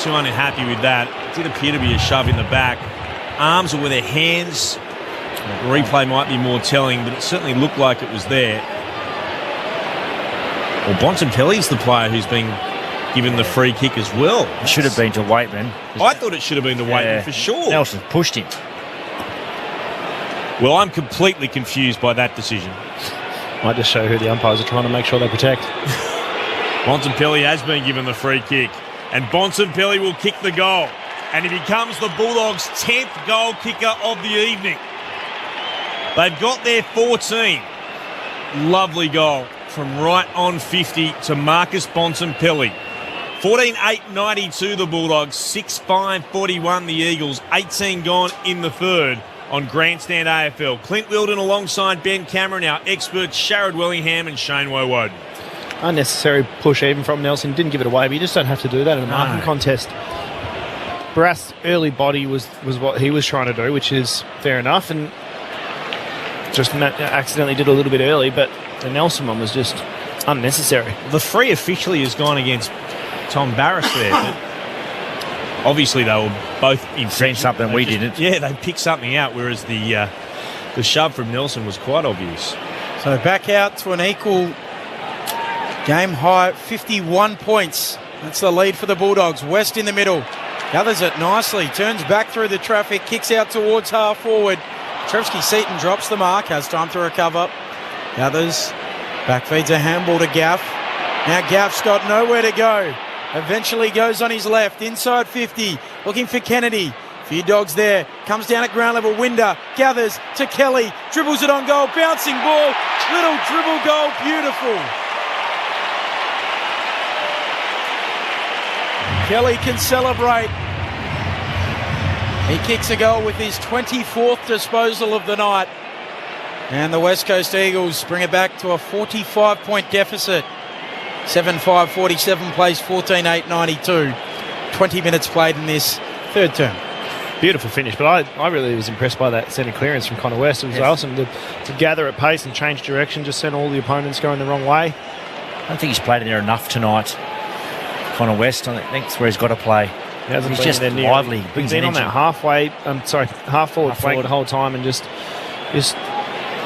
too unhappy with that. It did appear to be a shove in the back. Arms or were their hands? The replay might be more telling, but it certainly looked like it was there. Well, Bontempelli's the player who's been given the free kick as well. It should have been to Waitman. I thought it should have been to Waitman for sure. Nelson pushed him. Well, I'm completely confused by that decision. Might just show who the umpires are trying to make sure they protect. Bontempelli has been given the free kick, and Bontempelli will kick the goal, and he becomes the Bulldogs' 10th goal kicker of the evening. They've got their 14. Lovely goal. from right on 50 to Marcus Bontempelli. 14-8-92 the Bulldogs, 6-5-41 the Eagles, 18 gone in the third on Grandstand AFL. Clint Wilden alongside Ben Cameron, our experts Sharad Wellingham and Shane Wowoden. Unnecessary push even from Nelson. Didn't give it away, but you just don't have to do that in a marking contest. Barrass's early body was what he was trying to do, which is fair enough, and just accidentally did a little bit early, but the Nelson one was just unnecessary. The free officially has gone against Tom Barrass there, but obviously they were both seen something we didn't. Yeah, they picked something out, whereas the shove from Nelson was quite obvious. So back out to an equal game high, 51 points. That's the lead for the Bulldogs. West in the middle. Gathers it nicely, turns back through the traffic, kicks out towards half forward. Trevsky-Seaton drops the mark, has time to recover. Gathers, back feeds a handball to Gaff. Now Gaff's got nowhere to go. Eventually goes on his left, inside 50, looking for Kennedy. Few dogs there, comes down at ground level, Winder, gathers to Kelly, dribbles it on goal, bouncing ball, little dribble goal, beautiful. Kelly can celebrate. He kicks a goal with his 24th disposal of the night. And the West Coast Eagles bring it back to a 45-point deficit. 7-5-47 plays 14-8-92. 20 minutes played in this third term. Beautiful finish, but I really was impressed by that centre clearance from Connor West. It was awesome to gather at pace and change direction, just send all the opponents going the wrong way. I don't think he's played in there enough tonight. Connor West, I think that's where he's got to play. He's just lively. He's been on that half forward flank the whole time, and just.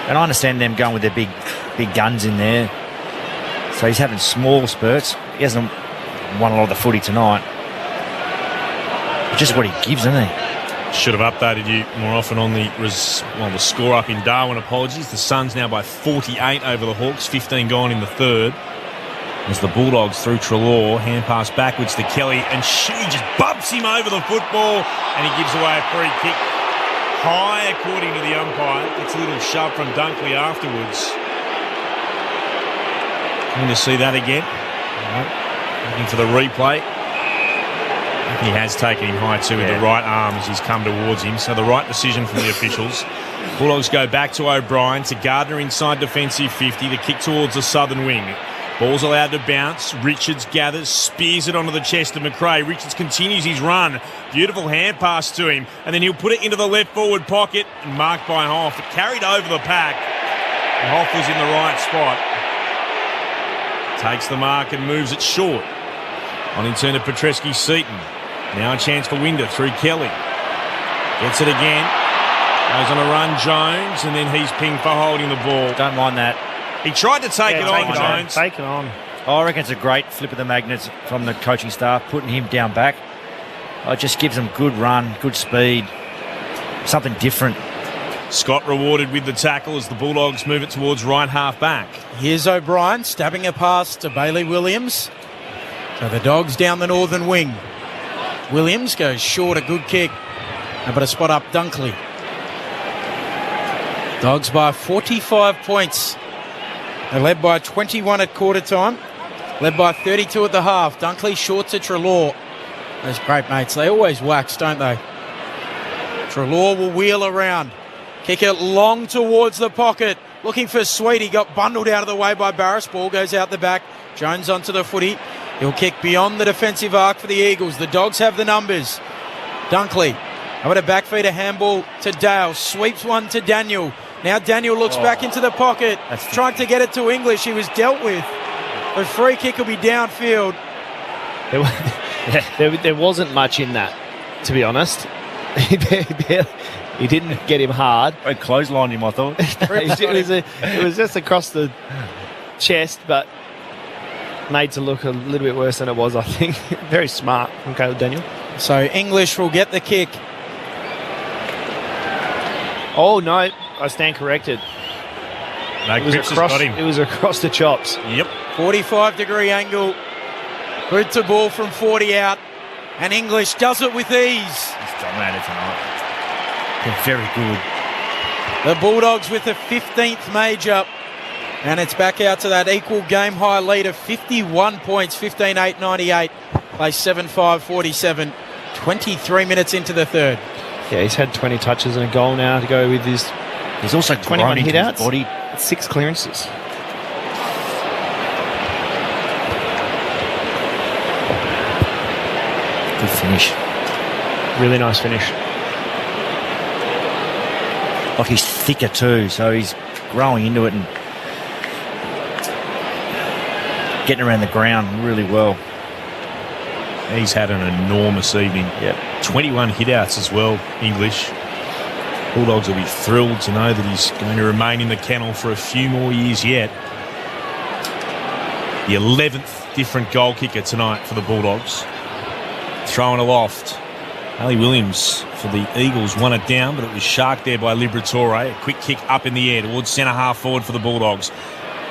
And I understand them going with their big guns in there. So he's having small spurts. He hasn't won a lot of the footy tonight. But just what he gives, isn't he? Should have updated you more often on the score up in Darwin. Apologies. The Suns now by 48 over the Hawks. 15 gone in the third. As the Bulldogs through Treloar, hand pass backwards to Kelly, and she just bumps him over the football, and he gives away a free kick. High, according to the umpire. Gets a little shove from Dunkley afterwards. Going to see that again. Looking for the replay. He has taken him high too with the right arm as he's come towards him. So the right decision from the officials. Bulldogs go back to O'Brien, to Gardner inside defensive 50. The kick towards the southern wing. Ball's allowed to bounce. Richards gathers, spears it onto the chest of McRae. Richards continues his run. Beautiful hand pass to him. And then he'll put it into the left forward pocket and marked by Hoff. It carried over the pack. And Hoff was in the right spot. Takes the mark and moves it short. On in turn to Petreski-Seaton. Now a chance for Winder through Kelly. Gets it again. Goes on a run, Jones, and then he's pinged for holding the ball. Don't mind that. He tried to take it on, Jones. Take it on. I reckon it's a great flip of the magnets from the coaching staff, putting him down back. It just gives him good run, good speed, something different. Scott rewarded with the tackle as the Bulldogs move it towards right half back. Here's O'Brien stabbing a pass to Bailey Williams. So the Dogs down the northern wing. Williams goes short, a good kick. But a spot up Dunkley. Dogs by 45 points. They're led by 21 at quarter time. Led by 32 at the half. Dunkley short to Treloar. Those great mates, they always wax, don't they? Treloar will wheel around. Kick it long towards the pocket. Looking for Sweet. He got bundled out of the way by Barrass. Ball goes out the back. Jones onto the footy. He'll kick beyond the defensive arc for the Eagles. The Dogs have the numbers. Dunkley. How about a back feed, a handball to Dale. Sweeps one to Daniel. Now Daniel looks back into the pocket. Trying to get it to English. He was dealt with. The free kick will be downfield. There wasn't much in that, to be honest. He didn't get him hard. I clotheslined him, I thought. it was just across the chest, but made to look a little bit worse than it was, I think. Very smart from Caleb Daniel. So English will get the kick. Oh, no. I stand corrected. No, Cripps has got him. It was across the chops. Yep. 45-degree angle. Good to ball from 40 out. And English does it with ease. He's dominated tonight. They're very good. The Bulldogs with the 15th major. And it's back out to that equal game high lead of 51 points, 15-8-98 by 7-5-47. 23 minutes into the third. Yeah, he's had 20 touches and a goal now to go with his. He's also 21 hit outs. Body. 6 clearances. Good finish. Really nice finish. Like he's thicker too, so he's growing into it and getting around the ground really well. He's had an enormous evening. Yep. 21 hit-outs as well, English. Bulldogs will be thrilled to know that he's going to remain in the kennel for a few more years yet. The 11th different goal kicker tonight for the Bulldogs. Throwing aloft. Ali Williams for the Eagles won it down, but it was sharked there by Liberatore. A quick kick up in the air towards centre half forward for the Bulldogs.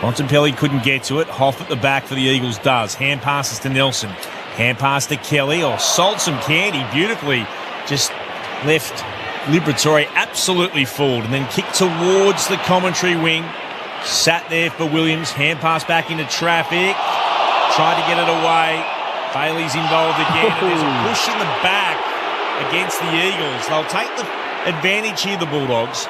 Bontempelli couldn't get to it. Hoff at the back for the Eagles does. Hand passes to Nelson. Hand pass to Kelly. Sold some candy beautifully. Just left Liberatore absolutely fooled and then kicked towards the commentary wing. Sat there for Williams. Hand pass back into traffic. Tried to get it away. Bailey's involved again. And there's a push in the back against the Eagles. They'll take the advantage here, the Bulldogs.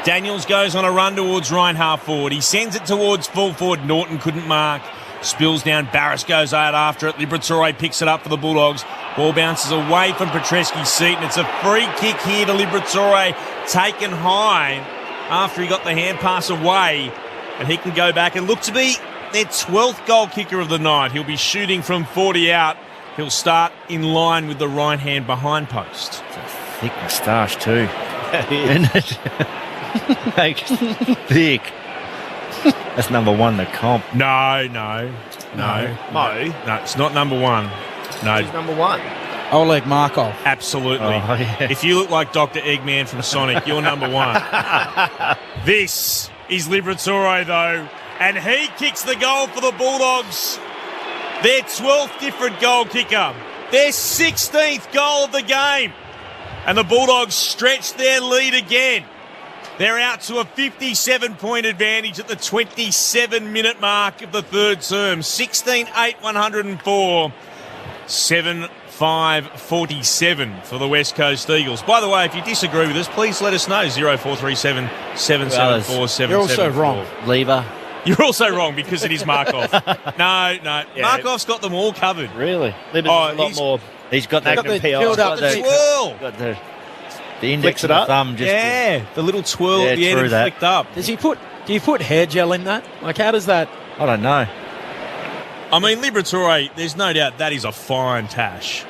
Daniels goes on a run towards Ryan half forward. He sends it towards full forward. Norton couldn't mark. Spills down. Barris goes out after it. Liberatore picks it up for the Bulldogs. Ball bounces away from Petreski's seat, and it's a free kick here to Liberatore, taken high after he got the hand pass away. And he can go back and look to be their 12th goal kicker of the night. He'll be shooting from 40 out. He'll start in line with the right hand behind post. It's a thick moustache too. Isn't it? Thick. That's number one, the comp. No. Mo? No, it's not number one. No. Who's number one? Oleg Markov. Absolutely. Oh, yeah. If you look like Dr. Eggman from Sonic, you're number one. This is Liberatore, though, and he kicks the goal for the Bulldogs. Their 12th different goal kicker. Their 16th goal of the game. And the Bulldogs stretch their lead again. They're out to a 57-point advantage at the 27-minute mark of the third term. 16-8-104. 7-5-47 for the West Coast Eagles. By the way, if you disagree with us, please let us know. 0437 774 774. You're also wrong. Lever. You're also wrong because it is Markov. No. Yeah. Markov's got them all covered. Really? Lever's a lot more. He's got that filled up the twirl. Got the index of the thumb. Just the little twirl at the end and flicked up. Do you put hair gel in that? Like, how does that? I don't know. I mean, Liberatore, there's no doubt that is a fine tash.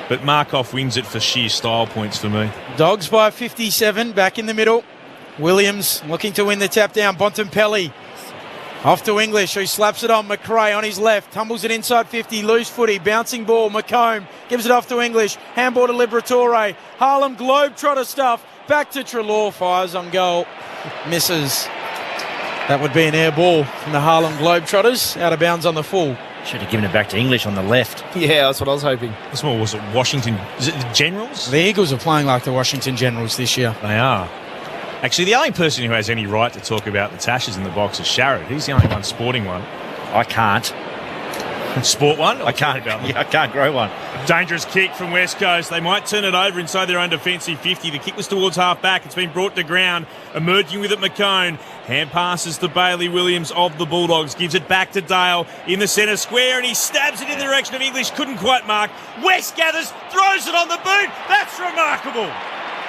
But Markov wins it for sheer style points for me. Dogs by 57, back in the middle. Williams looking to win the tap down. Bontempelli off to English, who slaps it on. McRae on his left, tumbles it inside 50, loose footy, bouncing ball. McComb gives it off to English. Handball to Liberatore. Harlem Globetrotter stuff. Back to Treloar, fires on goal. Misses. That would be an air ball from the Harlem Globetrotters, out of bounds on the full. Should have given it back to English on the left. Yeah, that's what I was hoping. This one was it Washington? Is it the Generals? The Eagles are playing like the Washington Generals this year. They are. Actually, the only person who has any right to talk about the tashes in the box is Sharrod. He's the only one sporting one. I can't. Sport one? I can't grow one. Dangerous kick from West Coast. They might turn it over inside their own defensive 50. The kick was towards half back. It's been brought to ground. Emerging with it, McCone. Hand passes to Bailey Williams of the Bulldogs. Gives it back to Dale in the centre square, and he stabs it in the direction of English. Couldn't quite mark. West gathers, throws it on the boot. That's remarkable.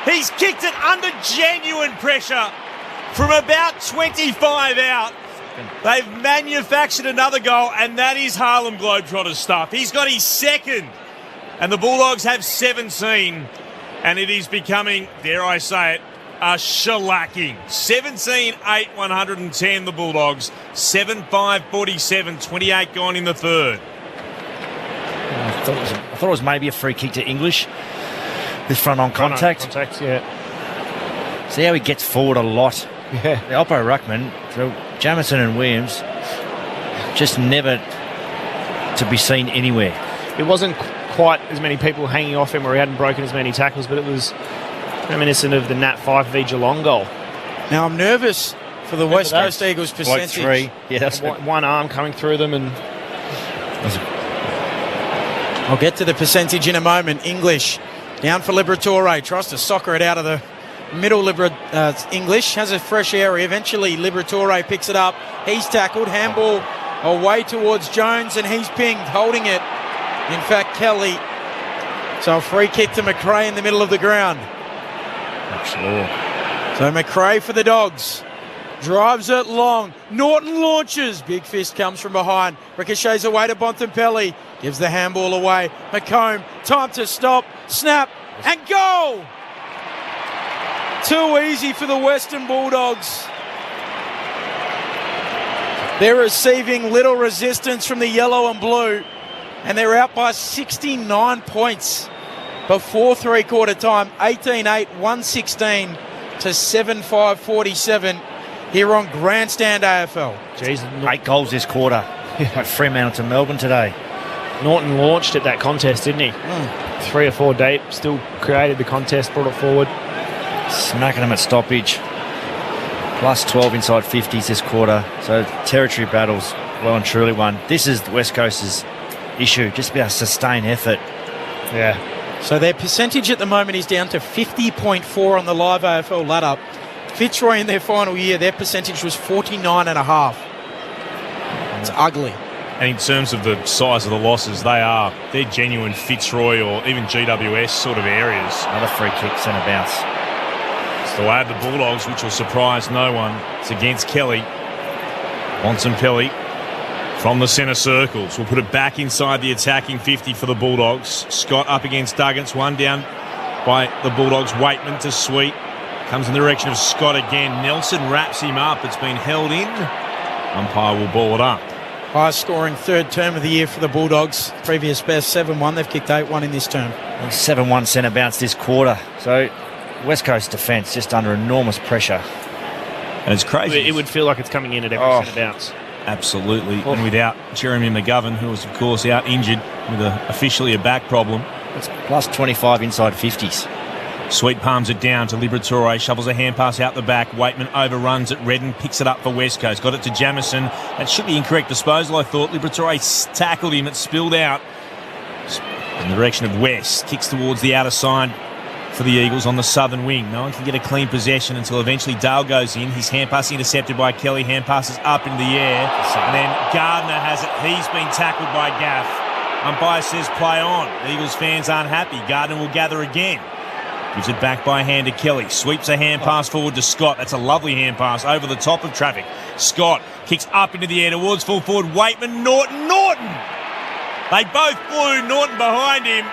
He's kicked it under genuine pressure from about 25 out. They've manufactured another goal, and that is Harlem Globetrotters stuff. He's got his second, and the Bulldogs have 17, and it is becoming, dare I say it, a shellacking. 17-8-110, the Bulldogs. 7-5-47, 28 gone in the third. I thought it was maybe a free kick to English with front-on contact. Yeah. See how he gets forward a lot. Yeah. The Oppo Ruckman, so Jamison and Williams, just never to be seen anywhere. It wasn't quite as many people hanging off him, or he hadn't broken as many tackles, but it was reminiscent of the Nat 5 v Geelong goal. Now, I'm nervous for the West Coast Eagles percentage. 0.3. Yeah, that's one arm coming through them, and I'll get to the percentage in a moment. English down for Liberatore, tries to soccer it out of the middle. English has a fresh area. Eventually Liberatore picks it up. He's tackled. Handball away towards Jones, and he's pinged, holding it. In fact, Kelly. So a free kick to McRae in the middle of the ground. So McRae for the Dogs. Drives it long. Norton launches. Big fist comes from behind. Ricochets away to Bontempelli. Gives the handball away. McComb. Time to stop. Snap. And goal! Too easy for the Western Bulldogs. They're receiving little resistance from the yellow and blue. And they're out by 69 points before three-quarter time. 18-8, 116 to 7-5-47 here on Grandstand AFL. Jeez, 8 goals this quarter. Like Fremantle to Melbourne today. Norton launched at that contest, didn't he? 3 or 4 deep, still created the contest, brought it forward. Smacking them at stoppage. Plus 12 inside 50s this quarter. So territory battles well and truly won. This is the West Coast's issue, just be able to sustain effort. Yeah. So their percentage at the moment is down to 50.4 on the live AFL ladder. Fitzroy in their final year, their percentage was 49.5. It's ugly. And in terms of the size of the losses, they're genuine Fitzroy or even GWS sort of areas. Another free kick, centre bounce. It's the way of the Bulldogs, which will surprise no one. It's against Kelly. Bontempelli from the centre circles. We'll put it back inside the attacking 50 for the Bulldogs. Scott up against Duggins. One down by the Bulldogs. Waitman to Sweet. Comes in the direction of Scott again. Nelson wraps him up. It's been held in. Umpire will ball it up. Highest scoring third term of the year for the Bulldogs. Previous best 7-1. They've kicked 8-1 in this term. 7-1 centre bounce this quarter. So West Coast defence just under enormous pressure. And it's crazy. It would feel like it's coming in at every centre bounce. Absolutely. And without Jeremy McGovern, who was, of course, out injured with officially a back problem. It's plus 25 inside 50s. Sweet palms it down to Liberatore, shovels a hand pass out the back. Waitman overruns it. Redden picks it up for West Coast. Got it to Jamison. That should be incorrect disposal, I thought. Liberatore tackled him. It spilled out in the direction of West. Kicks towards the outer side for the Eagles on the southern wing. No one can get a clean possession until eventually Dale goes in. His hand pass intercepted by Kelly. Hand passes up in the air. And then Gardner has it. He's been tackled by Gaff. Umpire says play on. Eagles fans aren't happy. Gardner will gather again. Gives it back by hand to Kelly. Sweeps a hand pass forward to Scott. That's a lovely hand pass over the top of traffic. Scott kicks up into the air towards full forward. Waitman, Norton. They both flew. Norton behind him.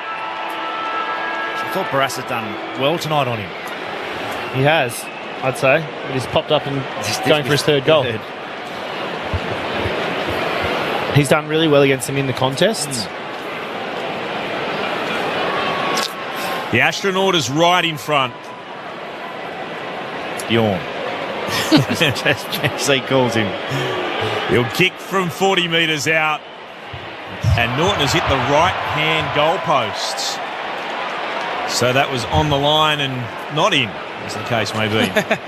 I thought Barras has done well tonight on him. He has, I'd say. But he's popped up and going for his third goal. He's done really well against them in the contests. The astronaut is right in front. Yawn. As he calls him. He'll kick from 40 metres out. And Norton has hit the right-hand goalposts. So that was on the line and not in, as the case may be.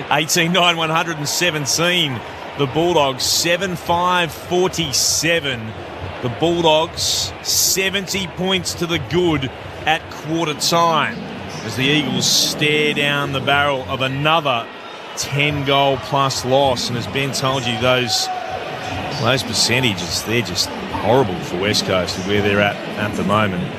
18-9, 117. The Bulldogs, 7-5-47. The Bulldogs, 70 points to the good at quarter time as the Eagles stare down the barrel of another 10-goal plus loss. And as Ben told you, those percentages, they're just horrible for West Coast where they're at the moment.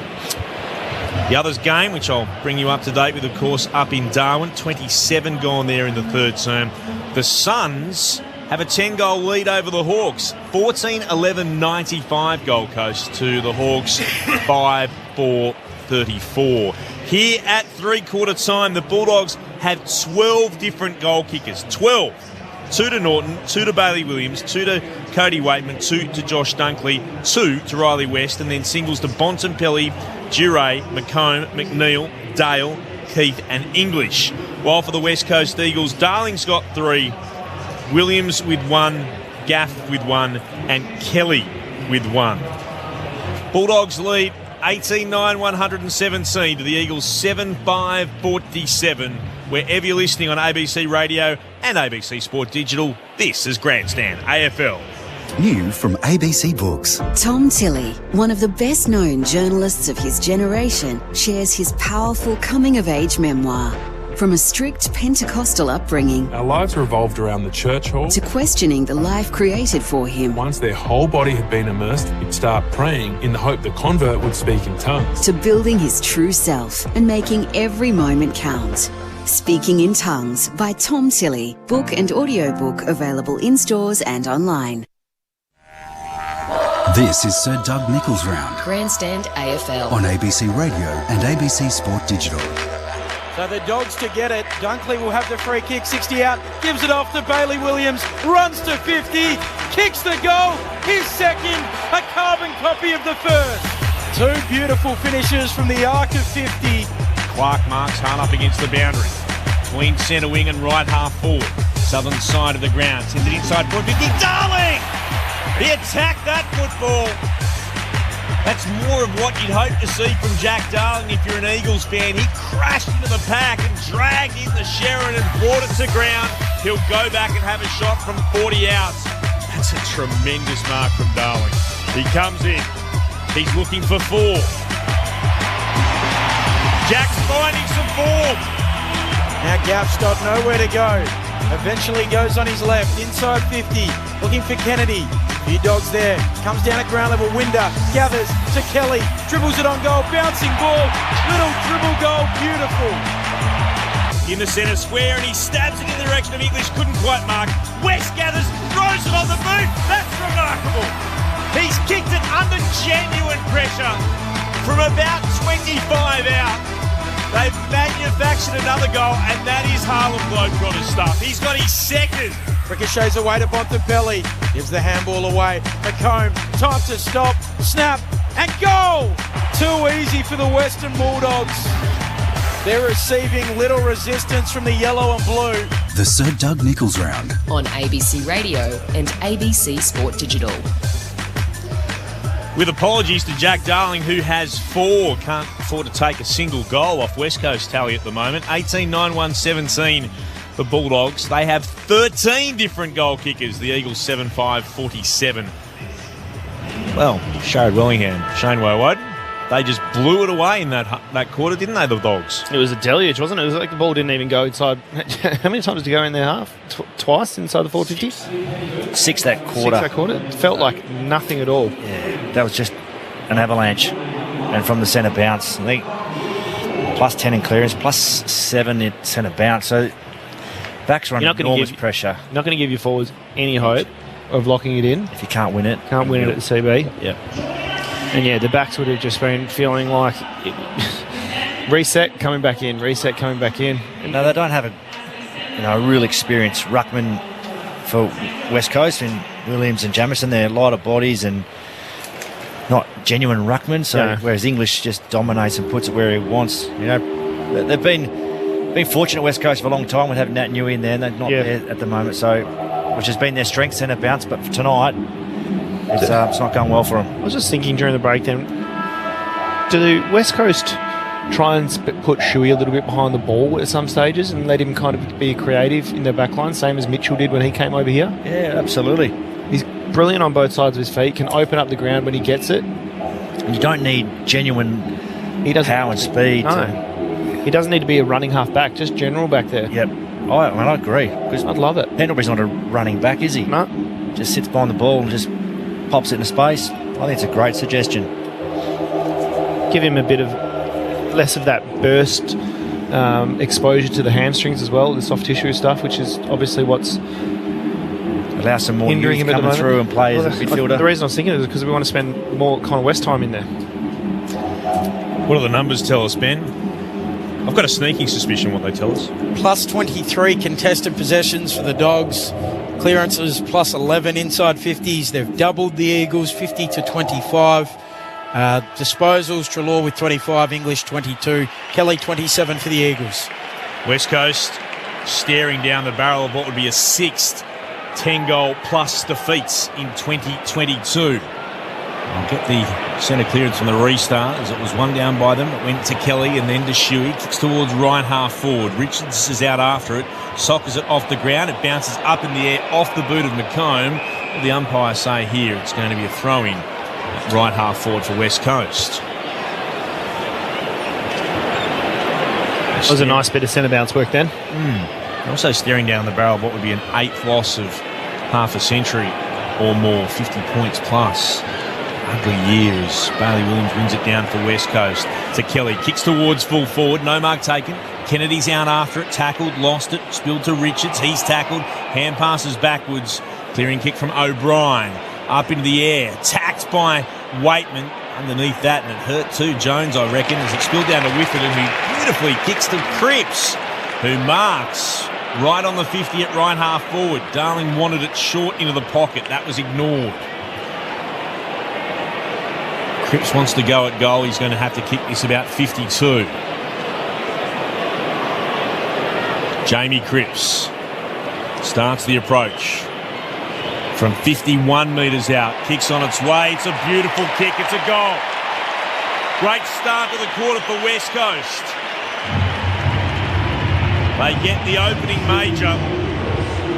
The others game, which I'll bring you up to date with, of course, up in Darwin. 27 gone there in the third term. The Suns have a 10-goal lead over the Hawks. 14-11-95 Gold Coast to the Hawks. 5-4-34. Here at three-quarter time, the Bulldogs have 12 different goal kickers. 12. 2 to Norton, 2 to Bailey Williams, 2 to Cody Waitman, 2 to Josh Dunkley, 2 to Riley West, and then singles to Bontempelli, Duray, McComb, McNeil, Dale, Keith and English. While for the West Coast Eagles, Darling's got 3, Williams with 1, Gaff with 1 and Kelly with 1. Bulldogs lead 18-9, 117 to the Eagles 7-5-47 wherever you're listening on ABC Radio and ABC Sport Digital. This is Grandstand AFL. New from ABC Books. Tom Tilley, one of the best-known journalists of his generation, shares his powerful coming-of-age memoir. From a strict Pentecostal upbringing Our lives revolved around the church hall. to questioning the life created for him, Once their whole body had been immersed, he'd start praying in the hope the convert would speak in tongues. to building his true self and making every moment count. Speaking in Tongues by Tom Tilley. Book and audiobook available in stores and online. This is Sir Doug Nichols Round Grandstand AFL. on ABC Radio and ABC Sport Digital. So the Dogs to get it. Dunkley will have the free kick, 60 out, gives it off to Bailey Williams, runs to 50, kicks the goal, his second, a carbon copy of the first. Two beautiful finishes from the arc of 50. Clark marks hard up against the boundary. Between centre wing and right half forward. Southern side of the ground. Sends it inside for Vicky Darling! He attacked that football. That's more of what you'd hope to see from Jack Darling if you're an Eagles fan. He crashed into the pack and dragged in the Sherrin and brought it to ground. He'll go back and have a shot from 40 outs. That's a tremendous mark from Darling. He comes in. He's looking for four. Jack's finding some form. Now Gaff's got nowhere to go. Eventually goes on his left, inside 50, looking for Kennedy. Few Dogs there, comes down at ground level, Winder, gathers to Kelly, dribbles it on goal, bouncing ball, little dribble goal, beautiful. In the centre square, and he stabs it in the direction of English, couldn't quite mark. West gathers, throws it on the boot, that's remarkable. He's kicked it under genuine pressure from about 25 out. They've manufactured another goal, and that is Harlem Globetrotter stuff. He's got his second. Ricochets away to Bontempelli, gives the handball away. McComb, time to stop, snap, and goal! Too easy for the Western Bulldogs. They're receiving little resistance from the yellow and blue. The Sir Doug Nichols Round On ABC Radio and ABC Sport Digital. With apologies to Jack Darling, who has four, can't afford to take a single goal off West Coast tally at the moment. 18-9-1-17 for Bulldogs. They have 13 different goal kickers. The Eagles 7-5-47. Well, Sharad Wellingham, Shane Woewod, they just blew it away in that quarter, didn't they, the Dogs? It was a deluge, wasn't it? It was like the ball didn't even go inside. How many times did it go in their half? Twice inside the 450? Six that quarter. It felt like nothing at all. Yeah, that was just an avalanche. And from the centre bounce, I think plus 10 in clearance, plus 7 in centre bounce. So backs are under enormous pressure. Not going to give your forwards any hope of locking it in. If you can't win it. Can't win it at the CB. Yep. And yeah, the backs would have just been feeling like reset, coming back in, reset, coming back in. No, they don't have a real experienced ruckman for West Coast, and Williams and Jamison. They're lighter bodies and not genuine ruckmen. So whereas English just dominates and puts it where he wants. You know, they've been fortunate West Coast for a long time with having Nat Newey in there, and they're not there at the moment. So which has been their strength, centre bounce, but for tonight. It's not going well for them. I was just thinking during the break then, do West Coast try and put Shuey a little bit behind the ball at some stages and let him kind of be creative in their back line, same as Mitchell did when he came over here? Yeah, absolutely. He's brilliant on both sides of his feet, can open up the ground when he gets it. You don't need genuine power and speed. No. He doesn't need to be a running half back, just general back there. Yep. I agree. I'd love it. Pendlebury's not a running back, is he? No. Just sits behind the ball and just pops it into space. I think it's a great suggestion. Give him a bit of less of that burst exposure to the hamstrings as well, the soft tissue stuff, which is obviously what's allow some more hindering him coming through and play as a midfielder. The reason I was thinking is because we want to spend more Connor West time in there. What do the numbers tell us, Ben? I've got a sneaking suspicion what they tell us. Plus 23 contested possessions for the Dogs. Clearances plus 11 inside 50s. They've doubled the Eagles 50 to 25. Disposals, Treloar with 25, English 22, Kelly 27 for the Eagles. West Coast staring down the barrel of what would be a sixth 10-goal plus defeats in 2022. I'll get the centre clearance on the restart as it was one down by them. It went to Kelly and then to Shuey. Kicks towards right half forward. Richards is out after it. Sockers it off the ground. It bounces up in the air off the boot of McComb. The umpires say here it's going to be a throw-in at right half forward for West Coast. That was a nice bit of centre bounce work then. Also staring down the barrel of what would be an 8th loss of half a century or more, 50 points plus. Ugly years. Bailey Williams wins it down for West Coast. To Kelly. Kicks towards full forward. No mark taken. Kennedy's out after it. Tackled. Lost it. Spilled to Richards. He's tackled. Hand passes backwards. Clearing kick from O'Brien. Up into the air. Tacked by Waitman. Underneath that, and it hurt too. Jones, I reckon, as it spilled down to Whitford, who beautifully kicks to Cripps, who marks right on the 50 at right half forward. Darling wanted it short into the pocket. That was ignored. Cripps wants to go at goal. He's going to have to kick this about 52. Jamie Cripps starts the approach from 51 metres out. Kicks on its way. It's a beautiful kick. It's a goal. Great start to the quarter for West Coast. They get the opening major,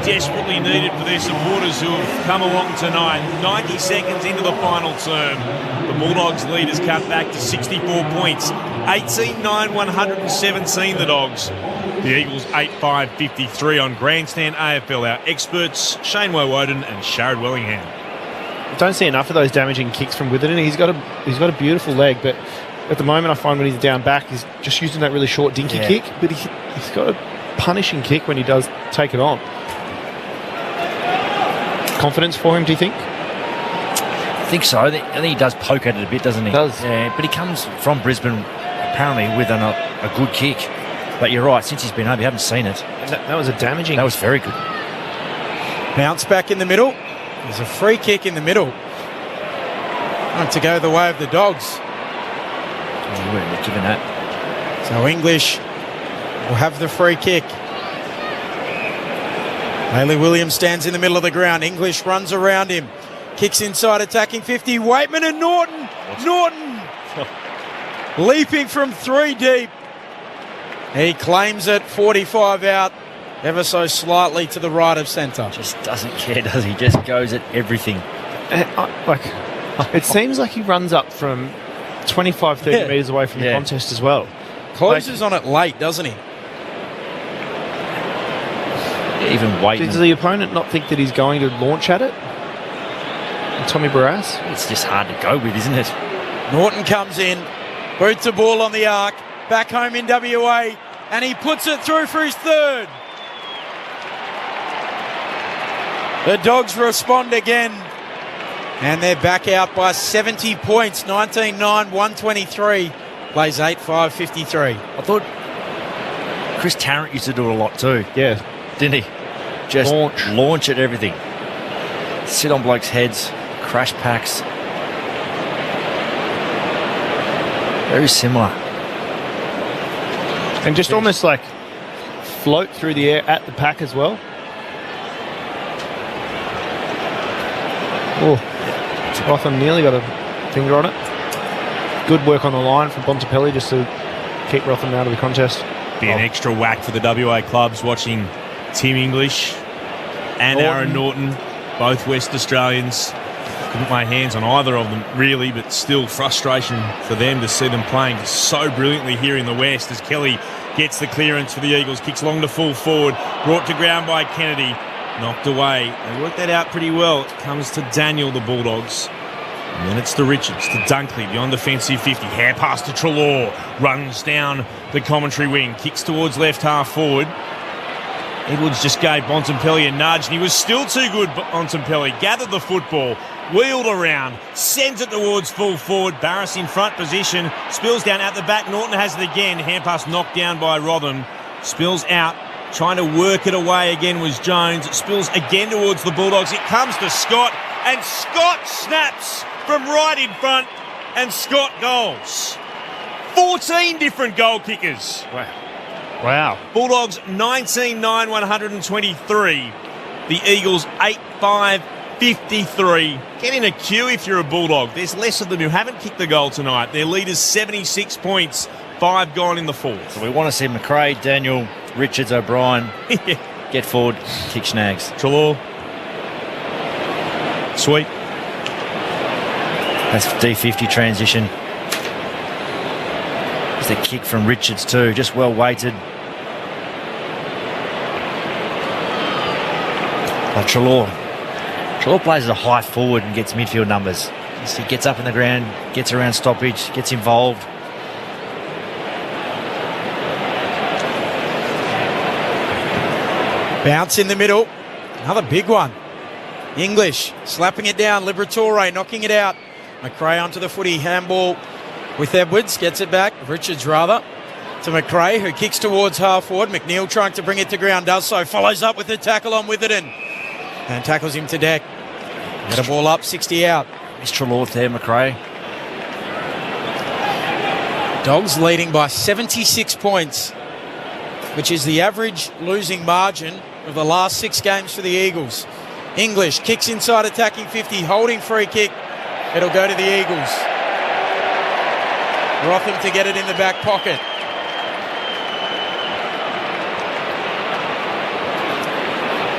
desperately needed for their supporters who have come along tonight. 90 seconds into the final term. The Bulldogs lead has cut back to 64 points. 18-9, 117 the Dogs. The Eagles 8-5-53 on Grandstand AFL. Our experts, Shane Woden and Sharad Wellingham. I don't see enough of those damaging kicks from Witherden. He's got a beautiful leg, but at the moment I find when he's down back, he's just using that really short dinky kick, but he's got a punishing kick when he does take it on. Confidence for him, do you think? I think so. I think he does poke at it a bit, doesn't he? He does. Yeah, but he comes from Brisbane apparently with a good kick. But you're right, since he's been home, you haven't seen it. That was a damaging. That was very good. Bounce back in the middle. There's a free kick in the middle. Not to go the way of the Dogs. You wouldn't have given that. So English will have the free kick. Bailey Williams stands in the middle of the ground. English runs around him. Kicks inside, attacking 50. Waitman and Norton. Norton leaping from 3 deep. He claims it, 45 out, ever so slightly to the right of centre. Just doesn't care, does he? Just goes at everything. It seems like he runs up from 25, 30 metres away from the contest as well. Closes on it late, doesn't he? Even waiting. Does the opponent not think that he's going to launch at it? Tommy Barrass? It's just hard to go with, isn't it? Norton comes in, boots the ball on the arc, back home in WA, and he puts it through for his third. The Dogs respond again, and they're back out by 70 points, 19-9, 123. Plays 8-5-53. I thought Chris Tarrant used to do it a lot too. Yeah. Didn't he? Just launch at everything. Sit on blokes' heads, crash packs. Very similar. And just almost like float through the air at the pack as well. Oh, Rotham nearly got a finger on it. Good work on the line from Bontempelli just to keep Rotham out of the contest. Be an extra whack for the WA clubs watching Tim English and Aaron Norton, both West Australians. Couldn't lay hands on either of them, really, but still frustration for them to see them playing so brilliantly here in the West as Kelly gets the clearance for the Eagles, kicks long to full forward, brought to ground by Kennedy, knocked away. They worked that out pretty well. It comes to Daniel, the Bulldogs. And then it's to Richards, to Dunkley, beyond defensive 50. Hair pass to Treloar, runs down the commentary wing, kicks towards left half forward. Edwards just gave Bontempelli a nudge, and he was still too good. Bontempelli gathered the football, wheeled around, sends it towards full forward. Barras in front position, spills down at the back. Norton has it again. Hand pass knocked down by Rotham. Spills out, trying to work it away again was Jones. It spills again towards the Bulldogs. It comes to Scott, and Scott snaps from right in front, and Scott goals. 14 different goal kickers. Wow. Bulldogs 19-9, 123. The Eagles 8-5, 53. Get in a queue if you're a Bulldog. There's less of them who haven't kicked the goal tonight. Their leader's 76 points, 5 gone in the fourth. So we want to see McRae, Daniel, Richards, O'Brien get forward, kick snags. Trelaw. Sweet. That's D50 transition. There's the kick from Richards too, just well weighted. Trelaw plays as a high forward and gets midfield numbers. He gets up in the ground, gets around stoppage, gets involved. Bounce in the middle. Another big one. English slapping it down. Liberatore knocking it out. McRae onto the footy. Handball with Edwards. Gets it back. Richards rather. To McRae, who kicks towards half forward. McNeil trying to bring it to ground. Does so. Follows up with the tackle on Witherden. And tackles him to deck. Get a ball up. 60 out. Missed Trelaw there, McRae. Dogs leading by 76 points, which is the average losing margin of the last 6 games for the Eagles. English kicks inside attacking 50, holding free kick. It'll go to the Eagles. Rotham to get it in the back pocket.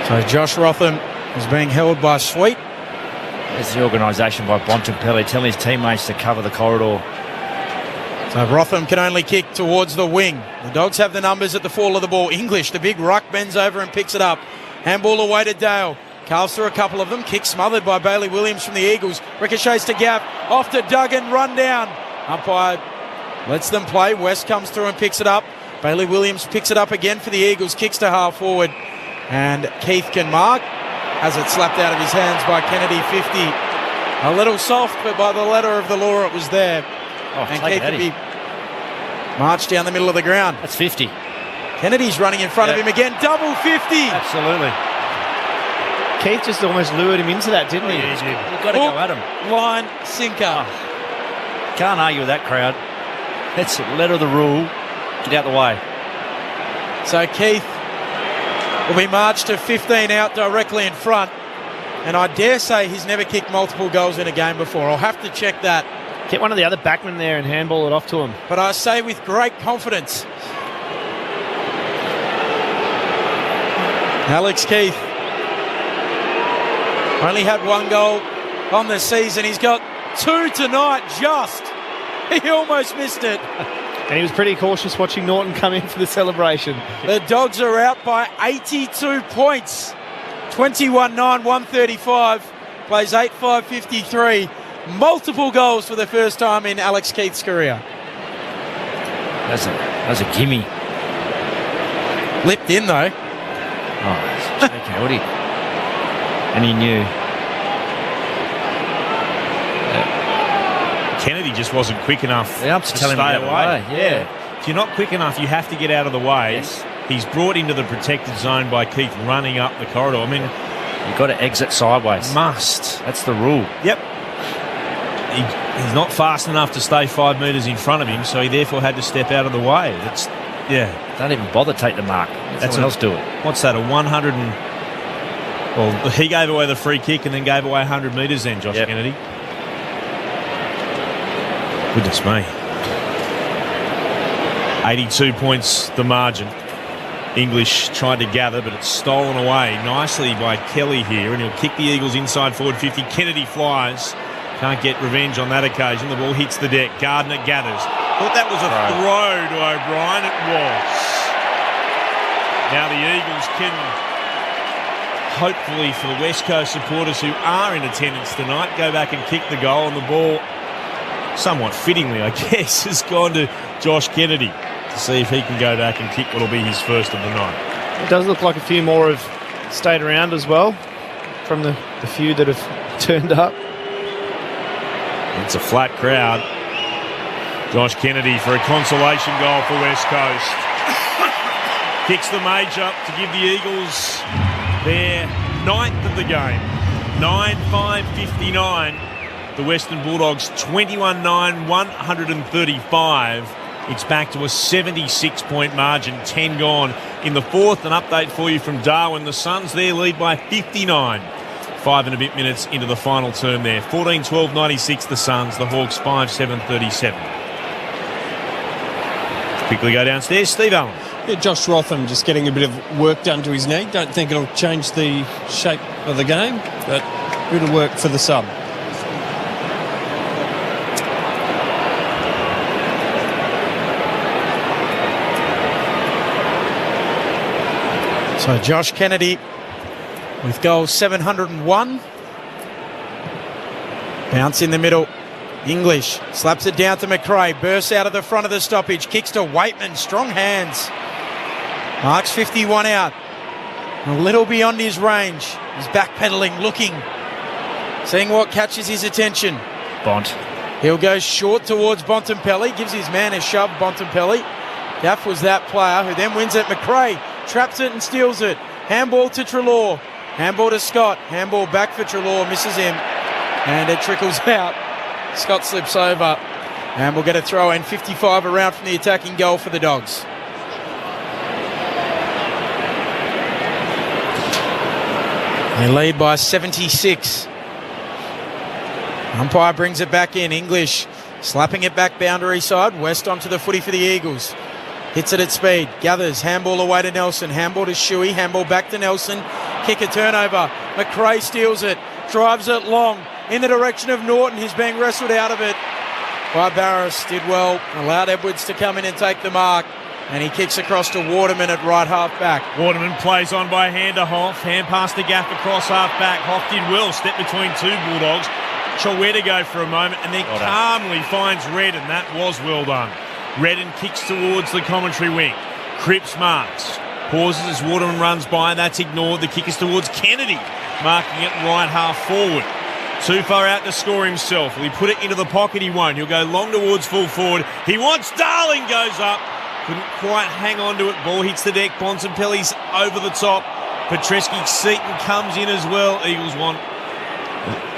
So Josh Rotham is being held by Sweet. There's the organisation by Bontempelli telling his teammates to cover the corridor. So Rotham can only kick towards the wing. The Dogs have the numbers at the fall of the ball. English, the big ruck, bends over and picks it up. Handball away to Dale. Carves through a couple of them. Kick smothered by Bailey Williams from the Eagles. Ricochets to Gaff. Off to Duggan. Run down. Umpire lets them play. West comes through and picks it up. Bailey Williams picks it up again for the Eagles. Kicks to half forward. And Keith can mark. Has it slapped out of his hands by Kennedy. 50. A little soft, but by the letter of the law it was there. And Keith could be marched down the middle of the ground. That's 50. Kennedy's running in front of him again. Double 50. Absolutely. Keith just almost lured him into that, didn't he? Yeah, he did. You've got to go at him. Line, sinker. Can't argue with that crowd. That's the letter of the rule. Get out the way. So Keith will be marched to 15 out directly in front. And I dare say he's never kicked multiple goals in a game before. I'll have to check that. Get one of the other backmen there and handball it off to him. But I say with great confidence. Alex Keith only had 1 goal on the season. He's got 2 tonight just. He almost missed it. And he was pretty cautious watching Norton come in for the celebration. The Dogs are out by 82 points. 21-9, 135. Plays 8-5-53. Multiple goals for the first time in Alex Keith's career. That's a gimme. Lipped in though. Oh, okay, what he... And he knew. Kennedy just wasn't quick enough to stay him to away. Yeah. If you're not quick enough, you have to get out of the way. Yes. He's brought into the protected zone by Keith running up the corridor. I mean, you've got to exit sideways. Must. That's the rule. Yep. He's not fast enough to stay 5 metres in front of him, so he therefore had to step out of the way. Don't even bother take the mark. Let someone else do it. What's that, a 100 and... Well, he gave away the free kick and then gave away 100 metres then, Josh Kennedy. Goodness me. 82 points the margin. English tried to gather, but it's stolen away nicely by Kelly here, and he'll kick the Eagles inside forward 50. Kennedy flies. Can't get revenge on that occasion. The ball hits the deck. Gardner gathers. Thought that was a throw to O'Brien. It was. Now the Eagles can, hopefully for the West Coast supporters who are in attendance tonight, go back and kick the goal, and the ball, somewhat fittingly, I guess, has gone to Josh Kennedy to see if he can go back and kick what will be his first of the night. It does look like a few more have stayed around as well from the few that have turned up. It's a flat crowd. Josh Kennedy for a consolation goal for West Coast. Kicks the major to give the Eagles their 9th of the game. 9-5-59. The Western Bulldogs 21-9, 135. It's back to a 76-point margin, 10 gone in the fourth. An update for you from Darwin. The Suns there lead by 59. 5 and a bit minutes into the final term there. 14-12-96 the Suns, the Hawks 5-7-37. Quickly go downstairs, Steve Allen. Yeah, Josh Rotham just getting a bit of work done to his knee. Don't think it'll change the shape of the game, but a bit of work for the sub. So Josh Kennedy with goal 701. Bounce in the middle. English slaps it down to McRae. Bursts out of the front of the stoppage. Kicks to Waitman. Strong hands. Marks 51 out. A little beyond his range. He's backpedaling, looking. Seeing what catches his attention. Bont. He'll go short towards Bontempelli. Gives his man a shove, Bontempelli. Gaff was that player who then wins it. McRae traps it and steals it. Handball to Treloar. Handball to Scott. Handball back for Treloar. Misses him. And it trickles out. Scott slips over. And we'll get a throw in. 55 around from the attacking goal for the Dogs. They lead by 76. Umpire brings it back in. English slapping it back boundary side. West onto the footy for the Eagles. Hits it at speed. Gathers. Handball away to Nelson. Handball to Shuey. Handball back to Nelson. Kick a turnover. McRae steals it. Drives it long in the direction of Norton. He's being wrestled out of it by Barris. Did well. Allowed Edwards to come in and take the mark. And he kicks across to Waterman at right half back. Waterman plays on by hand to Hoff. Hand pass to Gaff across half back. Hoff did well. Step between two Bulldogs. Chaweta go for a moment and then calmly finds Redden. That was well done. Redden kicks towards the commentary wing. Cripps marks. Pauses as Waterman runs by. That's ignored. The kick is towards Kennedy. Marking it right half forward. Too far out to score himself. Will he put it into the pocket? He won't. He'll go long towards full forward. He wants Darling. Goes up. Couldn't quite hang on to it. Ball hits the deck. Bontempelli's over the top. Petreski Seaton comes in as well. Eagles want...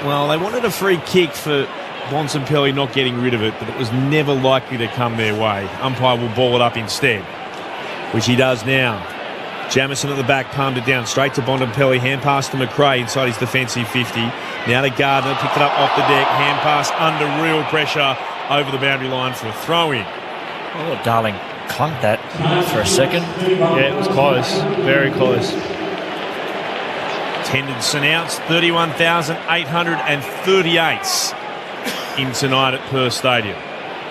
Well, they wanted a free kick for Bontempelli not getting rid of it, but it was never likely to come their way. Umpire will ball it up instead, which he does now. Jamison at the back, palmed it down straight to Bontempelli. Hand pass to McRae inside his defensive 50. Now to Gardner, picked it up off the deck. Hand pass under real pressure over the boundary line for a throw-in. Oh, Darling clunked that for a second. Yeah, it was close. Very close. Attendance announced 31,838 in tonight at Perth Stadium.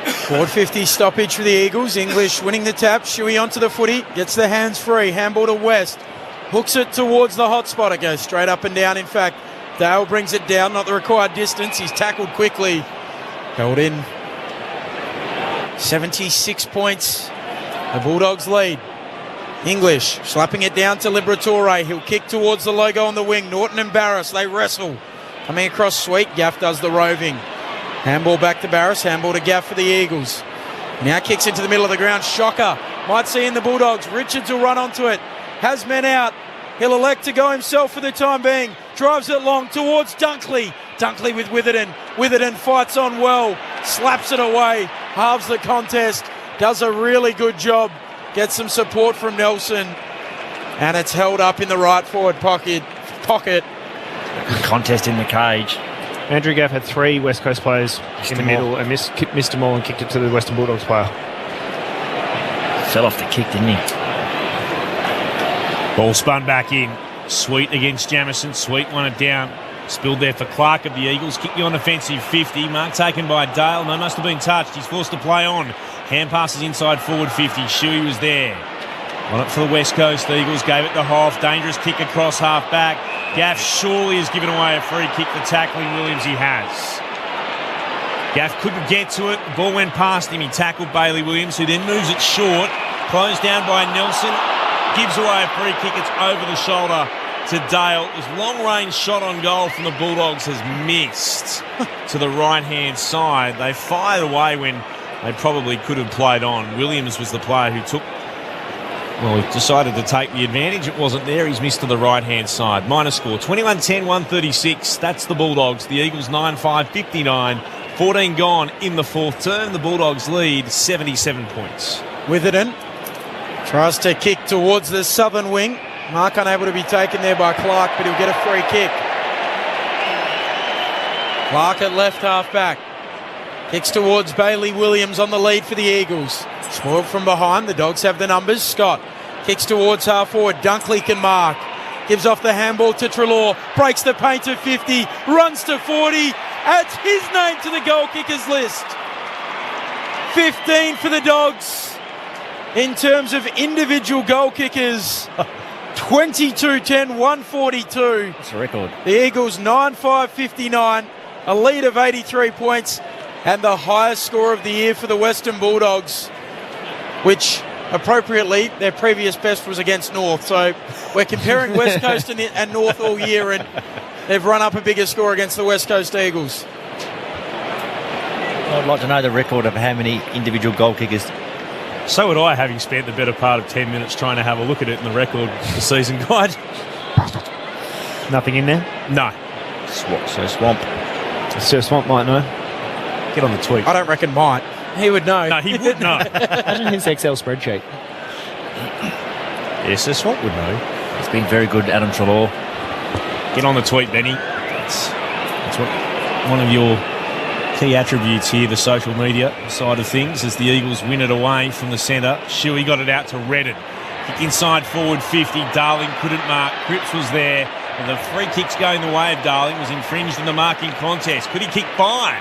4:50 stoppage for the Eagles. English winning the tap. Shuey onto the footy. Gets the hands free. Handball to West. Hooks it towards the hot spot. It goes straight up and down. In fact, Dale brings it down. Not the required distance. He's tackled quickly. Held in. 76 points. The Bulldogs lead. English slapping it down to Liberatore. He'll kick towards the logo on the wing. Norton and Barris, they wrestle. Coming across Sweet. Gaff does the roving. Handball back to Barris. Handball to Gaff for the Eagles. Now kicks into the middle of the ground. Shocker. Might see in the Bulldogs. Richards will run onto it. Has men out. He'll elect to go himself for the time being. Drives it long towards Dunkley. Dunkley with Witherden. Witherden fights on well. Slaps it away. Halves the contest. Does a really good job. Gets some support from Nelson. And it's held up in the right forward pocket. Good contest in the cage. Andrew Gaff had three West Coast players in the middle and missed them all and kicked it to the Western Bulldogs player. Fell off the kick, didn't he? Ball spun back in. Sweet against Jamison. Sweet won it down. Spilled there for Clark of the Eagles. Kicked on offensive 50. Mark taken by Dale. No, must have been touched. He's forced to play on. Hand passes inside forward 50. Shuey was there. On it for the West Coast Eagles. Gave it to Hoff. Dangerous kick across half back. Gaff surely has given away a free kick for tackling Williams. He has. Gaff couldn't get to it. The ball went past him. He tackled Bailey Williams, who then moves it short. Closed down by Nelson. Gives away a free kick. It's over the shoulder to Dale. His long-range shot on goal from the Bulldogs has missed to the right-hand side. They fired away when they probably could have played on. Williams was the player who took... Well, he decided to take the advantage. It wasn't there. He's missed to the right-hand side. Minor score, 21-10, 136. That's the Bulldogs. The Eagles 9-5, 59. 14 gone in the fourth term. The Bulldogs lead 77 points. Witherden tries to kick towards the southern wing. Mark unable to be taken there by Clark, but he'll get a free kick. Clark at left half back. Kicks towards Bailey Williams on the lead for the Eagles. Spoiled from behind. The Dogs have the numbers. Scott kicks towards half forward. Dunkley can mark. Gives off the handball to Treloar. Breaks the paint to 50. Runs to 40. Adds his name to the goal kickers list. 15 for the Dogs. In terms of individual goal kickers, 22-10, 142. That's a record. The Eagles 9-5-59, a lead of 83 points, and the highest score of the year for the Western Bulldogs, which appropriately their previous best was against North. So we're comparing West Coast and North all year, and they've run up a bigger score against the West Coast Eagles. I'd like to know the record of how many individual goal kickers. So would I, having spent the better part of 10 minutes trying to have a look at it in the record, the season guide. Nothing in there? No. Swamp. Sir Swamp might know. Get on the tweet. I don't reckon might. He would know. No, he would know. Imagine his Excel spreadsheet. Yes, Sir Swamp would know. It's been very good, Adam Treloar. Get on the tweet, Benny. That's what one of your key attributes here, the social media side of things, as the Eagles win it away from the centre. Shuey got it out to Redden. Kick inside forward 50. Darling couldn't mark. Cripps was there. And the free kick's going the way of Darling. Was infringed in the marking contest. Could he kick 5?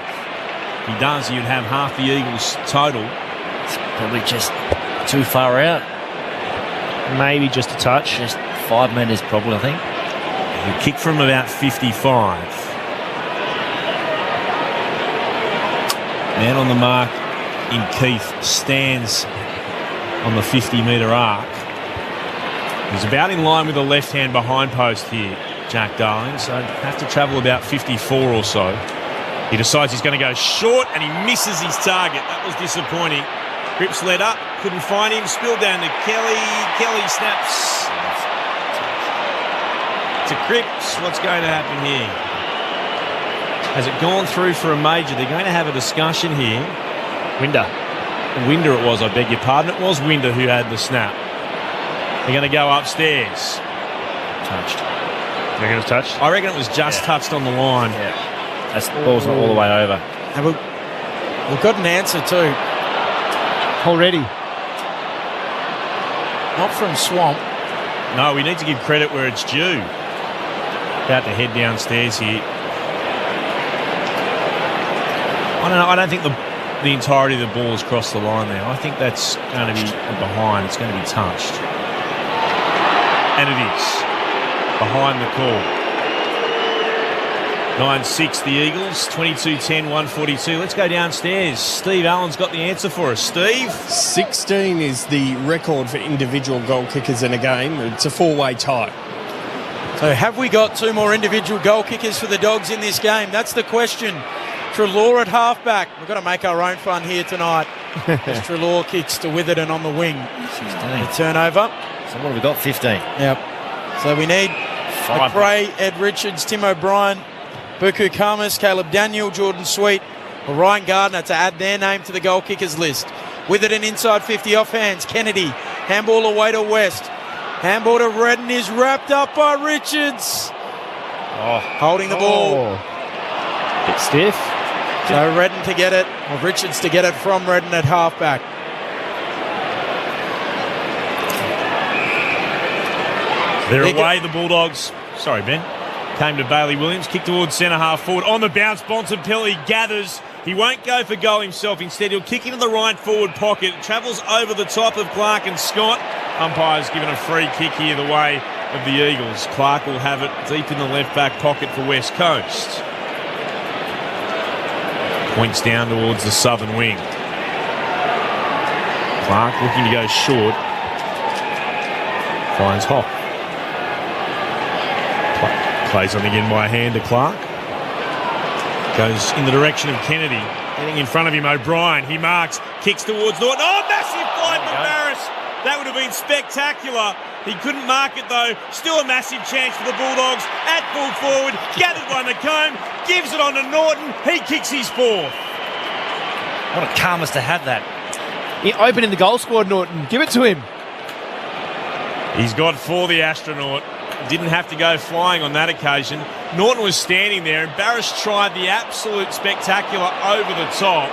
If he does, you'd have half the Eagles total. It's probably just too far out. Maybe just a touch. Just 5 metres probably, I think. He kicked from about 55. Man on the mark in Keith stands on the 50-metre arc. He's about in line with the left-hand behind post here, Jack Darling, so have to travel about 54 or so. He decides he's going to go short and he misses his target. That was disappointing. Cripps led up, couldn't find him, spilled down to Kelly. Kelly snaps to Cripps. What's going to happen here? Has it gone through for a major? They're going to have a discussion here. Winder it was, I beg your pardon. It was Winder who had the snap. They're going to go upstairs. Touched. You reckon it was touched? I reckon it was just touched on the line. Yeah. That's the ball's not all the way over. And we've got an answer too. Already. Not from Swamp. No, we need to give credit where it's due. About to head downstairs here. I don't know. I don't think the entirety of the ball has crossed the line there. I think that's going to be behind. It's going to be touched. And it is. Behind the call. 9-6 the Eagles. 22-10, 142. Let's go downstairs. Steve Allen's got the answer for us. Steve? 16 is the record for individual goal kickers in a game. It's a 4-way tie. So have we got 2 more individual goal kickers for the Dogs in this game? That's the question. Treloar at halfback. We've got to make our own fun here tonight. As Treloar kicks to Witherden on the wing. 16. The turnover. So what have we got? 15. Yep. So we need McRae, Ed Richards, Tim O'Brien, Buku Kamas, Caleb Daniel, Jordan Sweet, or Ryan Gardner to add their name to the goal kickers list. Witherden inside 50 off hands. Kennedy. Handball away to West. Handball to Redden is wrapped up by Richards. Holding the ball. Bit stiff. So Redden to get it, or Richards to get it from Redden at halfback. They're away, the Bulldogs. Sorry, Ben. Came to Bailey Williams, kicked towards centre half forward. On the bounce, Bontempelli gathers. He won't go for goal himself. Instead, he'll kick into the right forward pocket. Travels over the top of Clark and Scott. Umpire's given a free kick here the way of the Eagles. Clark will have it deep in the left back pocket for West Coast. Points down towards the southern wing. Clark looking to go short. Finds Hock. Plays on again by a hand to Clark. Goes in the direction of Kennedy. Getting in front of him, O'Brien. He marks, kicks towards Norton. Oh, massive fly from Barris. That would have been spectacular. He couldn't mark it though. Still a massive chance for the Bulldogs. At full forward, gathered by McComb. Gives it on to Norton. He kicks his 4th. What a calmness to have that. Open in the goal squad, Norton. Give it to him. He's got 4, the astronaut. Didn't have to go flying on that occasion. Norton was standing there, and Barras tried the absolute spectacular over the top.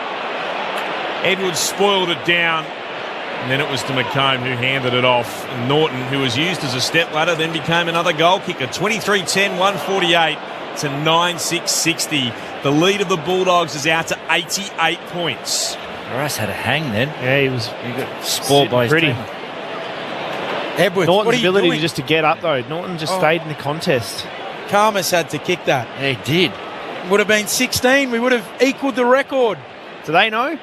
Edwards spoiled it down, and then it was to McComb who handed it off. And Norton, who was used as a stepladder, then became another goal kicker. 23-10, 148 to 9-6-60. The lead of the Bulldogs is out to 88 points. Barras had a hang then. Yeah, he got spoiled by his team. Edwards, Norton's ability just to get up, though. Norton just stayed in the contest. Karmas had to kick that. Yeah, he did. Would have been 16. We would have equalled the record. Do they know?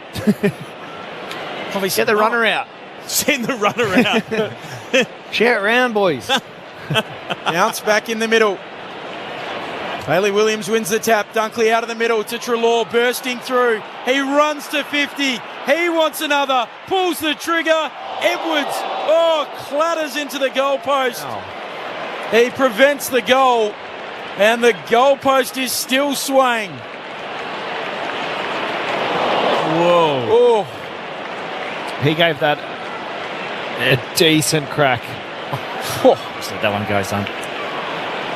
Obviously Get the runner out. Send the runner out. Share it round, boys. Bounce back in the middle. Bailey Williams wins the tap. Dunkley out of the middle to Treloar, bursting through. He runs to 50. He wants another. Pulls the trigger. Edwards, clatters into the goalpost. He prevents the goal, and the goalpost is still swaying. Whoa. Oh. He gave that a decent crack. Just let that one go, son.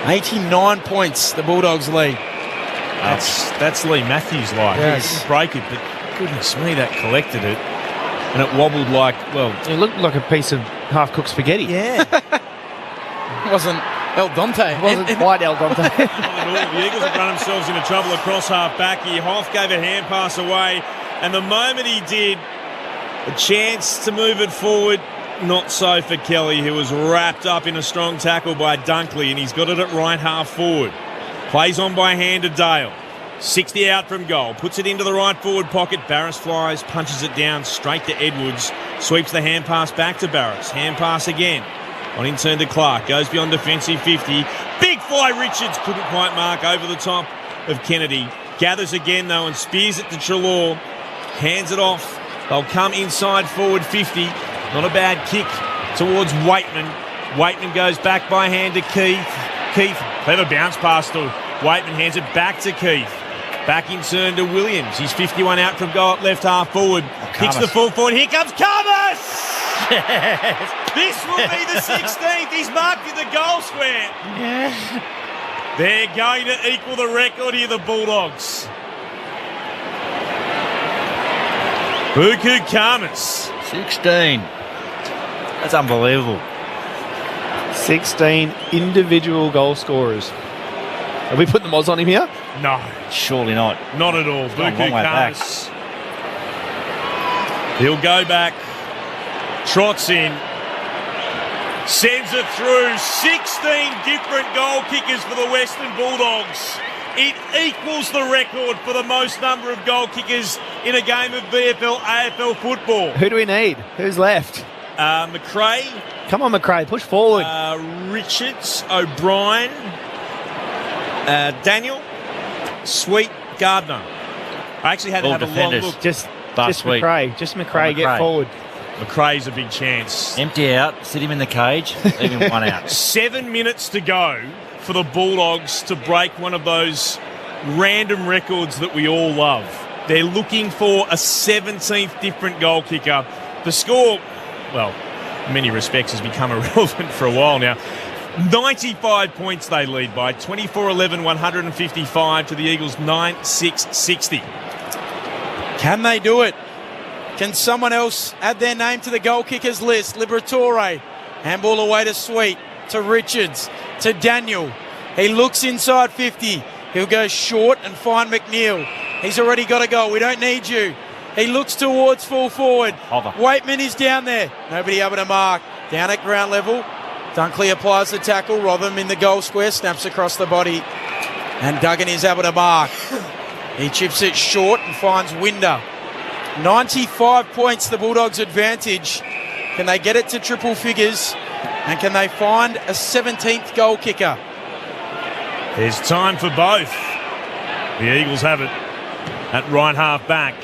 89 points, the Bulldogs lead. That's Lee Matthews like. Yes. He didn't break it, but goodness me, that collected it. And it wobbled like, it looked like a piece of half-cooked spaghetti. Yeah. It wasn't El Dante. It wasn't quite El Dante. Not at all. The Eagles have run themselves into trouble across half-back here. Hoff gave a hand pass away, and the moment he did, a chance to move it forward, not so for Kelly, who was wrapped up in a strong tackle by Dunkley, and he's got it at right half forward. Plays on by hand to Dale. 60 out from goal. Puts it into the right forward pocket. Barras flies, punches it down straight to Edwards. Sweeps the hand pass back to Barras. Hand pass again. On in turn to Clark. Goes beyond defensive 50. Big fly Richards. Couldn't quite mark over the top of Kennedy. Gathers again though and spears it to Treloar. Hands it off. They'll come inside forward 50. Not a bad kick towards Waitman. Waitman goes back by hand to Keith. Keith, clever bounce pass to Waitman. Hands it back to Keith. Back in turn to Williams. He's 51 out from goal at left half forward. Kicks the full forward. Here comes Karmas! Yes. This will be the 16th. He's marked in the goal square. Yeah. They're going to equal the record here, the Bulldogs. Buku Karmas. 16. That's unbelievable. 16 individual goal scorers. Have we put the mods on him here? No. Surely not. Not at all. Buku Karmas. He'll go back. Trots in. Sends it through. 16 different goal kickers for the Western Bulldogs. It equals the record for the most number of goal kickers in a game of VFL AFL football. Who do we need? Who's left? McRae. Come on, McRae. Push forward. Richards. O'Brien. Daniel. Sweet. Gardner. I actually had to have a long look. Just McRae. Just McRae. Get forward. McRae's a big chance. Empty out. Sit him in the cage. Leave him one out. 7 minutes to go for the Bulldogs to break one of those random records that we all love. They're looking for a 17th different goal kicker. The score, well, in many respects has become irrelevant for a while now. 95 points they lead by. 24-11, 155 to the Eagles, 9-6-60. Can they do it? Can someone else add their name to the goal kickers list? Liberatore. Handball away to Sweet, to Richards, to Daniel. He looks inside 50. He'll go short and find McNeil. He's already got a goal. We don't need you. He looks towards full forward. Waitman is down there. Nobody able to mark. Down at ground level. Dunkley applies the tackle. Rotherham in the goal square. Snaps across the body. And Duggan is able to mark. He chips it short and finds Winder. 95 points, the Bulldogs' advantage. Can they get it to triple figures? And can they find a 17th goal kicker? There's time for both. The Eagles have it at right half back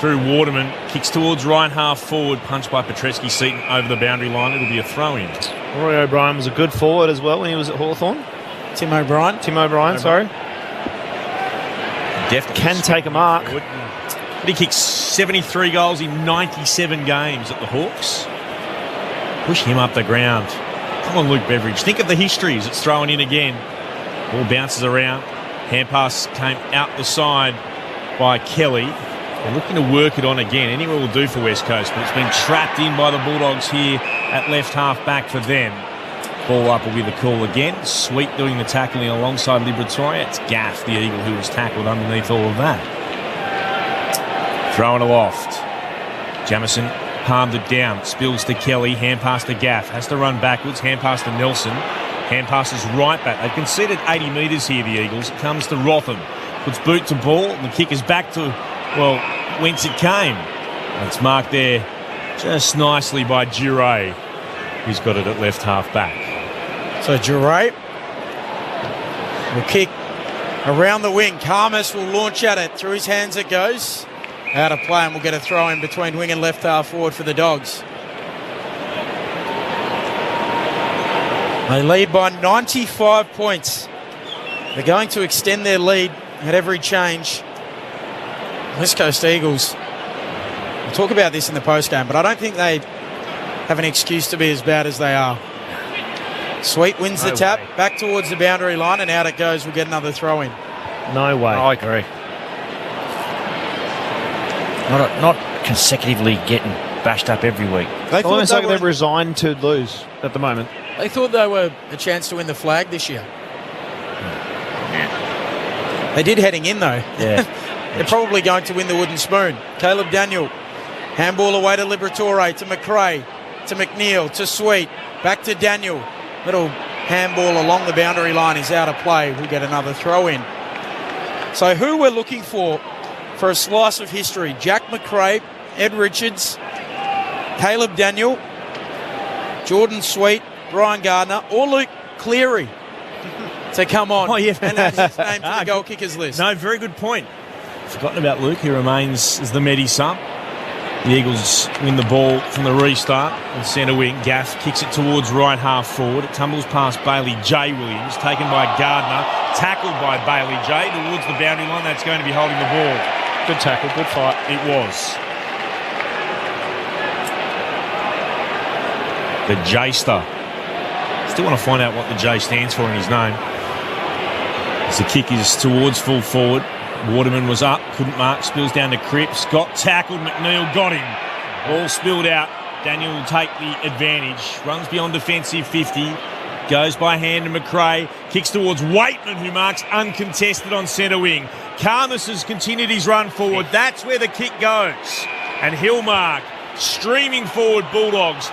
through Waterman. Kicks towards right half forward. Punched by Petreski-Seaton over the boundary line. It'll be a throw-in. Roy O'Brien was a good forward as well when he was at Hawthorn. Tim O'Brien, sorry. Definitely can take a mark. But he kicks 73 goals in 97 games at the Hawks. Push him up the ground. Come on, Luke Beveridge. Think of the history as it's thrown in again. Ball bounces around. Hand pass came out the side by Kelly. They're looking to work it on again. Anywhere will do for West Coast, but it's been trapped in by the Bulldogs here at left half back for them. Ball up will be the call again. Sweet doing the tackling alongside Liberatoria. It's Gaff, the Eagle, who was tackled underneath all of that. Throwing aloft. Jamison palmed it down. Spills to Kelly. Hand pass to Gaff. Has to run backwards. Hand pass to Nelson. Hand passes right back. They've conceded 80 metres here, the Eagles. It comes to Rotham. Puts boot to ball. And the kick is back to, well, whence it came. And it's marked there just nicely by Duray, who's got it at left half back. So Duray will kick around the wing. Karmas will launch at it. Through his hands it goes. Out of play, and we'll get a throw in between wing and left half forward for the Dogs. They lead by 95 points. They're going to extend their lead at every change. West Coast Eagles, we'll talk about this in the postgame, but I don't think they have an excuse to be as bad as they are. Sweet wins the tap, back towards the boundary line, and out it goes. We'll get another throw in. No way. I agree. Not consecutively getting bashed up every week. They thought almost like they're resigned to lose at the moment. They thought they were a chance to win the flag this year. They did heading in, though. Yeah. They're probably going to win the wooden spoon. Caleb Daniel. Handball away to Liberatore, to McRae, to McNeil, to Sweet. Back to Daniel. Little handball along the boundary line is out of play. We'll get another throw in. So who we're looking for a slice of history? Jack McRae, Ed Richards, Caleb Daniel, Jordan Sweet, Brian Gardner, or Luke Cleary to come on and add his name to the goal kickers list. No, very good point. Forgotten about Luke. He remains as the Medi sub. The Eagles win the ball from the restart in centre wing. Gaff kicks it towards right half forward. It tumbles past Bailey J. Williams, taken by Gardner, tackled by Bailey J. towards the boundary line. That's going to be holding the ball. Good tackle, good fight. It was. The J-Star. Still want to find out what the J stands for in his name. As the kick is towards full forward. Waterman was up, couldn't mark, spills down to Cripps, got tackled, McNeil got him. All spilled out. Daniel will take the advantage. Runs beyond defensive 50. Goes by hand to McRae. Kicks towards Waitman, who marks uncontested on centre wing. Karmas has continued his run forward. That's where the kick goes. And he'll mark. Streaming forward, Bulldogs.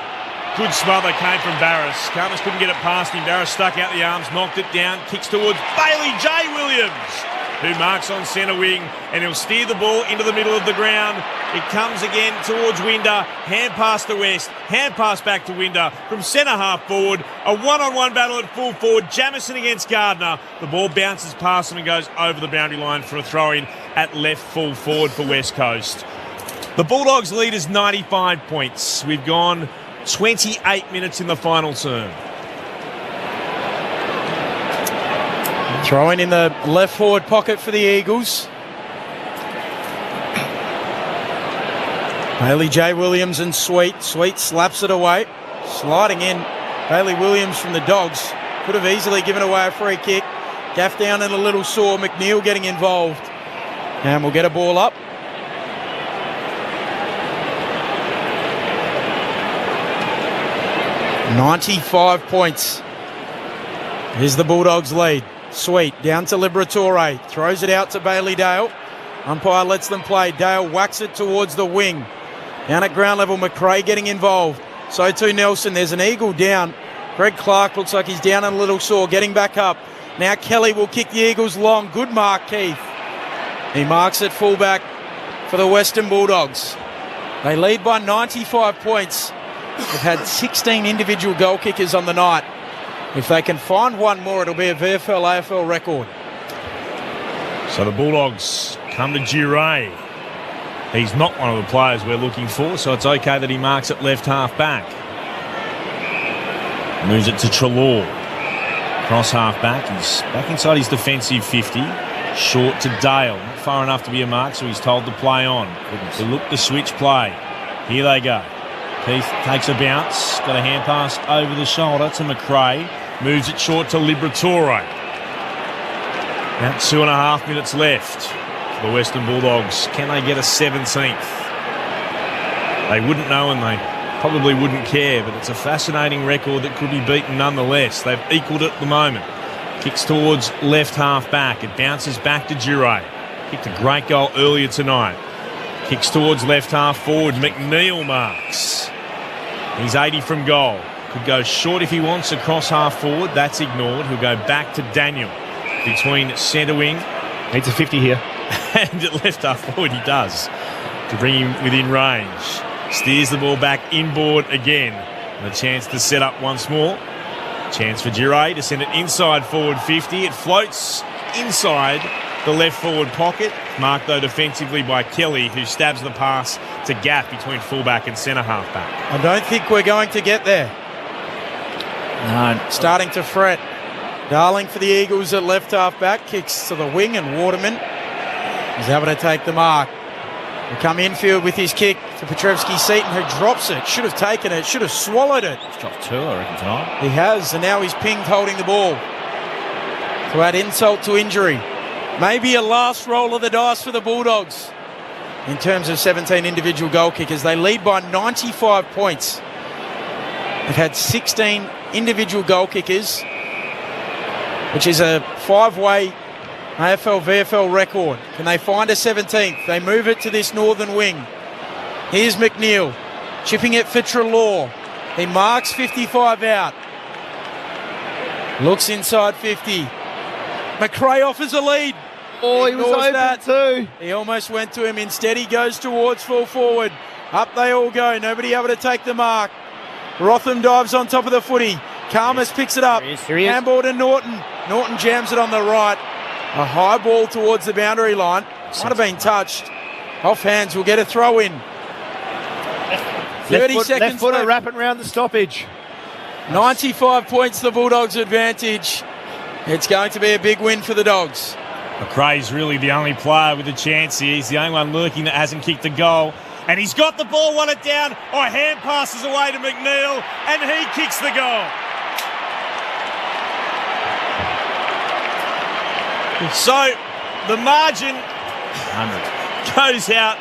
Good smother came from Barris. Karmas couldn't get it past him. Barris stuck out the arms, knocked it down. Kicks towards Bailey J. Williams, who marks on centre wing, and he'll steer the ball into the middle of the ground. It comes again towards Winder. Hand pass to West. Hand pass back to Winder from centre half forward. A one-on-one battle at full forward. Jamison against Gardner. The ball bounces past him and goes over the boundary line for a throw-in at left full forward for West Coast. The Bulldogs lead is 95 points. We've gone 28 minutes in the final term. Throwing in the left forward pocket for the Eagles. Bailey J. Williams and Sweet. Sweet slaps it away. Sliding in. Bailey Williams from the Dogs. Could have easily given away a free kick. Gaff down and a little sore. McNeil getting involved. And we'll get a ball up. .95 points. Here's the Bulldogs lead. Sweet down to Liberatore. Throws it out to Bailey Dale. Umpire lets them play. Dale whacks it towards the wing. Down at ground level, McRae getting involved. So too Nelson. There's an Eagle down. Greg Clark looks like he's down and a little sore. Getting back up. Now Kelly will kick the Eagles long. Good mark, Keith. He marks at fullback for the Western Bulldogs. They lead by 95 points. They've had 16 individual goal kickers on the night. If they can find one more, it'll be a VFL AFL record. So the Bulldogs come to Duray. He's not one of the players we're looking for, so it's okay that he marks at left half back. Moves it to Treloar. Cross half back. He's back inside his defensive 50. Short to Dale. Not far enough to be a mark, so he's told to play on. They look to switch play. Here they go. Keith takes a bounce, got a hand pass over the shoulder to McRae, moves it short to Liberatore. Now 2.5 minutes left for the Western Bulldogs. Can they get a 17th? They wouldn't know and they probably wouldn't care, but it's a fascinating record that could be beaten nonetheless. They've equalled it at the moment. Kicks towards left half back. It bounces back to Jure. Kicked a great goal earlier tonight. Kicks towards left half forward. McNeil marks. He's 80 from goal. Could go short if he wants across half forward. That's ignored. He'll go back to Daniel between centre wing. Needs a 50 here. And at left half forward he does, to bring him within range. Steers the ball back inboard again. And a chance to set up once more. Chance for Jure to send it inside forward 50. It floats inside the left forward pocket. Marked though defensively by Kelly, who stabs the pass to Gaff between fullback and centre half back. I don't think we're going to get there. No. Starting to fret. Darling for the Eagles at left half back. Kicks to the wing and Waterman is able to take the mark. He'll come infield with his kick to Petrevski-Seton, who drops it. Should have taken it, should have swallowed it. He's dropped two, I reckon, tonight. He has, and now he's pinged holding the ball. To add insult to injury. Maybe a last roll of the dice for the Bulldogs. In terms of 17 individual goal kickers, they lead by 95 points. They've had 16 individual goal kickers, which is a 5-way AFL VFL record. Can they find a 17th? They move it to this northern wing. Here's McNeil chipping it for Treloar. He marks 55 out. Looks inside 50. McRae offers a lead. Oh, he was open that too. He almost went to him. Instead, he goes towards full forward. Up they all go. Nobody able to take the mark. Rotham dives on top of the footy. Karmas picks it up. Here he is. Handball to Norton. Norton jams it on the right. A high ball towards the boundary line. Might have been touched. Off hands. We'll get a throw in. 30 seconds left footer left. wrapping around the stoppage. 95 points the Bulldogs' advantage. It's going to be a big win for the Dogs. McRae's really the only player with a chance here. He's the only one lurking that hasn't kicked a goal. And he's got the ball, won it down. Hand passes away to McNeil, and he kicks the goal. So the margin goes out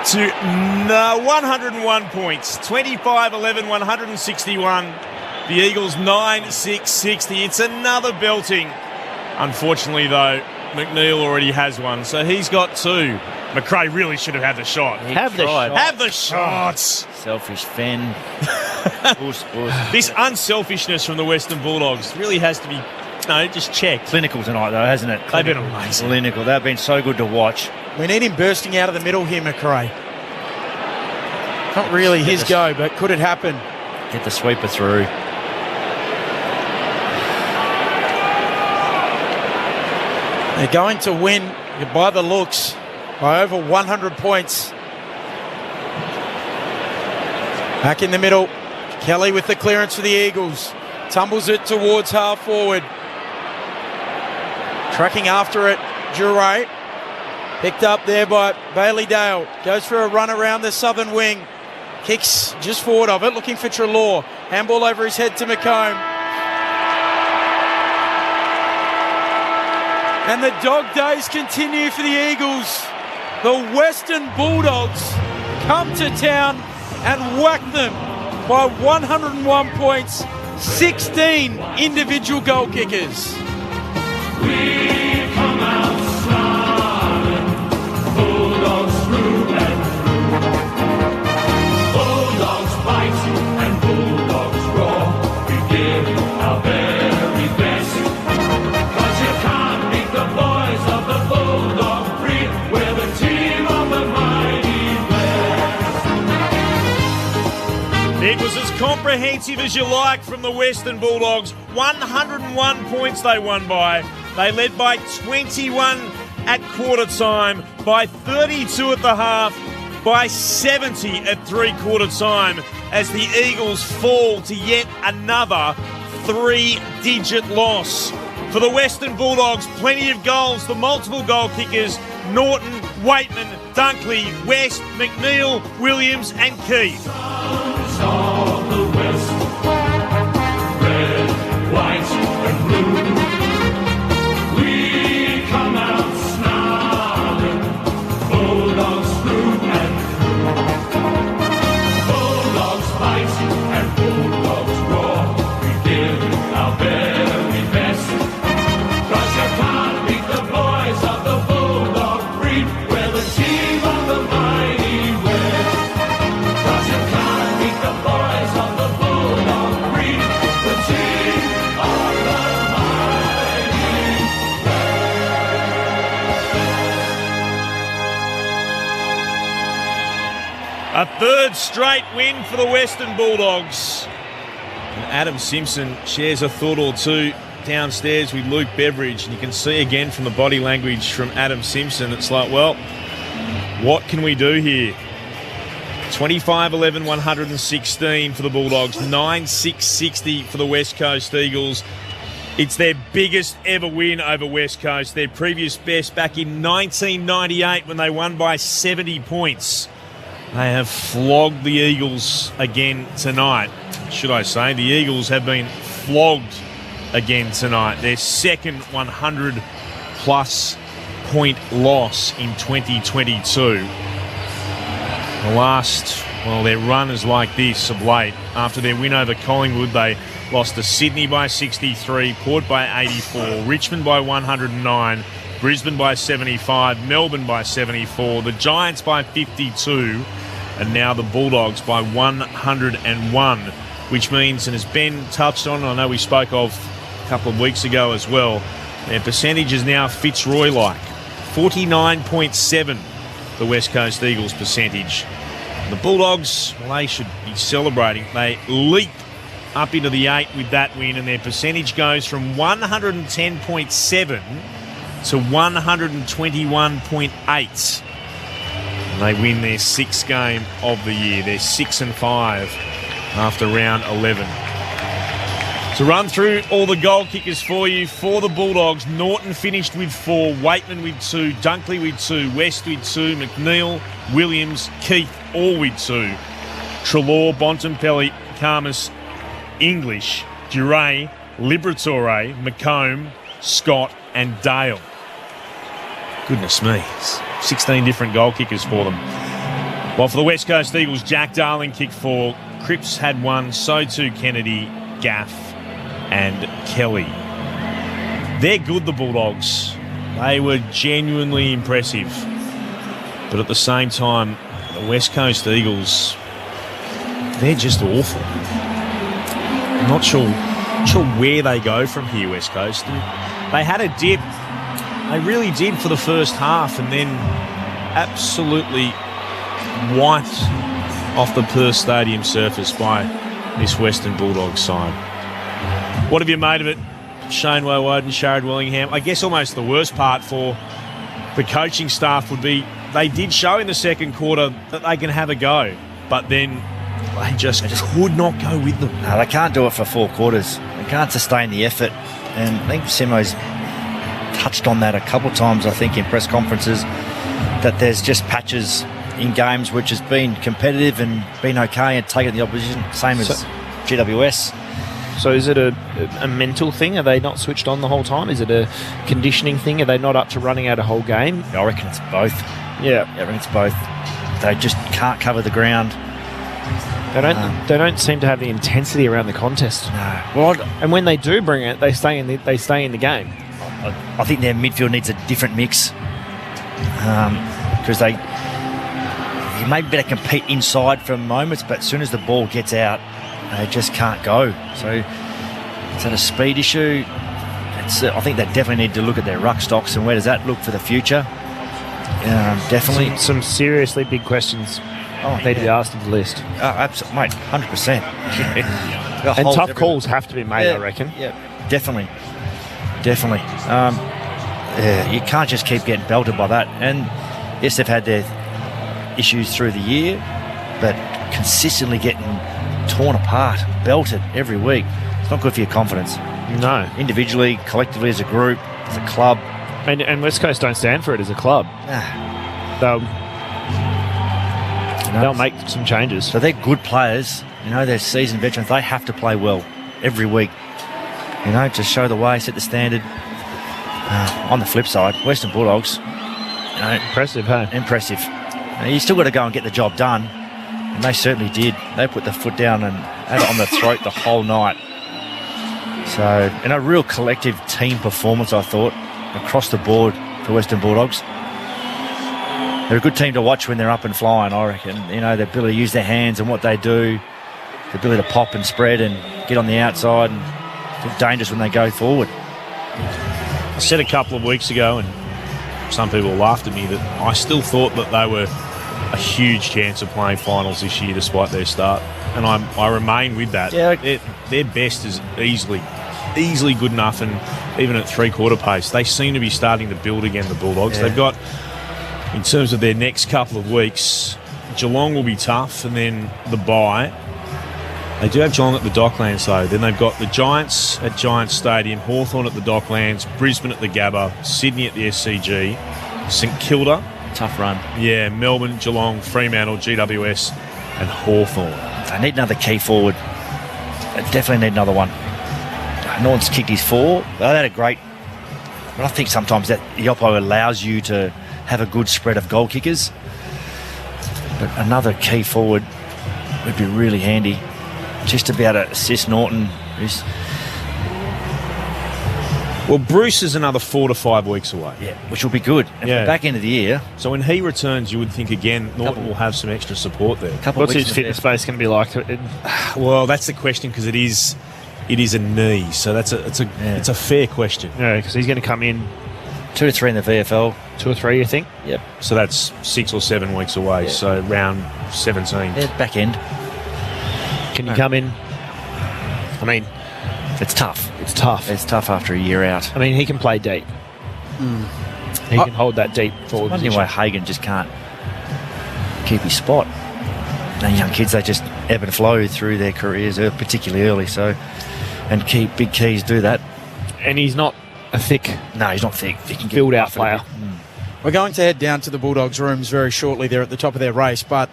to 101 points. 25-11, 161. The Eagles 9-6-60. It's another belting. Unfortunately, though, McNeil already has one, so he's got two. McRae really should have had the shot. Have the shots. Selfish Fen. This unselfishness from the Western Bulldogs really has to be, just checked. Clinical tonight, though, hasn't it? They've been amazing. Clinical. They've been so good to watch. We need him bursting out of the middle here, McRae. Not really his go, but could it happen? Get the sweeper through. They're going to win by the looks by over 100 points. Back in the middle, Kelly with the clearance for the Eagles. Tumbles it towards half forward. Tracking after it, Jure. Picked up there by Bailey Dale. Goes for a run around the southern wing. Kicks just forward of it, looking for Treloar. Handball over his head to McComb. And the dog days continue for the Eagles. The Western Bulldogs come to town and whack them by 101 points, 16 individual goal kickers. We come out smiling, Bulldogs through and through. Bulldogs bite and Bulldogs roar. We give our very best. 'Cause you can't beat the boys of the Bulldog breed. We're the team of the mighty West. It was as comprehensive as you like from the Western Bulldogs. 101 points they won by. They led by 21 at quarter time, by 32 at the half, by 70 at three-quarter time as the Eagles fall to yet another three-digit loss. For the Western Bulldogs, plenty of goals. The multiple goal kickers, Norton, Waitman, Dunkley, West, McNeil, Williams and Keith. Sons of the West, red, white and blue. We come out snarling, Bulldogs through and through. Bulldogs fight and Bulldogs roar. We give our very best. 'Cause you can't beat the boys of the Bulldog breed. We're the team of the mighty West. 'Cause you can't beat the boys of the Bulldog breed. The team of the mighty A third straight win for the Western Bulldogs. And Adam Simpson shares a thought or two downstairs with Luke Beveridge, and you can see again from the body language from Adam Simpson, it's like, well, what can we do here? 25-11, 116 for the Bulldogs, 9-6-60 for the West Coast Eagles. It's their biggest ever win over West Coast, their previous best back in 1998 when they won by 70 points. They have flogged the Eagles again tonight. Should I say, the Eagles have been flogged again tonight. Their second 100-plus point loss in 2022. The last, well, their run is like this of late. After their win over Collingwood, they lost to Sydney by 63, Port by 84, Richmond by 109, Brisbane by 75, Melbourne by 74, the Giants by 52, and now the Bulldogs by 101, which means, and as Ben touched on, I know we spoke of a couple of weeks ago as well, their percentage is now Fitzroy-like. 49.7, the West Coast Eagles percentage. The Bulldogs, well, they should be celebrating. They leap up into the 8 with that win, and their percentage goes from 110.7 to 121.8. And they win their 6th game of the year. They're 6-5 after round 11. To run through all the goal kickers for you, for the Bulldogs, Norton finished with 4, Waitman with 2, Dunkley with 2, West with 2, McNeil, Williams, Keith all with 2. Treloar, Bontempelli, Karmas, English, Duray, Liberatore, McComb, Scott and Dale. Goodness me, 16 different goal kickers for them. While for the West Coast Eagles, Jack Darling kicked 4, Cripps had 1, so too Kennedy, Gaff and Kelly. They're good, the Bulldogs. They were genuinely impressive. But at the same time, the West Coast Eagles, they're just awful. I'm not sure where they go from here, West Coast. And they had a dip. They really did for the first half, and then absolutely wiped off the Perth Stadium surface by this Western Bulldogs side. What have you made of it, Shane Woden, Sharad Willingham? I guess almost the worst part for the coaching staff would be they did show in the second quarter that they can have a go, but then they just could not go with them. No, they can't do it for 4 quarters. They can't sustain the effort. And I think Simo's touched on that a couple of times, I think, in press conferences, that there's just patches in games which has been competitive and been okay and taken the opposition, same as GWS. So is it a mental thing? Are they not switched on the whole time? Is it a conditioning thing? Are they not up to running out a whole game? I reckon it's both. Yeah. I reckon it's both. They just can't cover the ground. They don't seem to have the intensity around the contest. No. Well, and when they do bring it, they stay in the game. I think their midfield needs a different mix, because you maybe better compete inside for moments, but as soon as the ball gets out, they just can't go. So is that a speed issue? I think they definitely need to look at their ruck stocks and where does that look for the future. Definitely some seriously big questions need to be asked of the list. Oh, absolutely, mate, 100%. And tough calls have to be made, I reckon. Yeah, definitely. You can't just keep getting belted by that. And yes, they've had their issues through the year, but consistently getting torn apart, belted every week, it's not good for your confidence. No. Individually, collectively, as a group, as a club. And West Coast don't stand for it as a club. They'll make some changes. So they're good players. They're seasoned veterans. They have to play well every week. To show the way, set the standard. On the flip side, Western Bulldogs. Impressive, hey? Impressive. You still got to go and get the job done. And they certainly did. They put the foot down and had it on the throat the whole night. So, a real collective team performance, I thought, across the board for Western Bulldogs. They're a good team to watch when they're up and flying, I reckon. Their ability to use their hands and what they do, the ability to pop and spread and get on the outside and look dangerous when they go forward. I said a couple of weeks ago, and some people laughed at me, that I still thought that they were a huge chance of playing finals this year despite their start. And I remain with that. Yeah. Their best is easily good enough, and even at three-quarter pace, they seem to be starting to build again, the Bulldogs. Yeah. They've got, in terms of their next couple of weeks, Geelong will be tough, and then the bye. They do have Geelong at the Docklands, though. Then they've got the Giants at Giants Stadium, Hawthorn at the Docklands, Brisbane at the Gabba, Sydney at the SCG, St Kilda. Tough run. Yeah, Melbourne, Geelong, Fremantle, GWS and Hawthorn. They need another key forward. They definitely need another one. Norton's kicked his 4. They had a great... But I think sometimes that the Oppo allows you to have a good spread of goal kickers. But another key forward would be really handy. Just to be able to assist Norton. Well, Bruce is another 4 to 5 weeks away. Yeah, which will be good. And for the back end of the year. So when he returns, you would think again Norton will have some extra support there. What's his fitness base going to be like? Well, that's the question, because it is a knee, so it's a fair question. Yeah, because he's going to come in 2 to 3 in the VFL. 2 or 3, you think? Yep. So that's 6 or 7 weeks away. Yeah. So round 17. Yeah, back end. Can you come in? I mean, it's tough. It's tough. It's tough after a year out. I mean, he can play deep. He can hold that deep forward position. Anyway, Hagan just can't keep his spot. And young kids, they just ebb and flow through their careers, particularly early. So, and big keys do that. And he's not a thick. No, he's not thick. He can build out player. We're going to head down to the Bulldogs' rooms very shortly. They're at the top of their race, but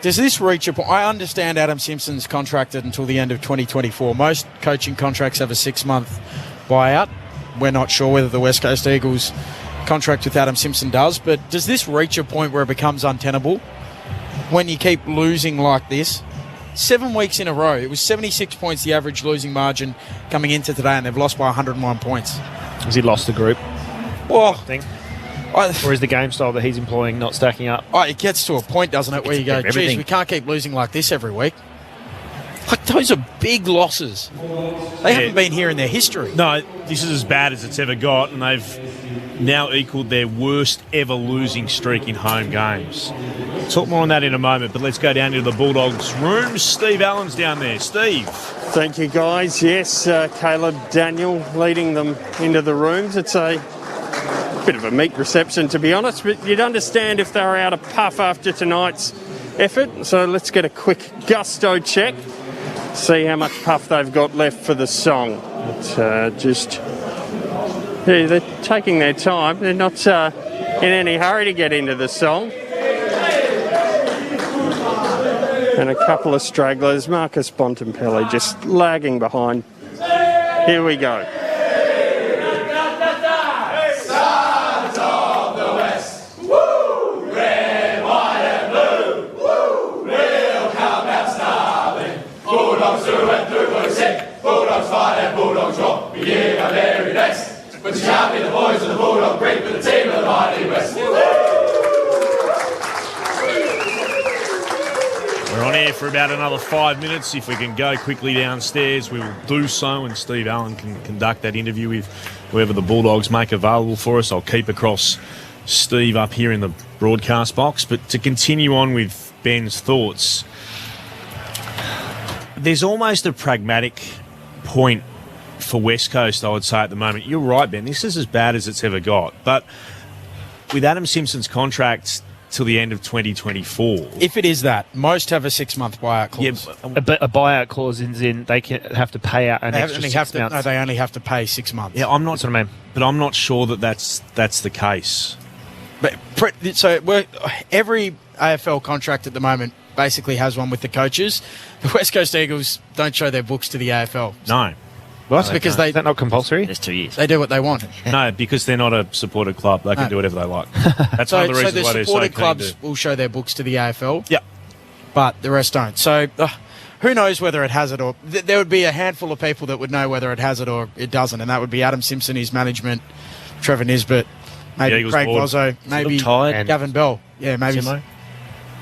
does this reach a point? I understand Adam Simpson's contracted until the end of 2024. Most coaching contracts have a 6-month buyout. We're not sure whether the West Coast Eagles contract with Adam Simpson does, but does this reach a point where it becomes untenable when you keep losing like this? 7 weeks in a row. It was 76 points, the average losing margin coming into today, and they've lost by 101 points. Has he lost the group? Well, or is the game style that he's employing not stacking up? It gets to a point, doesn't it, where you go, geez, we can't keep losing like this every week. Like, those are big losses. They haven't been here in their history. No, this is as bad as it's ever got, and they've now equalled their worst ever losing streak in home games. Talk more on that in a moment, but let's go down into the Bulldogs' rooms. Steve Allen's down there. Steve. Thank you, guys. Yes, Caleb Daniel leading them into the rooms. It's a bit of a meat reception, to be honest, but you'd understand if they were out of puff after tonight's effort. So let's get a quick gusto check, see how much puff they've got left for the song. They're taking their time. They're not in any hurry to get into the song. And a couple of stragglers, Marcus Bontempelli just lagging behind. Here we go. Bulldogs rock, we give our very best. But you can't be the boys of the Bulldog break with the team of the mighty West. We're on air for about another 5 minutes. If we can go quickly downstairs, we will do so, and Steve Allen can conduct that interview with whoever the Bulldogs make available for us. I'll keep across Steve up here in the broadcast box. But to continue on with Ben's thoughts, there's almost a pragmatic point for West Coast, I would say, at the moment. You're right, Ben. This is as bad as it's ever got. But with Adam Simpson's contract till the end of 2024. If it is that, most have a 6-month buyout clause. Yeah, a buyout clause in they can have to pay out an extra 6 months. No, they only have to pay 6 months. Yeah, I'm not. That's what I mean. But I'm not sure that's the case. But every AFL contract at the moment basically has one with the coaches. The West Coast Eagles don't show their books to the AFL. No. Well, that's because is that not compulsory? There's 2 years. They do what they want. No, because they're not a supported club. They can do whatever they like. That's one of the reasons why the they're so supported keen clubs to. will show their books to the AFL. Yeah. But the rest don't. So who knows whether it has it or... there would be a handful of people that would know whether it has it or it doesn't, and that would be Adam Simpson, his management, Trevor Nisbet, maybe Craig Bozzo, maybe tired? Gavin Bell. Yeah, maybe. Simo?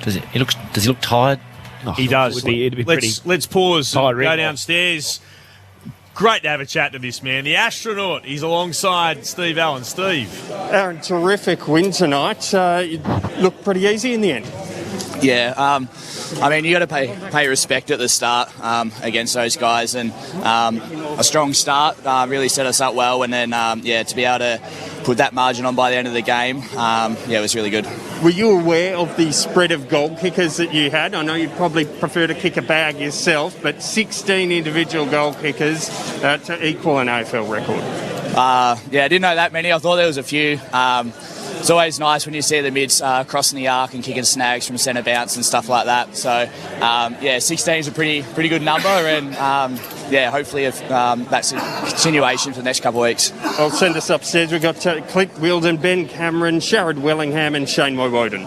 Does he look tired? He does. It'd be pretty Let's pause and tired go downstairs. Great to have a chat to this man. The astronaut, he's alongside Steve Allen. Steve. Aaron, terrific win tonight. You looked pretty easy in the end. Yeah, I mean, you got to pay respect at the start against those guys, and a strong start really set us up well, and then to be able to put that margin on by the end of the game, it was really good. Were you aware of the spread of goal kickers that you had? I know you'd probably prefer to kick a bag yourself, but 16 individual goal kickers to equal an AFL record. I didn't know that many. I thought there was a few. It's always nice when you see the mids crossing the arc and kicking snags from centre bounce and stuff like that. So, 16 is a pretty good number, and hopefully if that's a continuation for the next couple of weeks. Well, send us upstairs. We've got Clint Wheeldon, Ben Cameron, Sharad Wellingham and Shane Woden.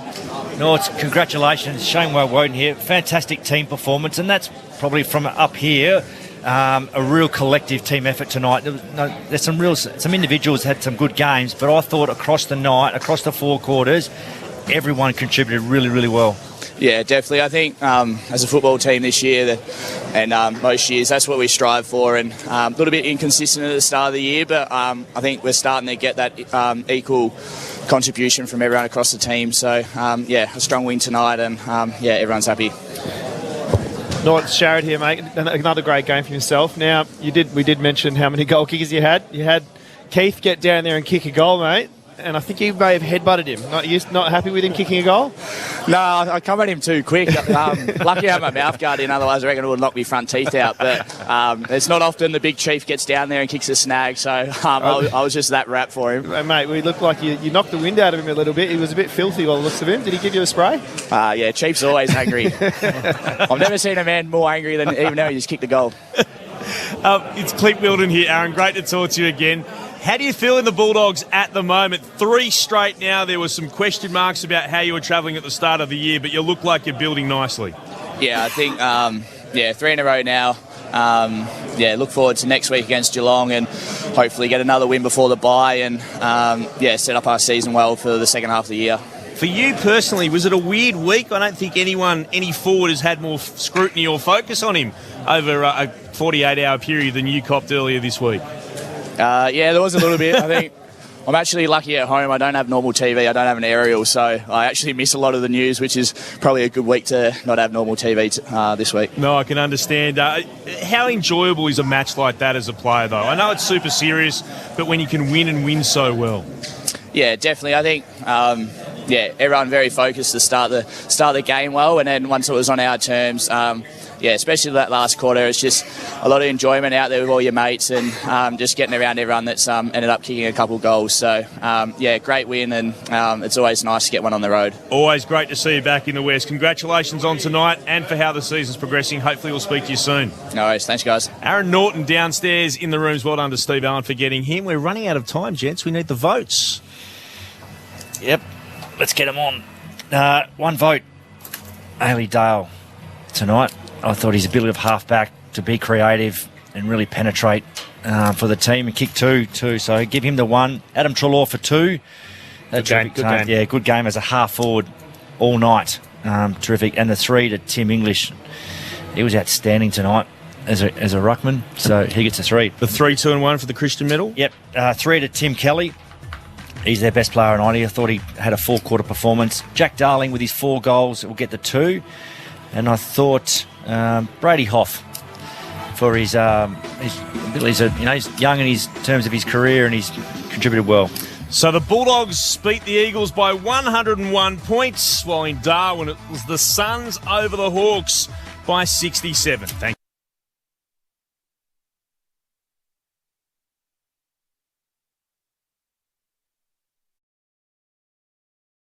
No, it's congratulations, Shane Woden here. Fantastic team performance, and that's probably from up here. A real collective team effort tonight. There's some individuals had some good games, but I thought across the night, across the 4 quarters, everyone contributed really, really well. Yeah, definitely. I think as a football team this year, and most years, that's what we strive for. And a little bit inconsistent at the start of the year, but I think we're starting to get that equal contribution from everyone across the team. So, a strong win tonight, and everyone's happy. No, it's Sharad here, mate. Another great game for yourself. Now, we did mention how many goal kickers you had. You had Keith get down there and kick a goal, mate. And I think you may have headbutted him. Not happy with him kicking a goal? No, I come at him too quick. Lucky I have my mouth guard in, otherwise I reckon it would knock me front teeth out. But it's not often the big chief gets down there and kicks a snag, so I was just that rap for him. Mate, we looked like you knocked the wind out of him a little bit. He was a bit filthy by the looks of him. Did he give you a spray? Chief's always angry. I've never seen a man more angry than even now he just kicked a goal. It's Clint Wheeldon here, Aaron. Great to talk to you again. How do you feel in the Bulldogs at the moment? 3 straight now. There were some question marks about how you were travelling at the start of the year, but you look like you're building nicely. Yeah, I think, 3 in a row now. Look forward to next week against Geelong and hopefully get another win before the bye and, set up our season well for the second half of the year. For you personally, was it a weird week? I don't think any forward has had more scrutiny or focus on him over a 48-hour period than you copped earlier this week. There was a little bit. I think I'm actually lucky at home. I don't have normal TV. I don't have an aerial, so I actually miss a lot of the news, which is probably a good week to not have normal TV this week. No, I can understand. How enjoyable is a match like that as a player, though? I know it's super serious, but when you can win and win so well. Yeah, definitely. I think, everyone very focused to start the game well, and then once it was on our terms, especially that last quarter, it's just a lot of enjoyment out there with all your mates and just getting around everyone that's ended up kicking a couple goals. So, great win, and it's always nice to get one on the road. Always great to see you back in the West. Congratulations on tonight and for how the season's progressing. Hopefully we'll speak to you soon. No worries. Thanks, guys. Aaron Norton downstairs in the rooms. Well done to Steve Allen for getting him. We're running out of time, gents. We need the votes. Yep. Let's get them on. 1 vote. Ailey Dale tonight. I thought his ability of halfback to be creative and really penetrate for the team, and kick 2 too. So give him the 1. Adam Treloar for 2. Good game. Yeah, good game as a half forward all night. Terrific. And the 3 to Tim English. He was outstanding tonight as a ruckman. So he gets a 3. The 3, 2 and 1 for the Christian medal? Yep. 3 to Tim Kelly. He's their best player in 90. I thought he had a 4-quarter performance. Jack Darling with his 4 goals will get the 2. And I thought Brady Hoff for his abilities. He's young in terms of his career, and he's contributed well. So the Bulldogs beat the Eagles by 101 points, while in Darwin it was the Suns over the Hawks by 67. Thank you.